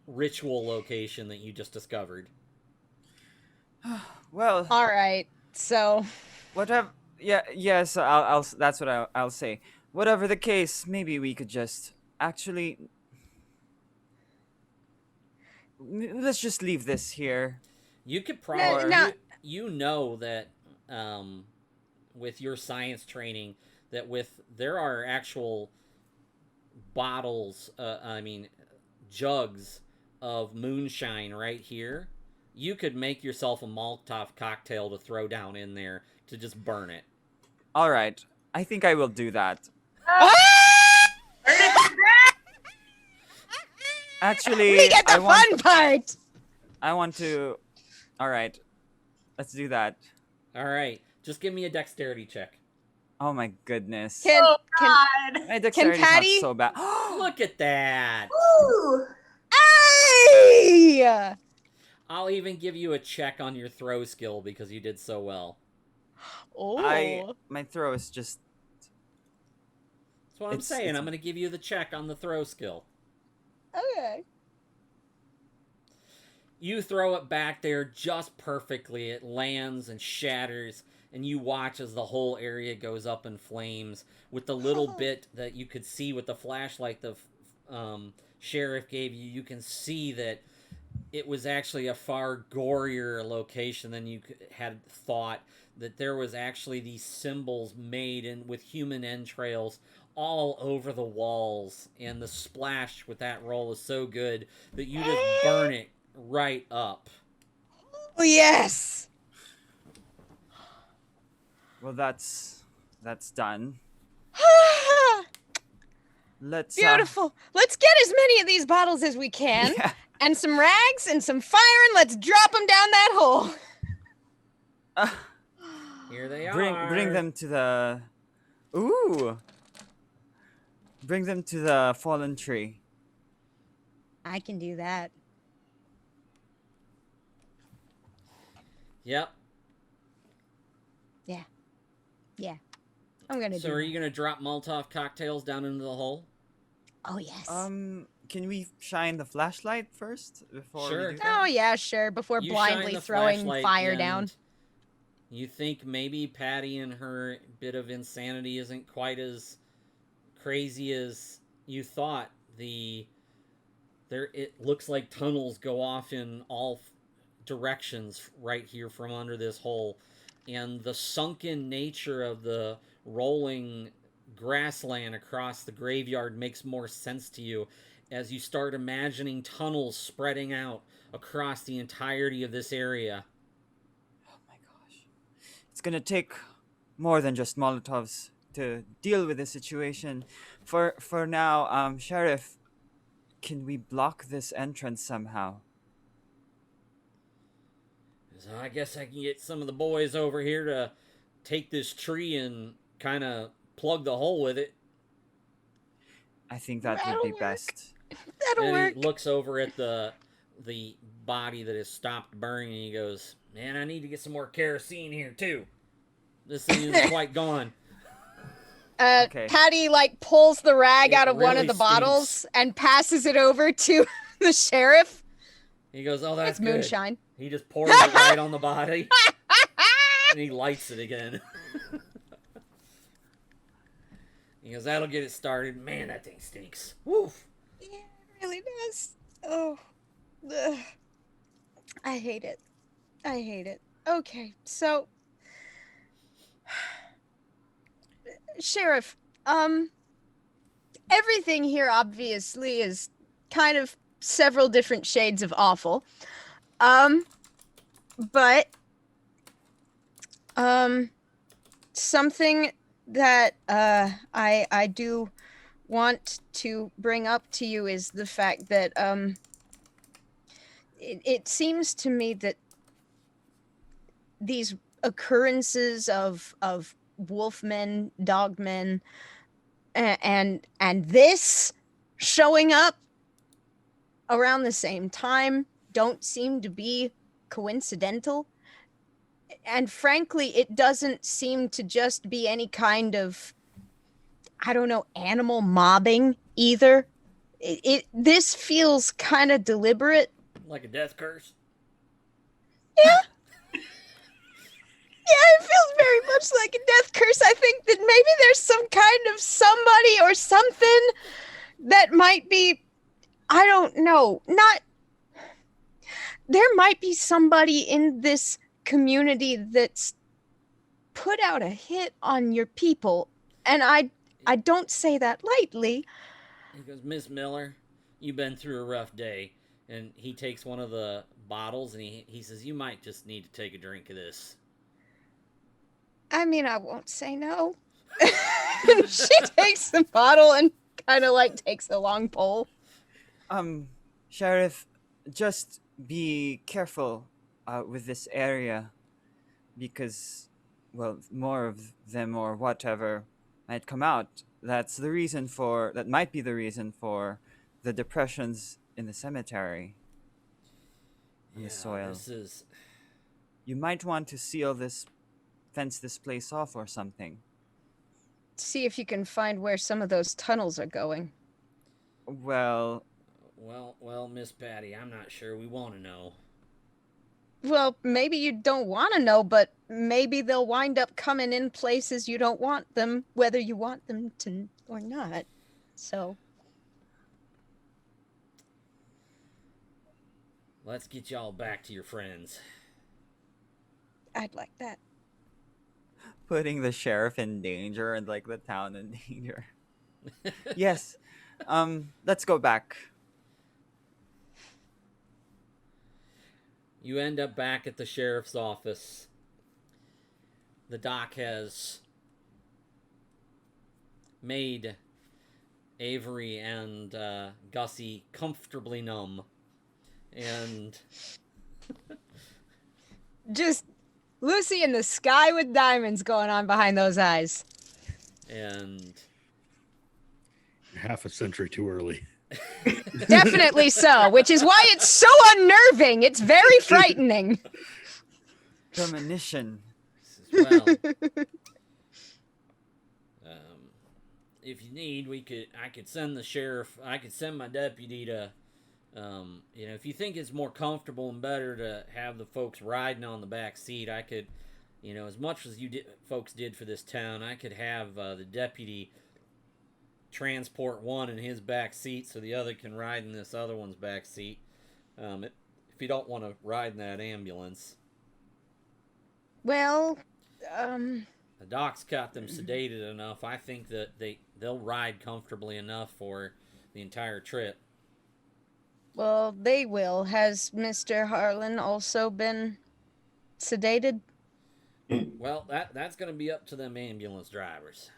ritual location that you just discovered. Well, All right. So, whatever. Yes. I'll. That's what I'll say. Whatever the case, maybe we could just actually. Let's just leave this here. You could probably, No. you know that, with your science training, that there are actual bottles, jugs of moonshine right here. You could make yourself a Molotov cocktail to throw down in there to just burn it. All right. I think I will do that. Actually, we get the fun part. I want to. All right. Let's do that. All right, just give me a dexterity check. Oh my goodness. Can My dexterity's Patty- not so bad. Look at that. Ooh. Hey! Yay! I'll even give you a check on your throw skill because you did so well. Oh. My throw is just. That's what I'm saying. I'm going to give you the check on the throw skill. Okay. You throw it back there just perfectly. It lands and shatters, and you watch as the whole area goes up in flames. With the little bit that you could see with the flashlight the sheriff gave you, you can see that it was actually a far gorier location than you had thought. That there was actually these symbols made in with human entrails all over the walls, and the splash with that roll is so good that you just burn it right up. Oh, yes! Well, that's done. Let's. Beautiful. Let's get as many of these bottles as we can, Yeah. and some rags and some fire, and let's drop them down that hole. Here they are. Bring them to the. Ooh. Bring them to the fallen tree. I can do that. Yep. Yeah. I'm gonna do So are that. you going to drop Molotov cocktails down into the hole? Oh, yes. Can we shine the flashlight first before Sure. we do that? Oh, yeah, sure. Before You blindly shine the throwing flashlight fire and down. You think maybe Patty and her bit of insanity isn't quite as crazy as you thought. It looks like tunnels go off in all directions right here from under this hole, and the sunken nature of the rolling grassland across the graveyard makes more sense to you as you start imagining tunnels spreading out across the entirety of this area. Oh my gosh. It's gonna take more than just Molotovs to deal with the situation. For now, Sheriff, can we block this entrance somehow? So I guess I can get some of the boys over here to take this tree and kind of plug the hole with it. I think that That'll would be work. best. That'll And work. he looks over at the body that has stopped burning, and he goes, "Man, I need to get some more kerosene here too. This thing isn't quite gone." Okay. Patty, pulls the rag It out of one really of the stinks. bottles and passes it over to the sheriff. He goes, "Oh, that's It's good." moonshine. He just pours it right on the body, and he lights it again. He goes, "That'll get it started." Man, that thing stinks. Woof. Yeah, it really does. Oh, ugh. I hate it. I hate it. Okay, so, Sheriff, everything here obviously is kind of several different shades of awful. But, something that, I do want to bring up to you is the fact that, it seems to me that these occurrences of wolfmen, dogmen, and this showing up around the same time don't seem to be coincidental. And frankly, it doesn't seem to just be any kind of, I don't know, animal mobbing either. This feels kind of deliberate. Like a death curse. Yeah. Yeah, it feels very much like a death curse. I think that maybe there's some kind of somebody or something that might be, I don't know, there might be somebody in this community that's put out a hit on your people. And I don't say that lightly. He goes, "Miss Miller, you've been through a rough day." And he takes one of the bottles and he says, "You might just need to take a drink of this." I mean, I won't say no. She takes the bottle and kind of takes a long pull. Sheriff, just be careful with this area because, well, more of them or whatever might come out. That might be the reason for the depressions in the cemetery. on the soil. This is... You might want to fence this place off or something. See if you can find where some of those tunnels are going. Well, Well, Miss Patty, I'm not sure we want to know. Well, maybe you don't want to know, but maybe they'll wind up coming in places you don't want them, whether you want them to or not. So, Let's get y'all back to your friends. I'd like that. putting the sheriff in danger and like the town in danger. Yes. Let's go back. You end up back at the sheriff's office. The doc has made Avery and Gussie comfortably numb. And Just Lucy in the sky with diamonds going on behind those eyes. and Half a century too early. Definitely so, which is why it's so unnerving. It's very frightening. Premonition. well, if you need, I could send the sheriff. I could send my deputy to. If you think it's more comfortable and better to have the folks riding on the back seat, I could, as much as folks did for this town, I could have the deputy transport one in his back seat so the other can ride in this other one's back seat. If you don't want to ride in that ambulance. Well, The doc's got them sedated enough. I think that they'll ride comfortably enough for the entire trip. well, they will. Has Mr. Harlan also been sedated? Well, that's going to be up to them ambulance drivers.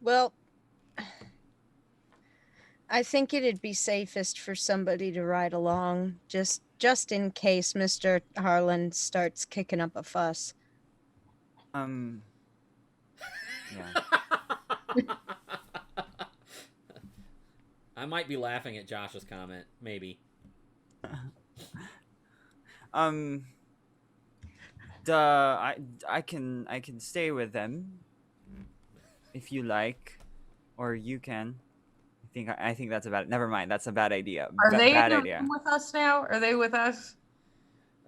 Well, I think it'd be safest for somebody to ride along, just in case Mr. Harlan starts kicking up a fuss. Yeah. I might be laughing at Josh's comment, maybe. I can stay with them if you like, or you can. I think that's about it. Never mind, that's a bad idea. Are they bad in the idea. room with us now? Are they with us?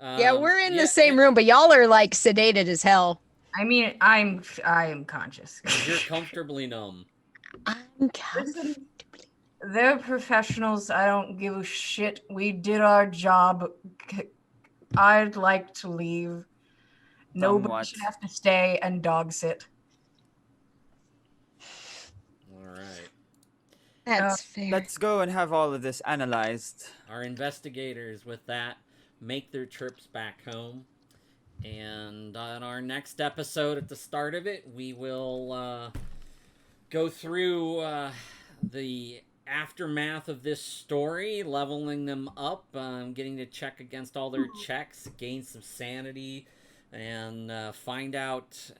Yeah, we're in the same room, but y'all are like sedated as hell. I mean, I am conscious. You're comfortably numb. I'm Listen, they're professionals. I don't give a shit. We did our job. I'd like to leave. Nobody Somewhat. should have to stay and dog sit. All right. That's fair. Let's go and have all of this analyzed. Our investigators, with that, make their trips back home. And on our next episode, at the start of it, we will go through the aftermath of this story, leveling them up, getting to check against all their checks, gain some sanity, and find out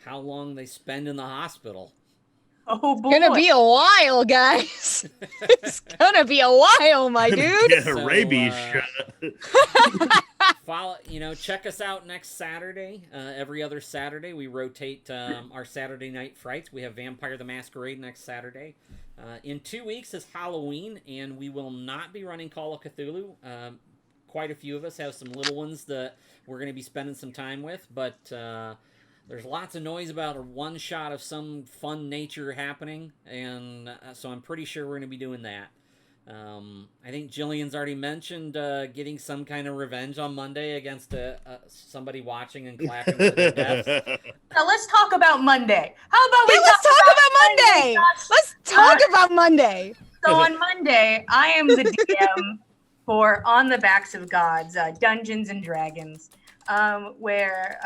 how long they spend in the hospital. Oh boy. It's gonna be a while, guys. It's gonna be a while, my dude. Get a So, rabies shot. Follow, check us out next Saturday. Every other Saturday, we rotate our Saturday Night Frights. We have Vampire the Masquerade next Saturday. In 2 weeks is Halloween, and we will not be running Call of Cthulhu. Quite a few of us have some little ones that we're going to be spending some time with, but there's lots of noise about a one-shot of some fun nature happening, and so I'm pretty sure we're going to be doing that. I think Jillian's already mentioned getting some kind of revenge on Monday against somebody watching and clapping for their deaths. Now let's talk about Monday. How about we Let's talk about Monday. Monday? Let's talk about Monday. So on Monday, I am the DM for On the Backs of Gods, Dungeons and Dragons, where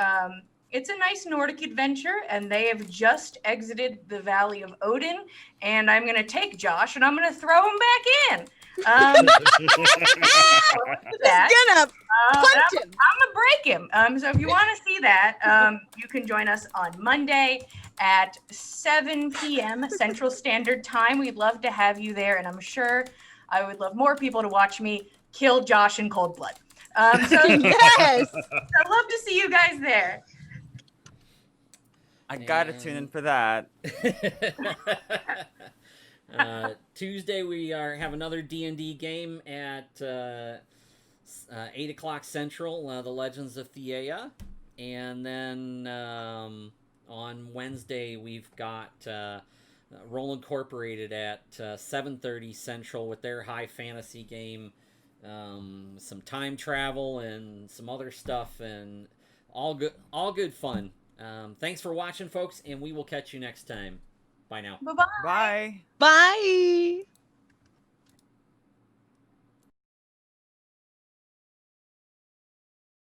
it's a nice Nordic adventure, and they have just exited the Valley of Odin, and I'm going to take Josh, and I'm going to throw him back in. That. Gonna punch him. I'm gonna break him. So if you want to see that, you can join us on Monday at 7 p.m. Central Standard Time. We'd love to have you there, and I'm sure I would love more people to watch me kill Josh in cold blood. So Yes. I'd love to see you guys there. I gotta tune in for that. Tuesday we have another D&D game at 8 o'clock Central, The Legends of Theia. And then on Wednesday we've got Roll Incorporated at 7:30 Central with their high fantasy game. Some time travel and some other stuff, and all good fun. Thanks for watching, folks, and we will catch you next time. Bye now. Bye-bye. Bye. Bye.